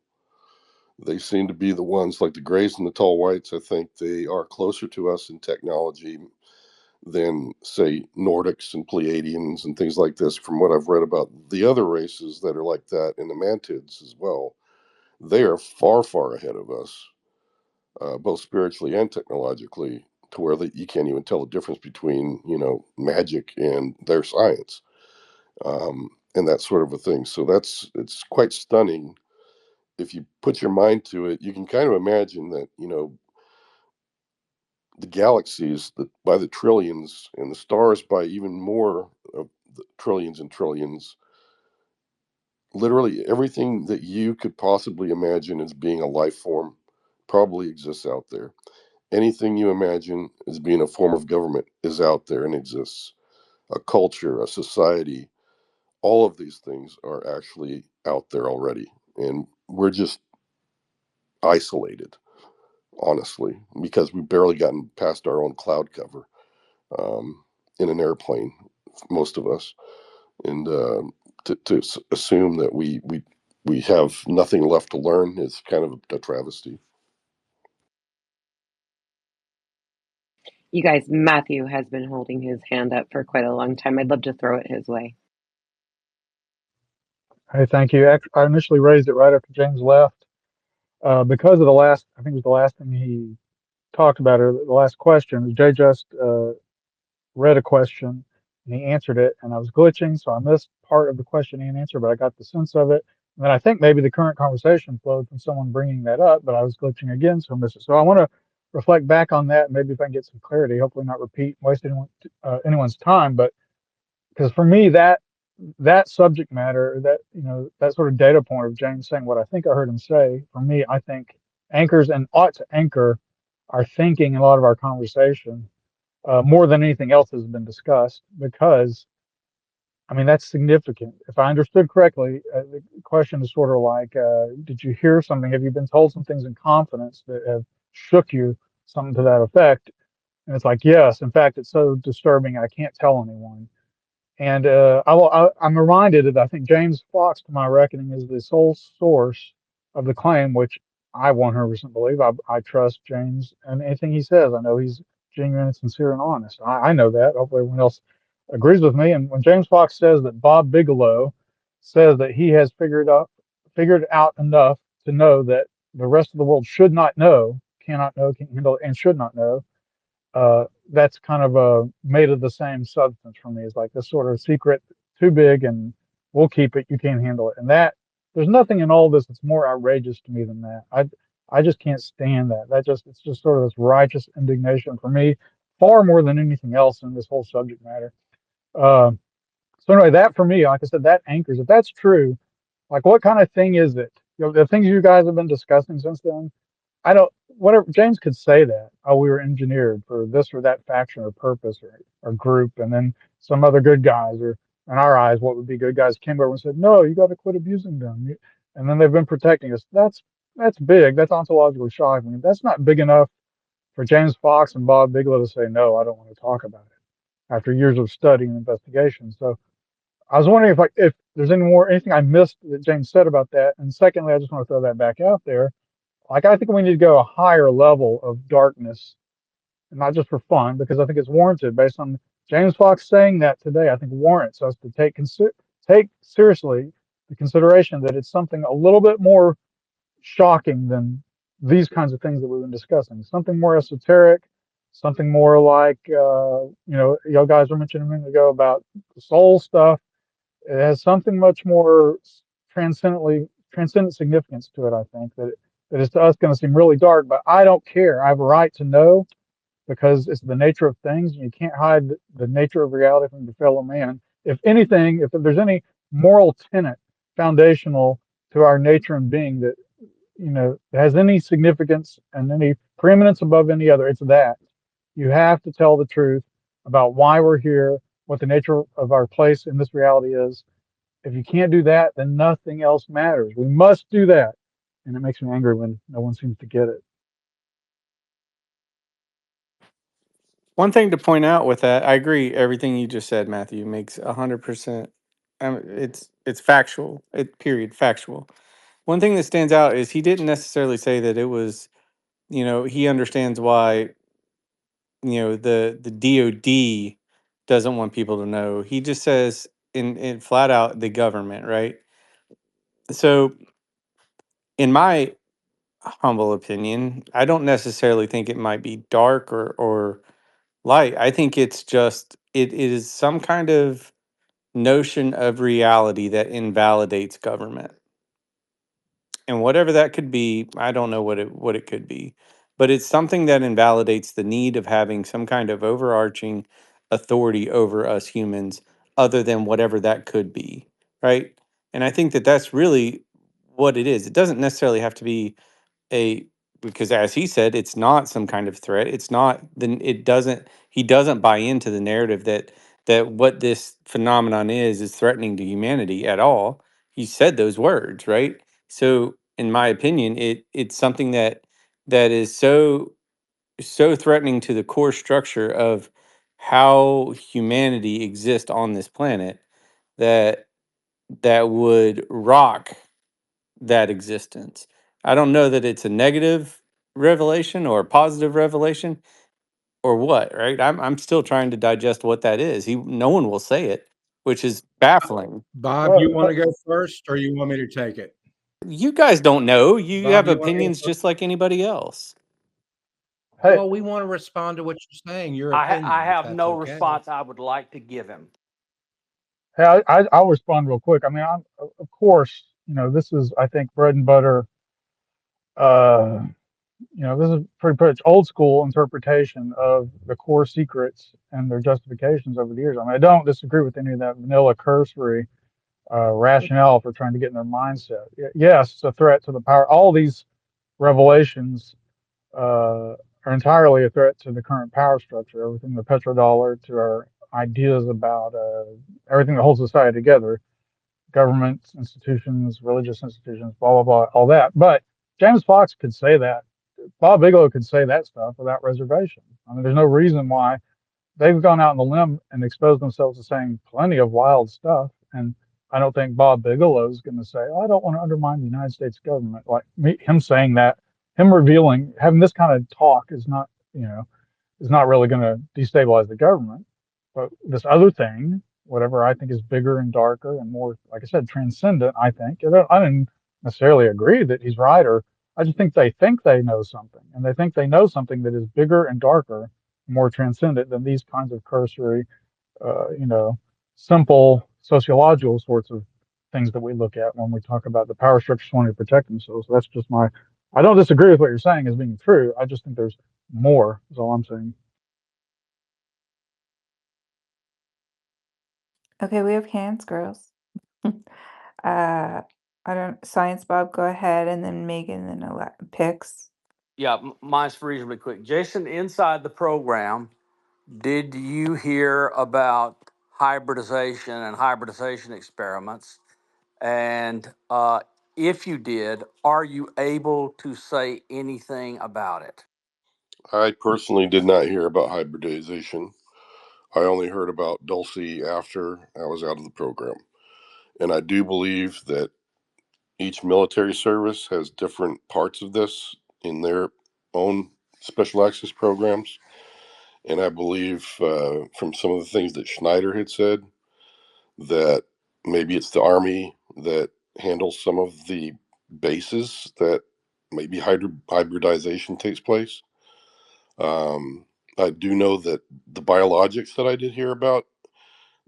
They seem to be the ones like the grays and the tall whites. I think they are closer to us in technology than, say, Nordics and Pleiadians and things like this, from what I've read about the other races that are like that, and the Mantids as well. They are far, far ahead of us, both spiritually and technologically, to where you can't even tell the difference between, magic and their science, and that sort of a thing. So it's quite stunning. If you put your mind to it, you can kind of imagine that, the galaxies that by the trillions and the stars by even more of the trillions and trillions, literally everything that you could possibly imagine as being a life form probably exists out there. Anything you imagine as being a form of government is out there and exists. A culture, a society, all of these things are actually out there already. And we're just isolated, honestly, because we've barely gotten past our own cloud cover, in an airplane, most of us. And to assume that we have nothing left to learn is kind of a travesty. You guys, Matthew has been holding his hand up for quite a long time. I'd love to throw it his way. Hey, thank you. I initially raised it right after James left because of the last, I think it was the last thing he talked about, or the last question. JJust read a question and he answered it, and I was glitching, so I missed part of the question and answer, but I got the sense of it. And then I think maybe the current conversation flowed from someone bringing that up, but I was glitching again, so I missed it. So I want to reflect back on that, maybe if I can get some clarity, hopefully not waste anyone's time. But because for me, that subject matter, that that sort of data point of James saying what I think I heard him say, for me, I think anchors and ought to anchor our thinking in a lot of our conversation, more than anything else has been discussed, because I mean that's significant. If I understood correctly, the question is sort of like, did you hear something? Have you been told some things in confidence that have shook you, something to that effect? And it's like, yes, in fact, it's so disturbing I can't tell anyone. And I'm reminded that I think James Fox, to my reckoning, is the sole source of the claim, which I 100% believe. I trust James and anything he says. I know he's genuine and sincere and honest. I know that. Hopefully, everyone else agrees with me. And when James Fox says that Bob Bigelow says that he has figured out enough to know that the rest of the world should not know, cannot know, can't handle, and should not know, that's kind of made of the same substance for me. It's like this sort of secret, too big, and we'll keep it. You can't handle it. And that there's nothing in all this that's more outrageous to me than that. I just can't stand that. It's just sort of this righteous indignation for me, far more than anything else in this whole subject matter. Uh, so anyway, that for me, like I said, that anchors. If that's true, like what kind of thing is it? The things you guys have been discussing since then. I don't, whatever, James could say that, oh, we were engineered for this or that faction or purpose or group, and then some other good guys, or in our eyes, what would be good guys, came over and said, no, you got to quit abusing them. And then they've been protecting us. That's big. That's ontologically shocking. That's not big enough for James Fox and Bob Bigelow to say, no, I don't want to talk about it after years of study and investigation. So I was wondering if there's anything I missed that James said about that. And secondly, I just want to throw that back out there. Like, I think we need to go a higher level of darkness, and not just for fun, because I think it's warranted based on James Fox saying that today, I think, warrants us to take seriously the consideration that it's something a little bit more shocking than these kinds of things that we've been discussing. Something more esoteric, something more like, you guys were mentioning a minute ago about the soul stuff. It has something much more transcendent significance to it. I think that is to us going to seem really dark, but I don't care. I have a right to know because it's the nature of things. You can't hide the nature of reality from your fellow man. If anything, if there's any moral tenet foundational to our nature and being that has any significance and any preeminence above any other, it's that you have to tell the truth about why we're here, what the nature of our place in this reality is. If you can't do that, then nothing else matters. We must do that. And it makes me angry when no one seems to get it. One thing to point out with that, I agree. Everything you just said, Matthew, makes 100%. It's factual. Period factual. One thing that stands out is he didn't necessarily say that it was. He understands why. The DoD doesn't want people to know. He just says in flat out the government, right? So, in my humble opinion, I don't necessarily think it might be dark or light. I think it's just it is some kind of notion of reality that invalidates government. And whatever that could be, I don't know what it could be. But it's something that invalidates the need of having some kind of overarching authority over us humans other than whatever that could be, right? And I think that that's really what it is. It doesn't necessarily have to be a because as he said, it's not some kind of threat. It's not then it doesn't he doesn't buy into the narrative that what this phenomenon is threatening to humanity at all. He said those words, right? So in my opinion, it's something that is so threatening to the core structure of how humanity exists on this planet that that would rock that existence. I don't know that it's a negative revelation or a positive revelation or what, right? I'm still trying to digest what that is. No one will say it, which is baffling. Bob, Well, you want to go first, or you want me to take it? You guys don't know. You Bob, have you want to go opinions first? just like anybody else. hey, Well, we want to respond to what you're saying, your I opinion, if have that's no okay. response I would like to give him. I'll respond real quick. I mean, of course, this is, I think, bread and butter. Uh, this is pretty much old school interpretation of the core secrets and their justifications over the years. I mean, I don't disagree with any of that vanilla cursory rationale for trying to get in their mindset. Yes, it's a threat to the power. All these revelations are entirely a threat to the current power structure, everything the petrodollar to our ideas about everything that holds society together, governments, institutions, religious institutions, blah, blah, blah, all that. But James Fox could say that. Bob Bigelow could say that stuff without reservation. I mean, there's no reason why they've gone out on the limb and exposed themselves to saying plenty of wild stuff. And I don't think Bob Bigelow is going to say, oh, I don't want to undermine the United States government. Like him saying that, him revealing, having this kind of talk is not really going to destabilize the government. But this other thing, whatever I think is bigger and darker and more, like I said, transcendent, I think. I didn't necessarily agree that he's right, or I just think they know something. And they think they know something that is bigger and darker, more transcendent than these kinds of cursory, uh, you know, simple sociological sorts of things that we look at when we talk about the power structures wanting to protect themselves. So that's just I don't disagree with what you're saying as being true. I just think there's more, is all I'm saying. Okay, we have hands, girls. I don't, Science Bob, go ahead, and then Megan, and then picks. Yeah, mine's reasonably quick. Jason, inside the program, did you hear about hybridization and hybridization experiments? And if you did, are you able to say anything about it? I personally did not hear about hybridization. I only heard about Dulcie after I was out of the program. And I do believe that each military service has different parts of this in their own special access programs. And I believe from some of the things that Schneider had said that maybe it's the Army that handles some of the bases that maybe hybridization takes place. Um, I do know that the biologics that I did hear about,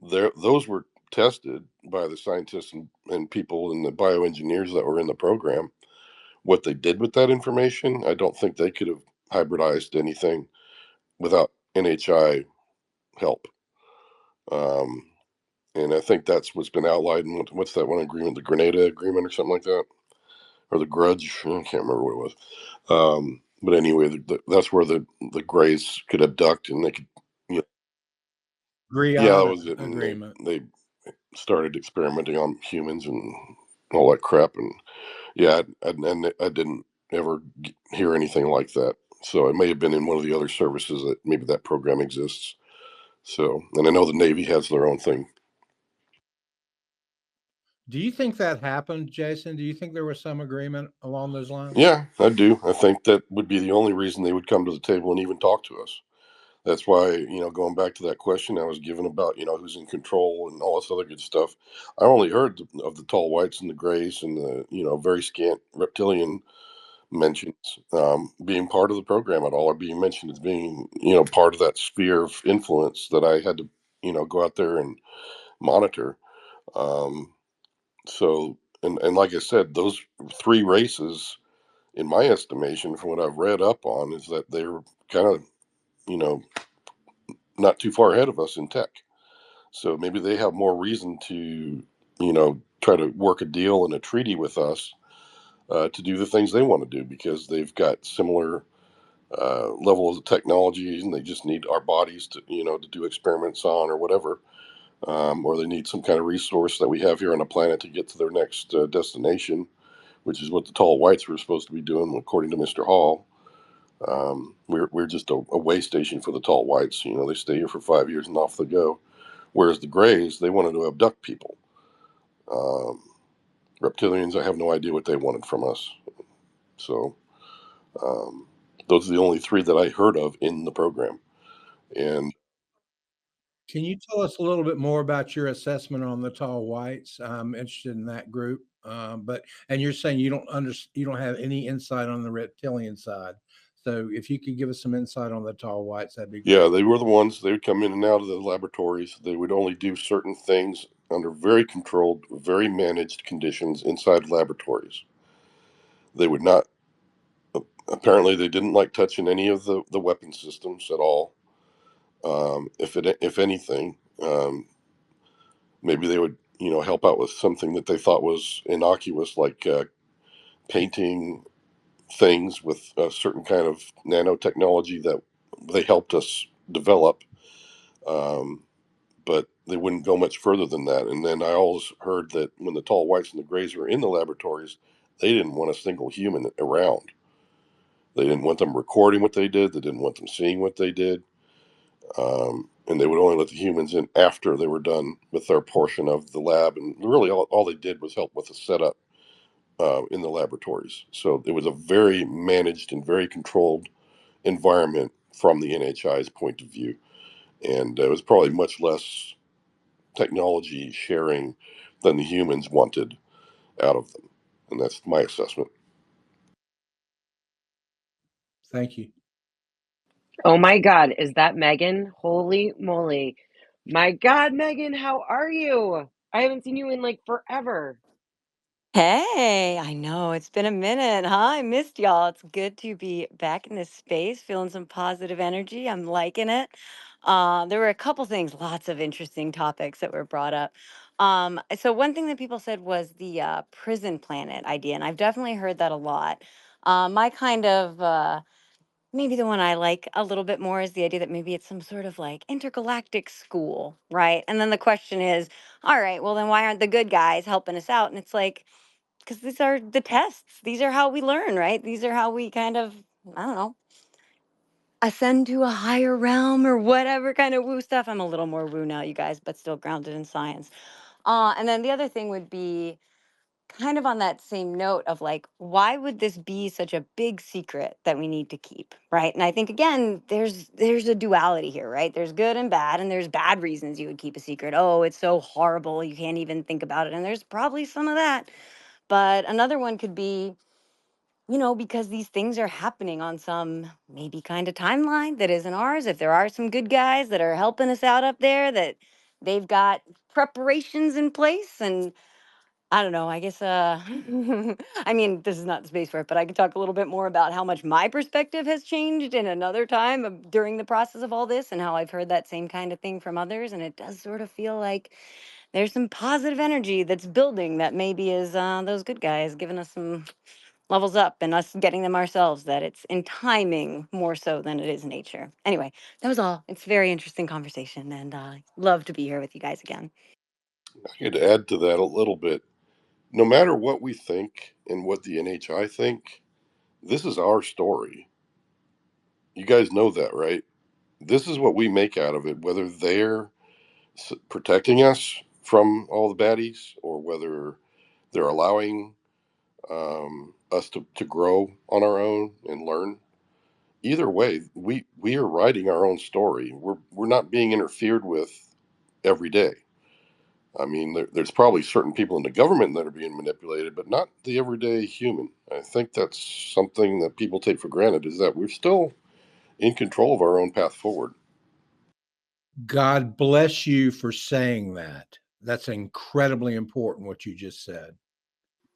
those were tested by the scientists and people and the bioengineers that were in the program. What they did with that information, I don't think they could have hybridized anything without NHI help. Um, and I think that's what's been outlined in what's that one agreement, the Grenada Agreement or something like that, or the Grudge. I can't remember what it was. But anyway, that's where the Greys could abduct and they could, you know, yeah, that Griana was it. And agreement. they started experimenting on humans and all that crap. And yeah, and I didn't ever hear anything like that. So it may have been in one of the other services that maybe that program exists. So, and I know the Navy has their own thing. Do you think that happened, Jason? Do you think there was some agreement along those lines? Yeah, I do. I think that would be the only reason they would come to the table and even talk to us. That's why, going back to that question I was given about, who's in control and all this other good stuff. I only heard of the tall whites and the grays and the, very scant reptilian mentions being part of the program at all, or being mentioned as being, part of that sphere of influence that I had to, go out there and monitor. Um, so, and like I said, those three races, in my estimation, from what I've read up on, is that they're kind of, you know, not too far ahead of us in tech. So maybe they have more reason to, try to work a deal and a treaty with us to do the things they want to do because they've got similar levels of technology and they just need our bodies to, to do experiments on or whatever. Or they need some kind of resource that we have here on the planet to get to their next destination, which is what the tall whites were supposed to be doing, according to Mr. Hall. We're just a way station for the tall whites. They stay here for 5 years and off they go. Whereas the grays, they wanted to abduct people. Um, Reptilians, I have no idea what they wanted from us. So um, those are the only three that I heard of in the program. And Can you tell us a little bit more about your assessment on the tall whites? I'm interested in that group. And you're saying you don't have any insight on the reptilian side. So if you could give us some insight on the tall whites, that'd be yeah, great. they were the ones. They would come in and out of the laboratories. They would only do certain things under very controlled, very managed conditions inside laboratories. They would not. Apparently, they didn't like touching any of the weapon systems at all. If anything, maybe they would help out with something that they thought was innocuous, like painting things with a certain kind of nanotechnology that they helped us develop. Um, but they wouldn't go much further than that. And then I always heard that when the tall whites and the grays were in the laboratories, they didn't want a single human around. They didn't want them recording what they did. They didn't want them seeing what they did. And they would only let the humans in after they were done with their portion of the lab. And really, all they did was help with the setup in the laboratories. So it was a very managed and very controlled environment from the NHI's point of view. And it was probably much less technology sharing than the humans wanted out of them. And that's my assessment. Thank you. Oh my God, is that Megan? Holy moly. My God, Megan, how are you? I haven't seen you in like forever. Hey, I know it's been a minute, huh? I missed y'all. It's good to be back in this space, feeling some positive energy. I'm liking it. There were a couple things, lots of interesting topics that were brought up. So one thing that people said was the prison planet idea, and I've definitely heard that a lot. My kind of maybe the one I like a little bit more is the idea that maybe it's some sort of like intergalactic school, right? And then the question is, all right, well then why aren't the good guys helping us out? And it's like because these are the tests. These are how we learn, right? These are how we kind of, I don't know, ascend to a higher realm or whatever kind of woo stuff. I'm a little more woo now, you guys, but still grounded in science. And then the other thing would be kind of on that same note of like, why would this be such a big secret that we need to keep, right? And I think again, there's a duality here, right? There's good and bad, and there's bad reasons you would keep a secret. Oh, it's so horrible, you can't even think about it. And there's probably some of that. But another one could be, because these things are happening on some maybe kind of timeline that isn't ours. If there are some good guys that are helping us out up there, that they've got preparations in place. And I don't know, I guess, I mean, this is not the space for it, but I can talk a little bit more about how much my perspective has changed in another time during the process of all this, and how I've heard that same kind of thing from others. And it does sort of feel like there's some positive energy that's building that maybe is those good guys giving us some levels up and us getting them ourselves, that it's in timing more so than it is nature. Anyway, that was all. It's a very interesting conversation, and love to be here with you guys again. I could add to that a little bit. No matter what we think and what the NHI think, this is our story. You guys know that, right? This is what we make out of it, whether they're protecting us from all the baddies or whether they're allowing us to grow on our own and learn. Either way, we are writing our own story. We're not being interfered with every day. I mean, there's probably certain people in the government that are being manipulated, but not the everyday human. I think that's something that people take for granted, is that we're still in control of our own path forward. God bless you for saying that. That's incredibly important what you just said.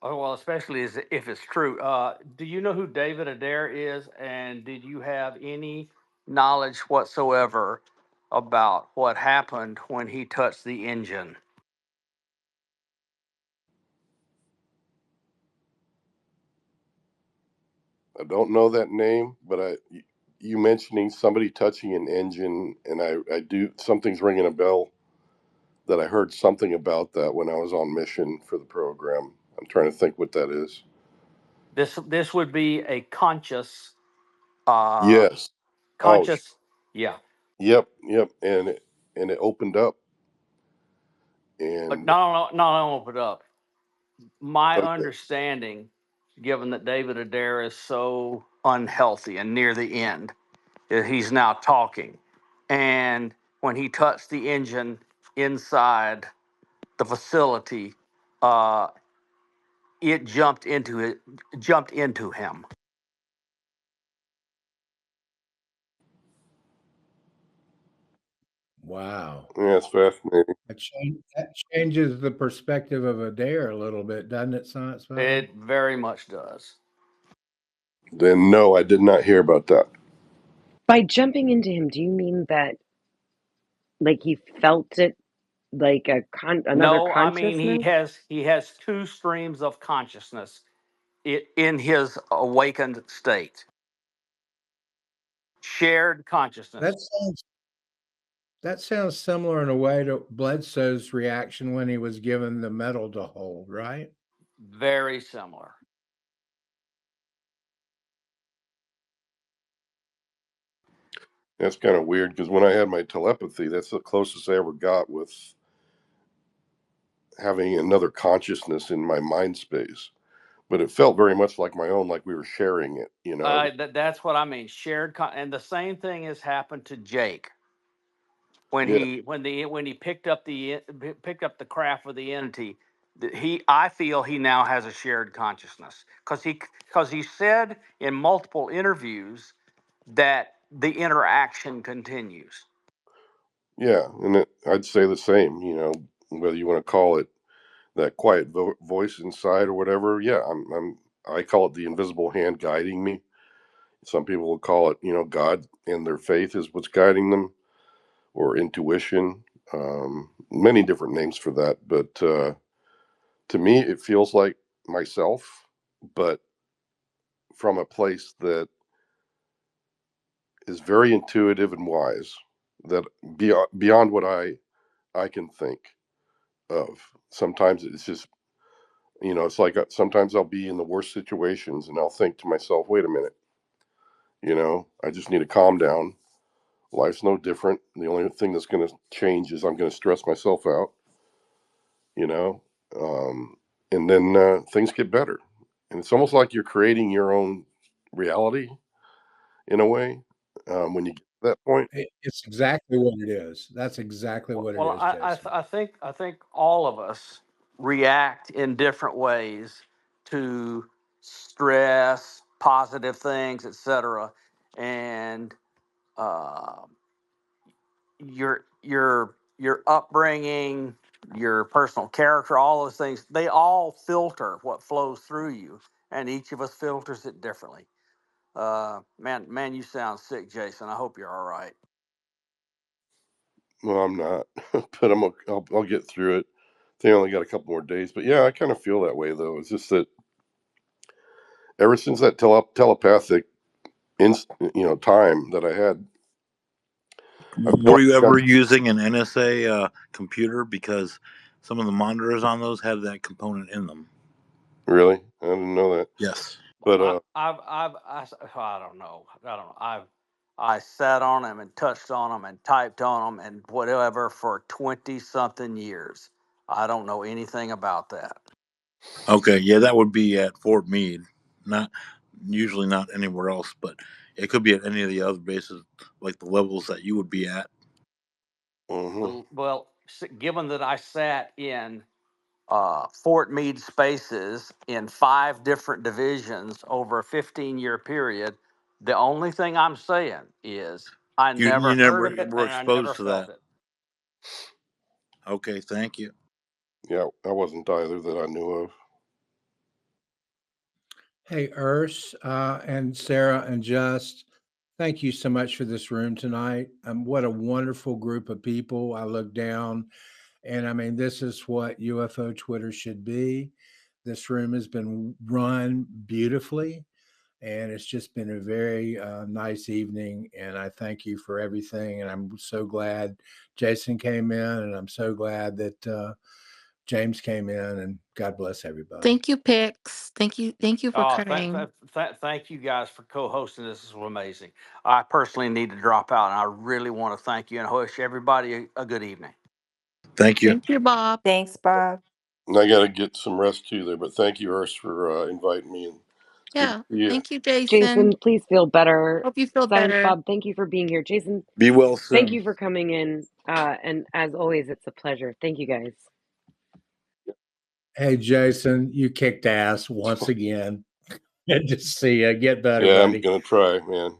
Oh, well, especially if it's true. Do you know who David Adair is? And did you have any knowledge whatsoever about what happened when he touched the engine? I don't know that name, but you mentioning somebody touching an engine, and I do, something's ringing a bell that I heard something about that when I was on mission for the program. I'm trying to think what that is. This would be a uh, Yes. Oh, conscious, yeah. yep. And it opened up, But and not open it up. My okay, understanding, given that David Adair is so unhealthy and near the end, is he's now talking. And when he touched the engine inside the facility, uh, it jumped into him. Wow. yeah, it's fascinating. That changes the perspective of Adair a little bit, doesn't it, Science Bob? It very much does. Then no, I did not hear about that. By jumping into him, do you mean that like he felt it like another No, I mean consciousness? he has two streams of consciousness in his awakened state. Shared consciousness. That sounds that sounds similar in a way to Bledsoe's reaction when he was given the medal to hold, right? Very similar. That's kind of weird because when I had my telepathy, that's the closest I ever got with having another consciousness in my mind space. But it felt very much like my own, like we were sharing it, you know. That's what I mean. And the same thing has happened to Jake when Yeah, he picked up the craft of the entity. I feel he now has a shared consciousness because he said in multiple interviews that the interaction continues. yeah, and I'd say the same, whether you want to call it that quiet voice inside or whatever. Yeah, I call it the invisible hand guiding me. Some people will call it, God and their faith is what's guiding them, or intuition. Many different names for that, but to me, it feels like myself, but from a place that is very intuitive and wise, that beyond what I can think of. Sometimes it's just, it's like sometimes I'll be in the worst situations and I'll think to myself, wait a minute, I just need to calm down. Life's no different. The only thing that's going to change is I'm going to stress myself out, you know, um, and then things get better. And it's almost like you're creating your own reality in a way when you get to that point. It's exactly what it is. That's exactly what it Well, is, Jason. I think all of us react in different ways to stress, positive things, etc. And uh, your upbringing, your personal character, all those things, they all filter what flows through you, and each of us filters it differently. Man, you sound sick, Jason. I hope you're all right. Well, I'm not, but I'll get through it. I think I only got a couple more days, but yeah, I kind of feel that way though. It's just that ever since that telepathic time that I had, I've Were you got ever using an NSA computer? Because some of the monitors on those had that component in them. really, I didn't know that, Yes. but I don't know. I sat on them and touched on them and typed on them and whatever for 20 something years. I don't know anything about that. Okay, yeah, that would be at Fort Meade, not usually not anywhere else, but it could be at any of the other bases, like the levels that you would be at. Well, given that I sat in Fort Meade spaces in 5 different divisions over a 15-year period, the only thing I'm saying is I You never heard never of it were and I never exposed to felt that. it. Okay, thank you. yeah, I wasn't either that I knew of. Hey, and Sarah and Just, thank you so much for this room tonight. What a wonderful group of people. I look down, and I mean, this is what UFO Twitter should be. This room has been run beautifully, and it's just been a very nice evening. And I thank you for everything. And I'm so glad Jason came in, and I'm so glad that James came in. And God bless everybody. Thank you, Pix. Thank you for coming. Thank you guys for co-hosting. This is amazing. I personally need to drop out, and I really want to thank you and wish everybody a good evening. Thank you. Thank you, Bob. Thanks, Bob. And I got to get some rest too there, but thank you, Urs, for inviting me. And it's good to Yeah. see you. Thank you, Jason. Jason, please feel better. Hope you feel Silence better. Bob, thank you for being here. Jason, Be well thank soon. you for coming in. And as always, it's a pleasure. Thank you guys. Hey, Jason, you kicked ass once again. Good to see you. Get better, Yeah, I'm buddy. gonna try, man.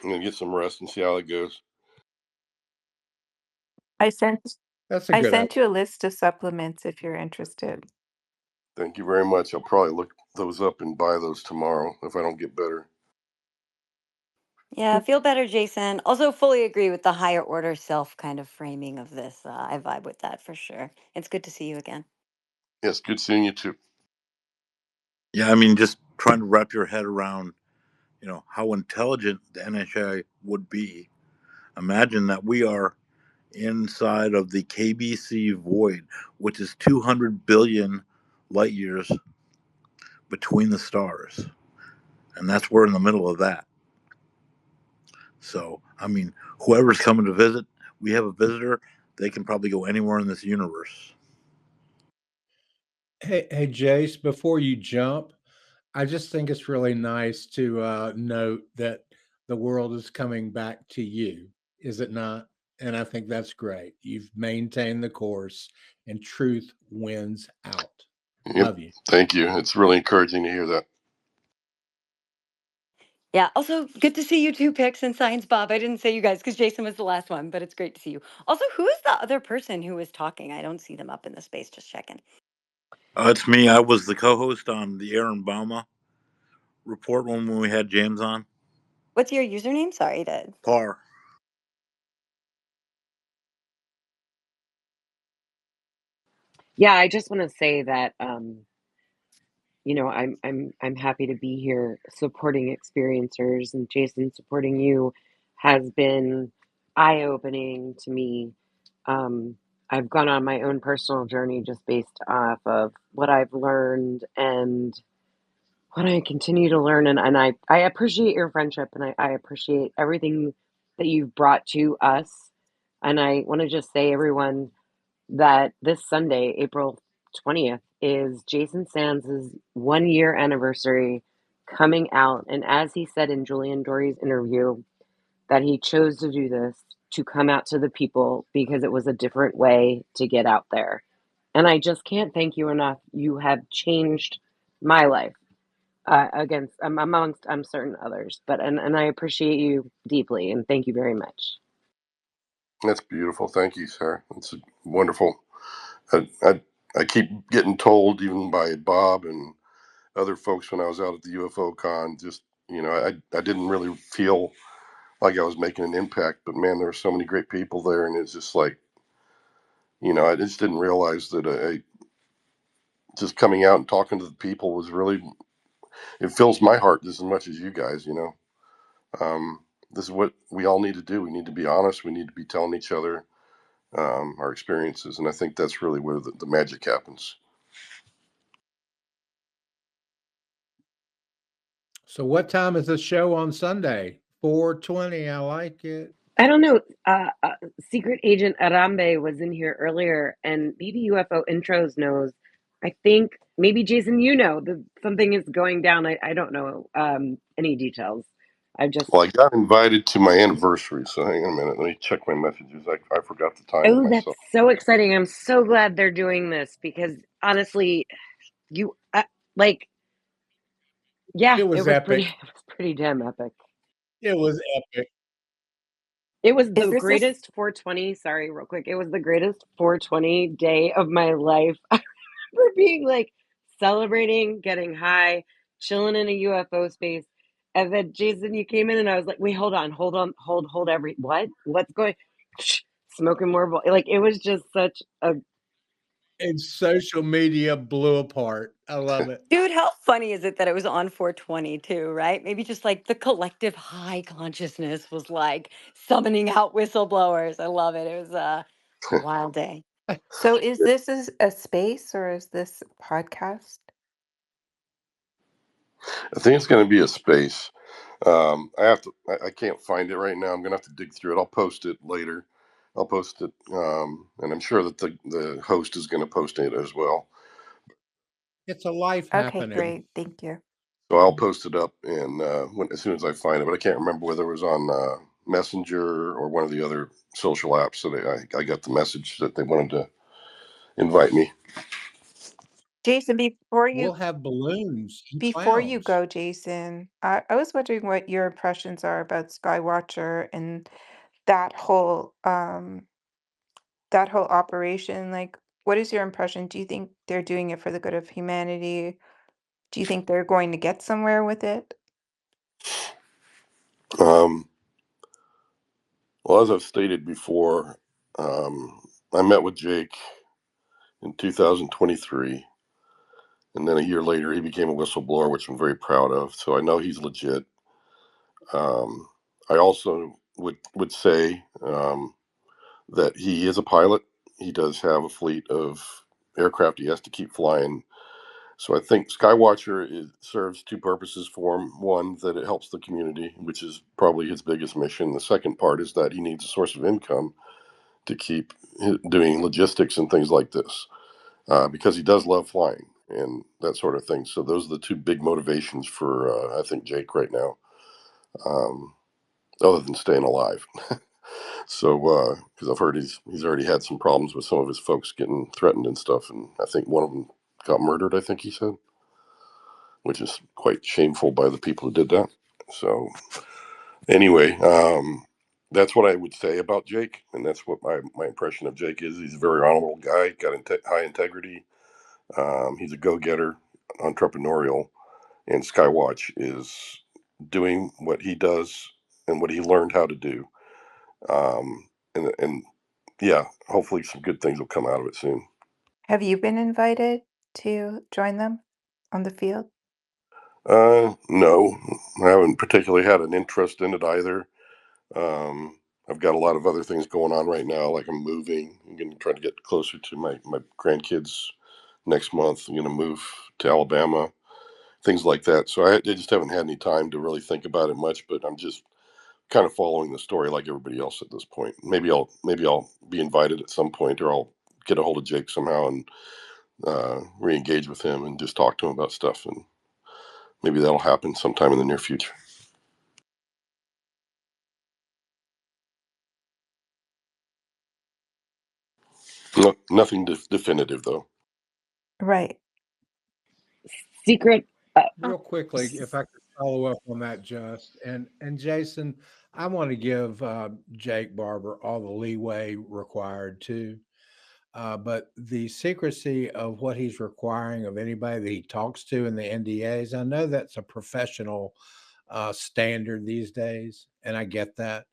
I'm gonna get some rest and see how it goes. I sent That's a I good idea. sent you a list of supplements if you're interested. Thank you very much. I'll probably look those up and buy those tomorrow if I don't get better. Yeah, feel better, Jason. Also, fully agree with the higher order self kind of framing of this. I vibe with that for sure. It's good to see you again. Yes, good seeing you too. Yeah, I mean, just trying to wrap your head around, how intelligent the NHA would be. Imagine that we are inside of the KBC void, which is 200 billion light years between the stars. And that's we're in the middle of that. So, I mean, whoever's coming to visit, we have a visitor, they can probably go anywhere in this universe. Hey, Jace, before you jump, I just think it's really nice to note that the world is coming back to you, is it not? And I think that's great. You've maintained the course, and truth wins out. Yep. Love you. Thank you. It's really encouraging to hear that. Yeah, also good to see you too, Pix and Science Bob. I didn't say you guys because Jason was the last one, but it's great to see you. Also, who is the other person who was talking? I don't see them up in the space, just checking. It's me. I was the co-host on the Aaron Bauma report when we had James on. What's your username? Sorry to... Par. Yeah, I just want to say that I'm happy to be here supporting experiencers, and Jason, supporting you has been eye-opening to me. I've gone on my own personal journey just based off of what I've learned and what I continue to learn, and I appreciate your friendship, and I appreciate everything that you've brought to us. And I want to just say, everyone, that this Sunday, April 20th is Jason Sands' 1 year anniversary coming out. And as he said in Julian Dory's interview, that he chose to do this to come out to the people because it was a different way to get out there. And I just can't thank you enough. You have changed my life against amongst I'm certain others. But and I appreciate you deeply and thank you very much. That's beautiful. Thank you, Sarah. It's wonderful. I keep getting told, even by Bob and other folks when I was out at the UFO con, just, I didn't really feel like I was making an impact, but man, there were so many great people there, and it's just like, I just didn't realize that just coming out and talking to the people was really, it fills my heart just as much as you guys. Um, this is what we all need to do. We need to be honest. We need to be telling each other our experiences, and I think that's really where the magic happens. So what time is the show on Sunday? 4:20. I like it. I don't know. Secret Agent Arambe was in here earlier, and maybe UFO Intros knows. I think maybe Jason, you know that something is going down. I don't know any details. I just Well, I got invited to my anniversary, so hang on a minute. Let me check my messages. I forgot the time of oh, that's myself. so exciting! I'm so glad they're doing this because honestly, you like yeah, It was epic. it was pretty damn epic. It was epic. It was Is the this a greatest 420. Sorry, real quick. It was the greatest 420 day of my life. For being like celebrating, getting high, chilling in a UFO space. And then Jason, you came in and I was like, wait, hold on, hold what's going smoking more like it was just such a And social media blew apart. I love it. Dude, how funny is it that it was on 420 too, right? Maybe just like the collective high consciousness was like summoning out whistleblowers. I love it. It was a wild day. So is this a space or is this a podcast? I think it's going to be a space. I can't find it right now. I'm going to have to dig through it. I'll post it later. I'll post it, and I'm sure that the host is going to post it as well. It's a life Okay, happening. great. Thank you. So I'll post it up, and as soon as I find it, but I can't remember whether it was on Messenger or one of the other social apps. So I got the message that they wanted to invite me. Jason, We'll have balloons and before you clowns. go, Jason, I was wondering what your impressions are about Skywatcher and that whole that whole operation. Like, what is your impression? Do you think they're doing it for the good of humanity? Do you think they're going to get somewhere with it? Um, well, as I've stated before, I met with Jake in 2023, and then a year later he became a whistleblower, which I'm very proud of. So I know he's legit. Um, I also would say that he is a pilot. He does have a fleet of aircraft he has to keep flying. So I think Skywatcher serves two purposes for him. One, that it helps the community, which is probably his biggest mission. The second part is that he needs a source of income to keep doing logistics and things like this, because he does love flying and that sort of thing. So those are the two big motivations for I think Jake right now, um, other than staying alive. So because I've heard he's already had some problems with some of his folks getting threatened and stuff, and I think one of them got murdered. I think he said, which is quite shameful by the people who did that. So anyway, that's what I would say about Jake, and that's what my impression of Jake is. He's a very honorable guy, got high integrity. He's a go-getter, entrepreneurial, and Skywatch is doing what he does and what he learned how to do. And yeah, hopefully some good things will come out of it soon. Have you been invited to join them on the field? No, I haven't particularly had an interest in it either. I've got a lot of other things going on right now, like I'm moving. I'm going to try to get closer to my grandkids next month. I'm going to move to Alabama, things like that. So I just haven't had any time to really think about it much, but I'm just kind of following the story like everybody else at this point. Maybe I'll be invited at some point, or I'll get a hold of Jake somehow and re-engage with him and just talk to him about stuff, and maybe that'll happen sometime in the near future. Nothing definitive though. Right. Secret. Real quickly, if I could follow up on that, Just and Jason, I want to give Jake Barber all the leeway required too. But the secrecy of what he's requiring of anybody that he talks to in the NDAs, I know that's a professional standard these days, and I get that.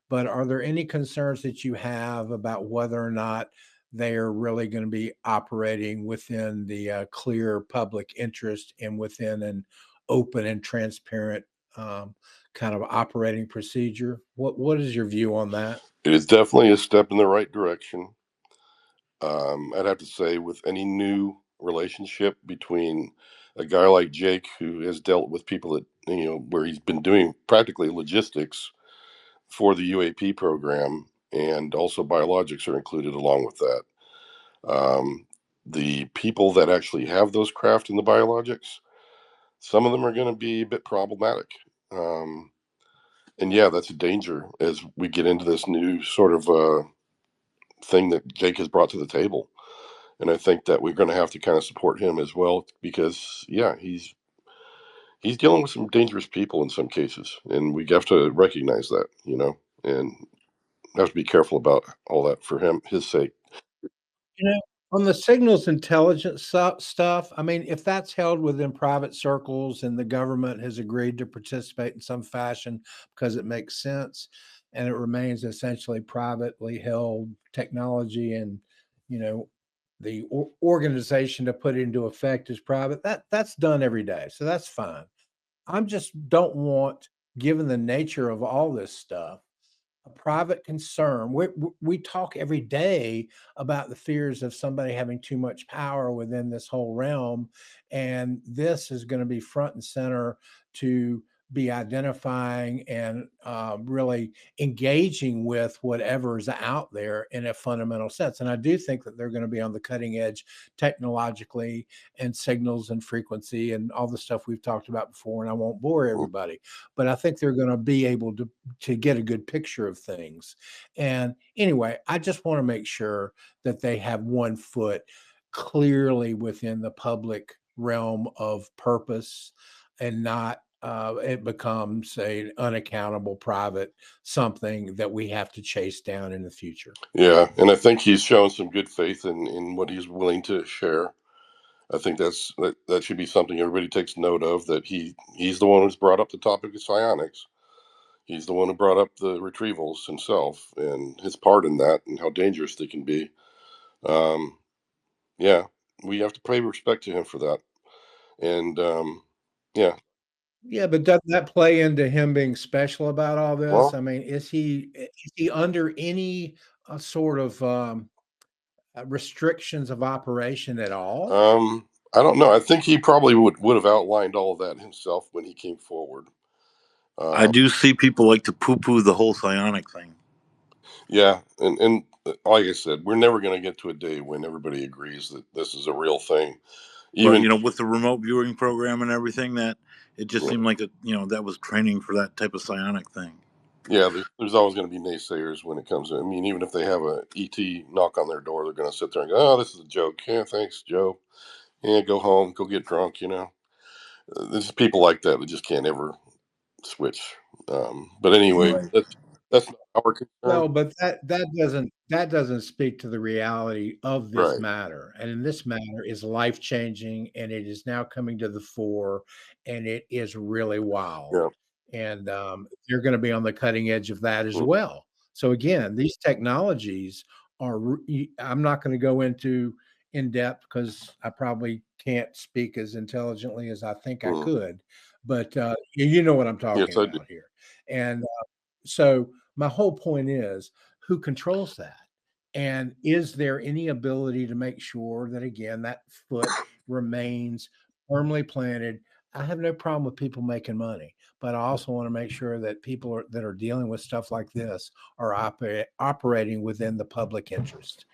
But are there any concerns that you have about whether or not they are really going to be operating within the clear public interest and within an open and transparent kind of operating procedure? What is your view on that? It is definitely a step in the right direction. I'd have to say, with any new relationship between a guy like Jake, who has dealt with people that, where he's been doing practically logistics for the UAP program, and also biologics are included along with that. The people that actually have those craft in the biologics, some of them are going to be a bit problematic. And yeah, that's a danger as we get into this new sort of thing that Jake has brought to the table. And I think that we're going to have to kind of support him as well, because yeah, he's dealing with some dangerous people in some cases, and we have to recognize that, and have to be careful about all that for his sake. You know, on the signals intelligence stuff, I mean, if that's held within private circles and the government has agreed to participate in some fashion because it makes sense and it remains essentially privately held technology, and you know the organization to put it into effect is private, that's done every day, so that's fine. I'm just don't want, given the nature of all this stuff, a private concern. We talk every day about the fears of somebody having too much power within this whole realm, and this is going to be front and center to be identifying and really engaging with whatever is out there in a fundamental sense. And I do think that they're going to be on the cutting edge technologically, and signals and frequency and all the stuff we've talked about before. And I won't bore everybody, but I think they're going to be able to get a good picture of things. And anyway, I just want to make sure that they have one foot clearly within the public realm of purpose, and not it becomes a unaccountable private something that we have to chase down in the future. Yeah, and I think he's shown some good faith in what he's willing to share. I think that should be something everybody takes note of. That he's the one who's brought up the topic of psionics. He's the one who brought up the retrievals himself and his part in that, and how dangerous they can be. Um, yeah, we have to pay respect to him for that. And yeah, Yeah, but doesn't that play into him being special about all this? well, I mean, is he under any sort of restrictions of operation at all? I don't know. I think he probably would have outlined all of that himself when he came forward. I Um, do see people like to poo-poo the whole psionic thing. yeah, and like I said, we're never going to get to a day when everybody agrees that this is a real thing. But Even with the remote viewing program and everything, that it just seemed like that was training for that type of psionic thing. yeah, there's always going to be naysayers when it comes to. I mean, even if they have a ET knock on their door, they're going to sit there and go, "Oh, this is a joke." Yeah, thanks, Joe. Yeah, go home, go get drunk. There's people like that just can't ever switch. But anyway, Right. that's not our concern. Well, but that doesn't speak to the reality of this Right. matter. And in this matter is life changing, and it is now coming to the fore, and it is really wild. Yeah. And you're going to be on the cutting edge of that as Mm, well. So again, these technologies are. I'm not going to go into in depth because I probably can't speak as intelligently as I think I mm. could, but you know what I'm talking Yes, I do. about here. And so my whole point is, who controls that? And is there any ability to make sure that, again, that foot remains firmly planted? I have no problem with people making money, but I also want to make sure that people that are dealing with stuff like this are operating within the public interest.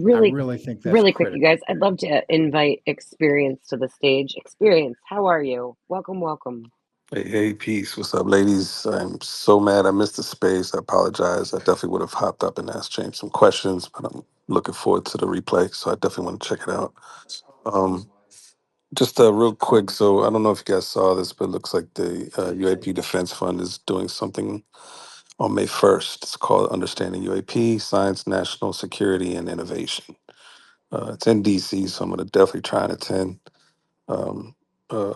Really, really think that's really quick, you critical. guys. I'd love to invite Experience to the stage. Experience, how are you? Welcome, welcome. Hey, peace. What's up, ladies? I'm so mad I missed the space. I apologize. I definitely would have hopped up and asked James some questions, but I'm looking forward to the replay, so I definitely want to check it out. Um, just real quick, so I don't know if you guys saw this, but it looks like the UAP Defense Fund is doing something on May 1st. It's called Understanding UAP, Science, National Security, and Innovation. It's in DC, so I'm going to definitely try and attend. Um,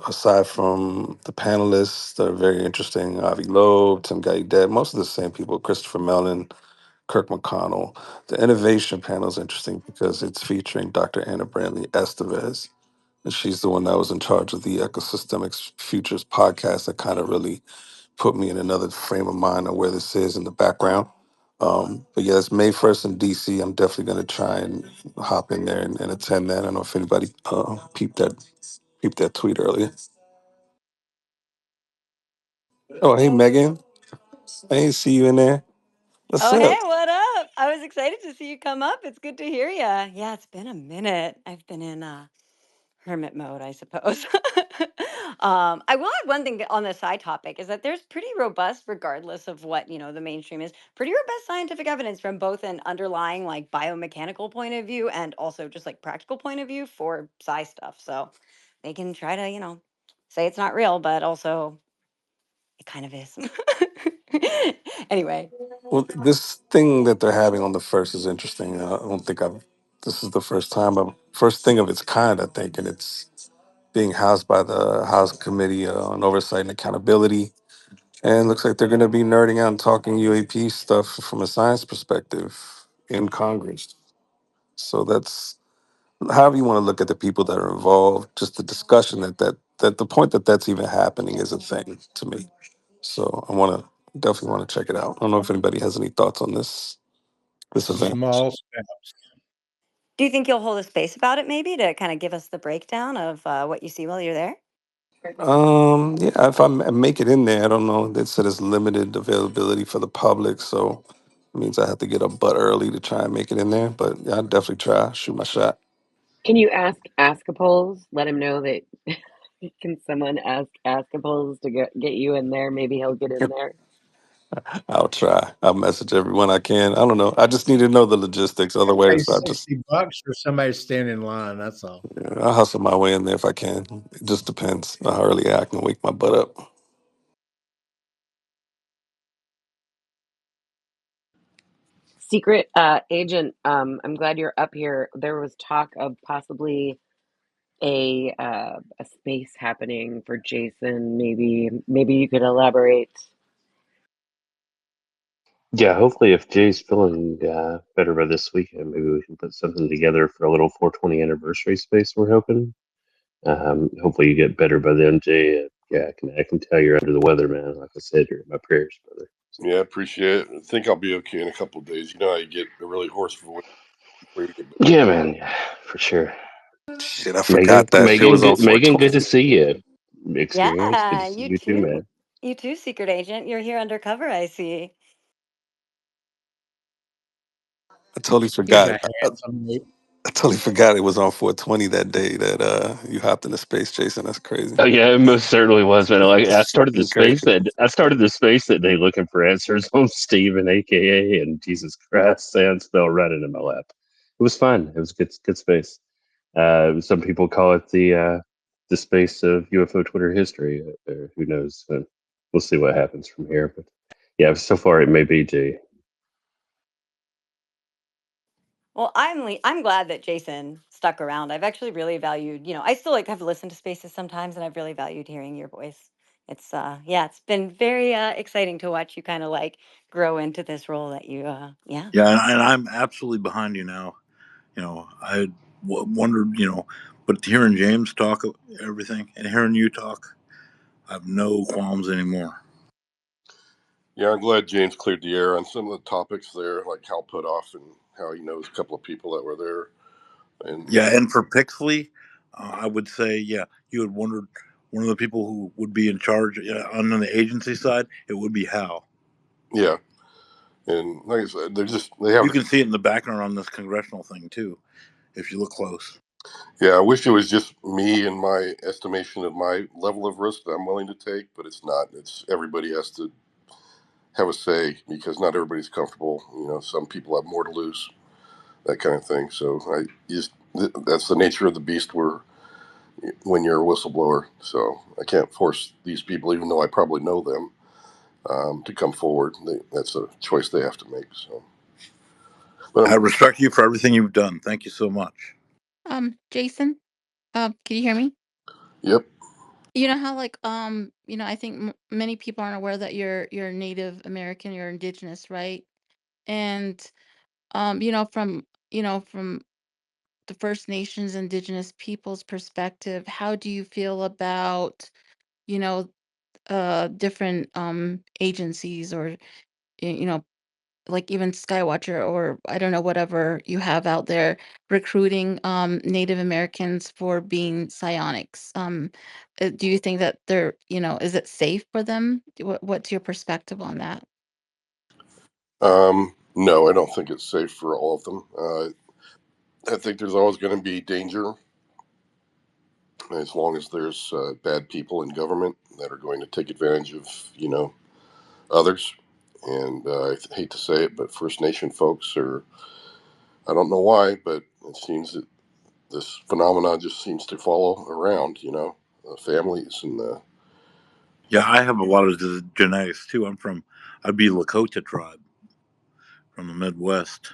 Aside from the panelists that are very interesting, Avi Loeb, Tim Gaudet, most of the same people, Christopher Mellon, Kirk McConnell. The innovation panel is interesting because it's featuring Dr. Anna Brantley Estevez, and she's the one that was in charge of the Ecosystemics Futures podcast that kind of really put me in another frame of mind of where this is in the background. But yeah, it's May 1st in DC. I'm definitely going to try and hop in there and attend that. I don't know if anybody peeped that tweet earlier. Oh, hey, Megan. I ain't see you in there. What's Oh, hey, up? what up? I was excited to see you come up. It's good to hear you. Yeah, it's been a minute. I've been in hermit mode, I suppose. I will add one thing on the side topic is that there's pretty robust, regardless of what the mainstream is, pretty robust scientific evidence from both an underlying like biomechanical point of view and also just like practical point of view for psi stuff. So they can try to say it's not real, but also it kind of is. Anyway. Well, this thing that they're having on the first is interesting. I don't think I've. This is the first thing of its kind. I think, and it's being housed by the House Committee on Oversight and Accountability. And it looks like they're going to be nerding out and talking UAP stuff from a science perspective in Congress. So that's however you want to look at the people that are involved. Just the discussion that the point that that's even happening is a thing to me. So I want to definitely want to check it out. I don't know if anybody has any thoughts on this event. Small steps. Do you think you'll hold a space about it maybe to kind of give us the breakdown of what you see while you're there? Yeah, if make it in there, I don't know. They said it's limited availability for the public, so it means I have to get up butt early to try and make it in there. But yeah, I'll definitely try, shoot my shot. Can you ask a polls? Let him know that. Can someone ask a polls to get you in there? Maybe he'll get in there. I'll try. I'll message everyone I can. I don't know. I just need to know the logistics. Pay Otherwise, $60 for somebody to stand in line. That's all. I'll hustle my way in there if I can. It just depends on how early I can wake my butt up. Secret agent, I'm glad you're up here. There was talk of possibly a space happening for Jason. Maybe you could elaborate. Yeah, hopefully, if Jay's feeling better by this weekend, maybe we can put something together for a little 420 anniversary space. We're hoping. Hopefully, you get better by then, Jay. Yeah, I can tell you're under the weather, man. Like I said, you're in my prayers, brother. Yeah, appreciate it. I think I'll be okay in a couple of days. You know how you get a really hoarse voice before you get better. Yeah, man. Yeah, for sure. Shit, I Megan, forgot that it Megan, was on good, Megan, good to 420. see you. Experience, good to Yeah, see you you too, too. man. You too, secret agent. You're here undercover, I see. I totally He's forgot. a handsome mate. I totally forgot it was on 420 that day that you hopped into space, Jason. That's crazy. Oh yeah, it most certainly was, man. Like I That's started the fucking space crazy. that I started the space that day looking for answers on Steven, aka, and Jesus Christ, sand fell right into my lap. It was fun. It was good space. Some people call it the space of UFO Twitter history. Who knows? We'll see what happens from here. But yeah, so far it may be G. Well, I'm glad that Jason stuck around. I've actually really valued, I still like have listened to spaces sometimes, and I've really valued hearing your voice. It's yeah, it's been very exciting to watch you kind of like grow into this role that you yeah. Yeah, and I'm absolutely behind you now. I wondered, but hearing James talk everything and hearing you talk, I have no qualms anymore. Yeah, I'm glad James cleared the air on some of the topics there, like Hal Puthoff and how he knows a couple of people that were there. And Yeah, and for Pixley, I would say, yeah, you had wondered one of the people who would be in charge on the agency side. It would be Hal. yeah, And like I said, they have. You can see it in the background on this congressional thing too, if you look close. Yeah, I wish it was just me and my estimation of my level of risk that I'm willing to take, but it's not. It's everybody has to have a say because not everybody's comfortable. Some people have more to lose, that kind of thing. So that's the nature of the beast. When you're a whistleblower, so I can't force these people, even though I probably know them, to come forward. That's a choice they have to make. So, but I respect you for everything you've done. Thank you so much. Jason, can you hear me? yep. You know how I think many people aren't aware that you're Native American, you're indigenous, right? And from the First Nations indigenous people's perspective, how do you feel about, you know, different agencies or you know like even Skywatcher or I don't know, whatever you have out there recruiting Native Americans for being psionics. Do you think that is it safe for them? What's your perspective on that? No, I don't think it's safe for all of them. I think there's always going to be danger as long as there's bad people in government that are going to take advantage of others. And I hate to say it, but First Nation folks are. I don't know why, but it seems that this phenomenon just seems to follow around. Families and. Yeah, I have a lot of the genetics too. I'd be Lakota tribe from the Midwest.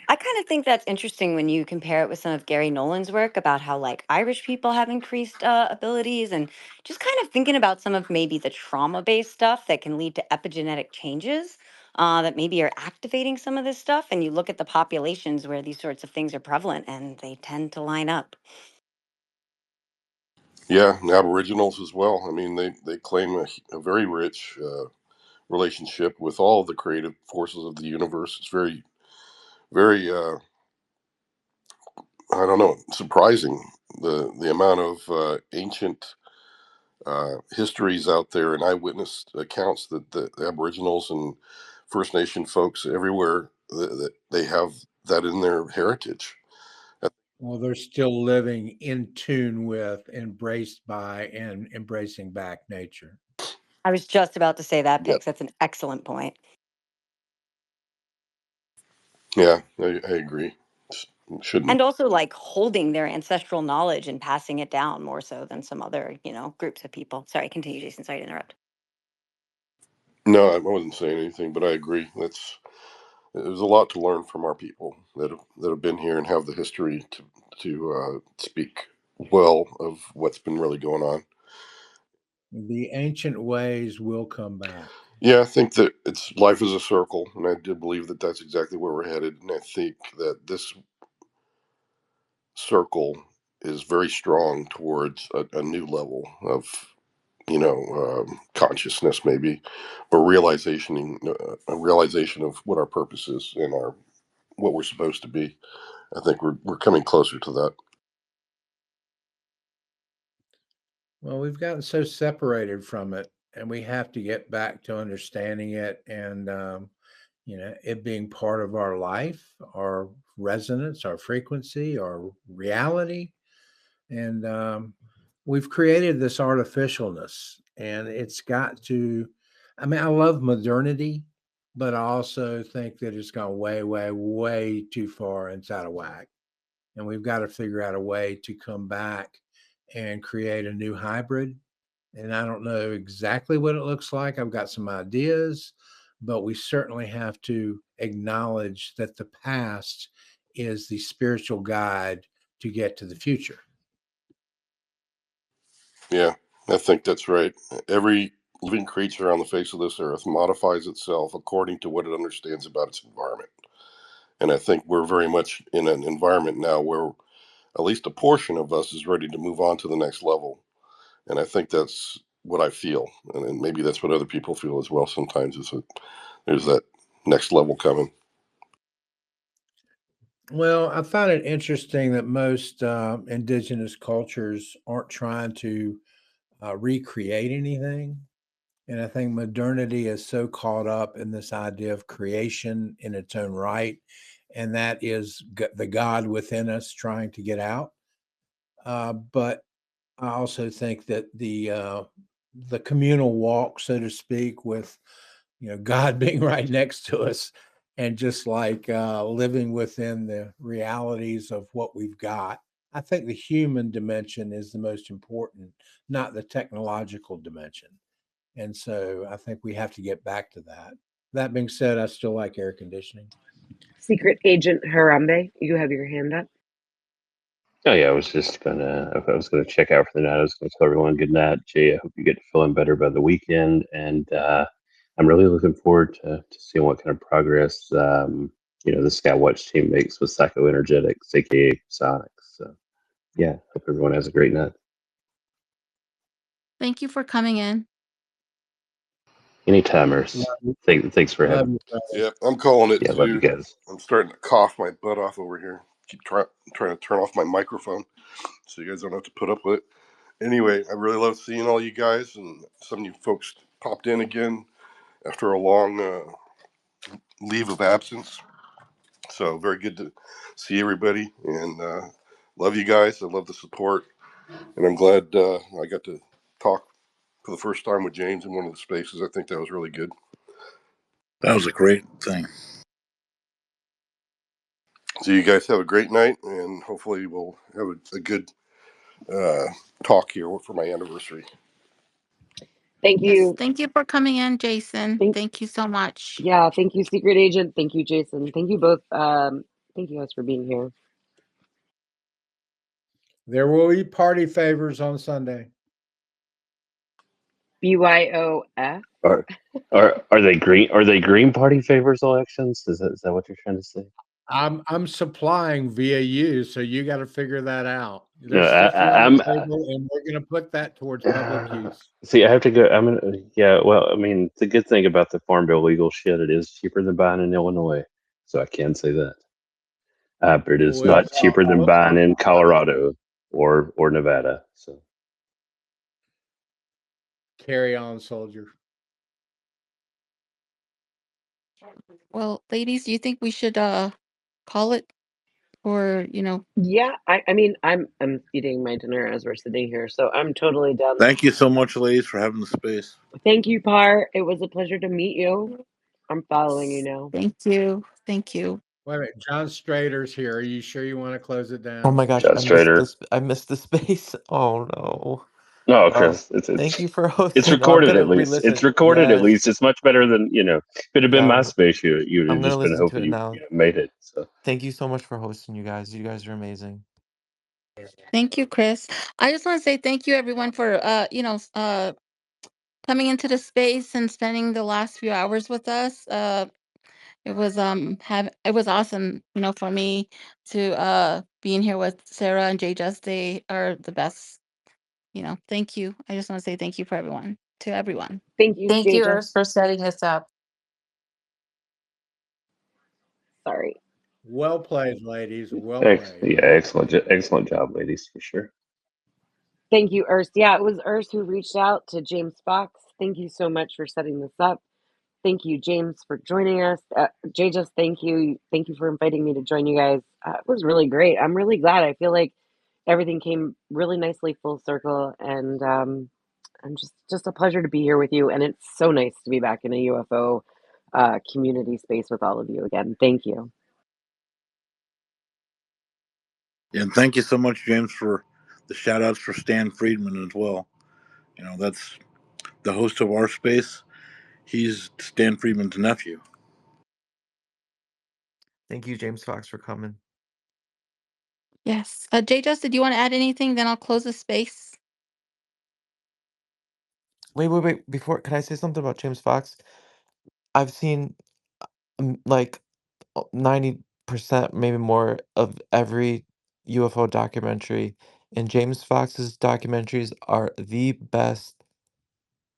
I kind of think that's interesting when you compare it with some of Gary Nolan's work about how like Irish people have increased abilities and just kind of thinking about some of maybe the trauma based stuff that can lead to epigenetic changes that maybe are activating some of this stuff. And you look at the populations where these sorts of things are prevalent and they tend to line up. Yeah, and Aboriginals as well. I mean, they claim a very rich relationship with all of the creative forces of the universe. It's very, very, I don't know, surprising the amount of ancient histories out there and eyewitness accounts that the Aboriginals and First Nation folks everywhere that they have that in their heritage. Well, they're still living in tune with, embraced by, and embracing back nature. I was just about to say that, Yeah, Pix. That's an excellent point. yeah, I agree. Shouldn't. And also like holding their ancestral knowledge and passing it down more so than some other, groups of people. Sorry, continue, Jason. Sorry to interrupt. No, I wasn't saying anything, but I agree. There's a lot to learn from our people that have been here and have the history to speak well of what's been really going on. The ancient ways will come back. Yeah, I think that it's life is a circle, and I do believe that that's exactly where we're headed. And I think that this circle is very strong towards a new level of consciousness, maybe, or a realization of what our purpose is and our what we're supposed to be. I think we're coming closer to that. Well, we've gotten so separated from it, and we have to get back to understanding it and, it being part of our life, our resonance, our frequency, our reality. And we've created this artificialness, and it's got to, I mean, I love modernity, but I also think that it's gone way, way, way too far and it's out of whack. And we've got to figure out a way to come back and create a new hybrid. And I don't know exactly what it looks like. I've got some ideas, but we certainly have to acknowledge that the past is the spiritual guide to get to the future. Yeah, I think that's right. Every living creature on the face of this earth modifies itself according to what it understands about its environment. And I think we're very much in an environment now where at least a portion of us is ready to move on to the next level. And I think that's what I feel. And maybe that's what other people feel as well sometimes is that there's that next level coming. Well, I find it interesting that most indigenous cultures aren't trying to recreate anything. And I think modernity is so caught up in this idea of creation in its own right, and that is the God within us trying to get out. But I also think that the communal walk, so to speak, with God being right next to us, and just like living within the realities of what we've got. I think the human dimension is the most important, not the technological dimension. And so I think we have to get back to that. That being said, I still like air conditioning. Secret Agent Harambe, you have your hand up. Oh yeah, I was just gonna. If I was gonna check out for the night, I was gonna tell everyone good night. Jay, I hope you get feeling better by the weekend, and I'm really looking forward to seeing what kind of progress the Skywatch team makes with psychoenergetics, aka psionics. So yeah, hope everyone has a great night. Thank you for coming in. Anytime, Urs. Thanks for having Love me. you, brother. Yep, I'm calling it Yeah, love you too. guys. I'm starting to cough my butt off over here. Keep trying to turn off my microphone so you guys don't have to put up with it. Anyway, I really love seeing all you guys, and some of you folks popped in again after a long leave of absence. So very good to see everybody, and love you guys. I love the support, and I'm glad I got to talk for the first time with James in one of the spaces. I think that was really good. That was a great thing. So you guys have a great night, and hopefully we'll have a good talk here for my anniversary. Thank Yes, you. thank you for coming in, Jason. Thank Thank you so much. Yeah, thank you, Secret Agent. Thank you, Jason. Thank you both. Thank you guys for being here. There will be party favors on Sunday. BYOF. Are are they green? Are they Green Party favors elections? Is that what you're trying to say? I'm supplying via you, so you got to figure that out. No, There's stuff here on I'm. the table, and we're going to put that towards public use. See, I have to go. I'm gonna. Yeah, well, I mean, the good thing about the Farm Bill legal shit, it is cheaper than buying in Illinois, so I can say that. But it is Well, not cheaper than buying in Colorado or Nevada. So carry on, soldier. Well, ladies, do you think we should call it, or Yeah, I mean, I'm eating my dinner as we're sitting here, so I'm totally done. Thank you so much, ladies, for having the space. Thank you, Par. It was a pleasure to meet you. I'm following you now. Thank you. Thank you. Wait a minute, John Strader's here. Are you sure you want to close it Oh down? my gosh, John Strader. I missed the space. Oh no. No, Oh, Chris, it's thank you for it's hosting. Oh, I'm recorded gonna at least. It's re-listen. recorded at least. Yes. It's much better than If it had been Yeah, my space, you would I'm have gonna just been listen to hoping it you now. made it. So Thank you so much for hosting, you guys. You guys are amazing. Thank you, Chris. I just want to say thank you, everyone, for coming into the space and spending the last few hours with us. It was awesome, for me to be in here with Sarah and JJust. They are the best. Thank you. I just want to say thank you for everyone, to everyone. Thank you, Thank you, Jaja. Urs, for setting this up. Sorry. Well played, ladies. Well played. yeah, excellent job, ladies, for sure. Thank you, Urs. Yeah, it was Urs who reached out to James Fox. Thank you so much for setting this up. Thank you, James, for joining us. Jay, just thank you. Thank you for inviting me to join you guys. It was really great. I'm really glad. I feel like everything came really nicely full circle, and I'm just a pleasure to be here with you. And it's so nice to be back in a UFO community space with all of you again. Thank you. And thank you so much, James, for the shout outs for Stan Friedman as well. That's the host of our space. He's Stan Friedman's nephew. Thank you, James Fox, for coming. Yes. JJust, did you want to add anything? Then I'll close the space. Wait. Before, can I say something about James Fox? I've seen like 90%, maybe more, of every UFO documentary, and James Fox's documentaries are the best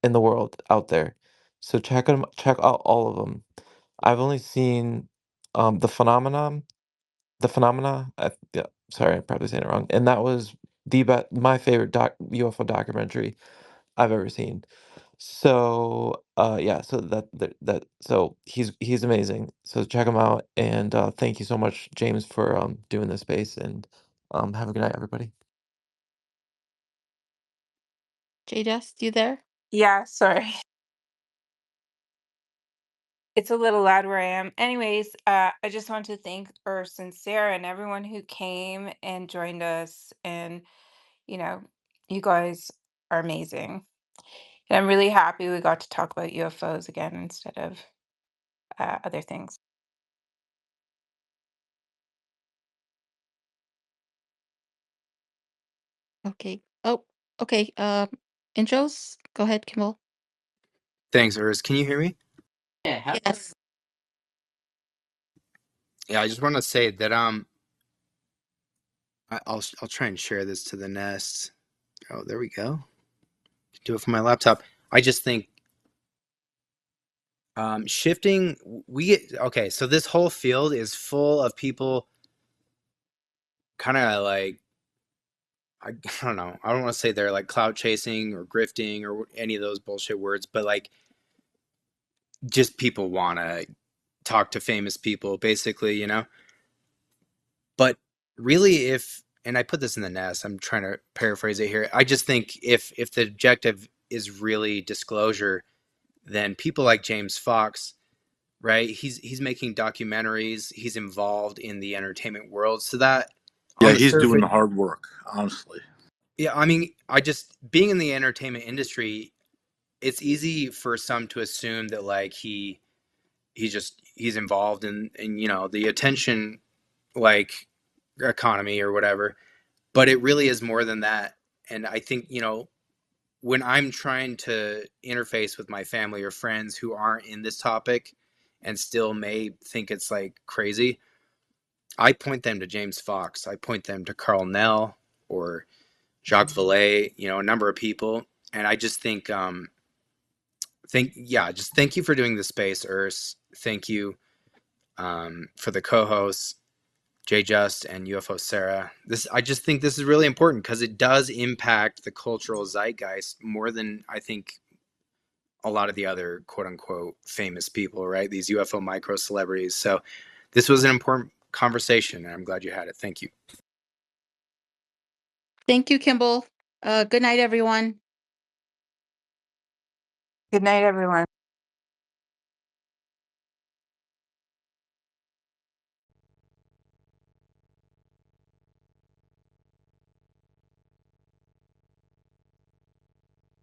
in the world out there. So check out all of them. I've only seen the phenomenon, yeah, sorry, I'm probably saying it wrong. And that was my favorite UFO documentary I've ever seen. So yeah, so so he's amazing. So check him out, and thank you so much, James, for doing this space, and have a good night, everybody. JJust, you there? Yeah, sorry. It's a little loud where I am. Anyways, I just want to thank Urs and Sarah and everyone who came and joined us. And, you know, you guys are amazing. And I'm really happy we got to talk about UFOs again instead of other things. Okay. Oh, okay. Intros. Go ahead, Kimball. Thanks, Urs. Can you hear me? Yes. Yeah, I just want to say that I'll try and share this to the nest. Oh, there we go. Do it from my laptop. I just think shifting okay, so this whole field is full of people kind of like I don't know. I don't want to say they're like clout chasing or grifting or any of those bullshit words, but like just people want to talk to famous people basically, you know? But really and I put this in the nest, I'm trying to paraphrase it here. I just think if the objective is really disclosure, then people like James Fox, right? He's making documentaries, he's involved in the entertainment world. So that Yeah, on the he's doing surface, the hard work, honestly. yeah, I mean, I just being in the entertainment industry, it's easy for some to assume that like he's involved in you know the attention like economy or whatever, but it really is more than that. And I think, you know, when I'm trying to interface with my family or friends who aren't in this topic and still may think it's like crazy, I point them to James Fox. I point them to Carl Nell or Jacques Vallée, you know, a number of people. And I just think just thank you for doing the space, Urs. Thank you for the co-hosts, JJust and UFOSARA. I just think this is really important because it does impact the cultural zeitgeist more than I think a lot of the other quote unquote famous people, right? These UFO micro celebrities. So this was an important conversation and I'm glad you had it. Thank you. Thank you, Kimball. Good night, everyone. Good night, everyone.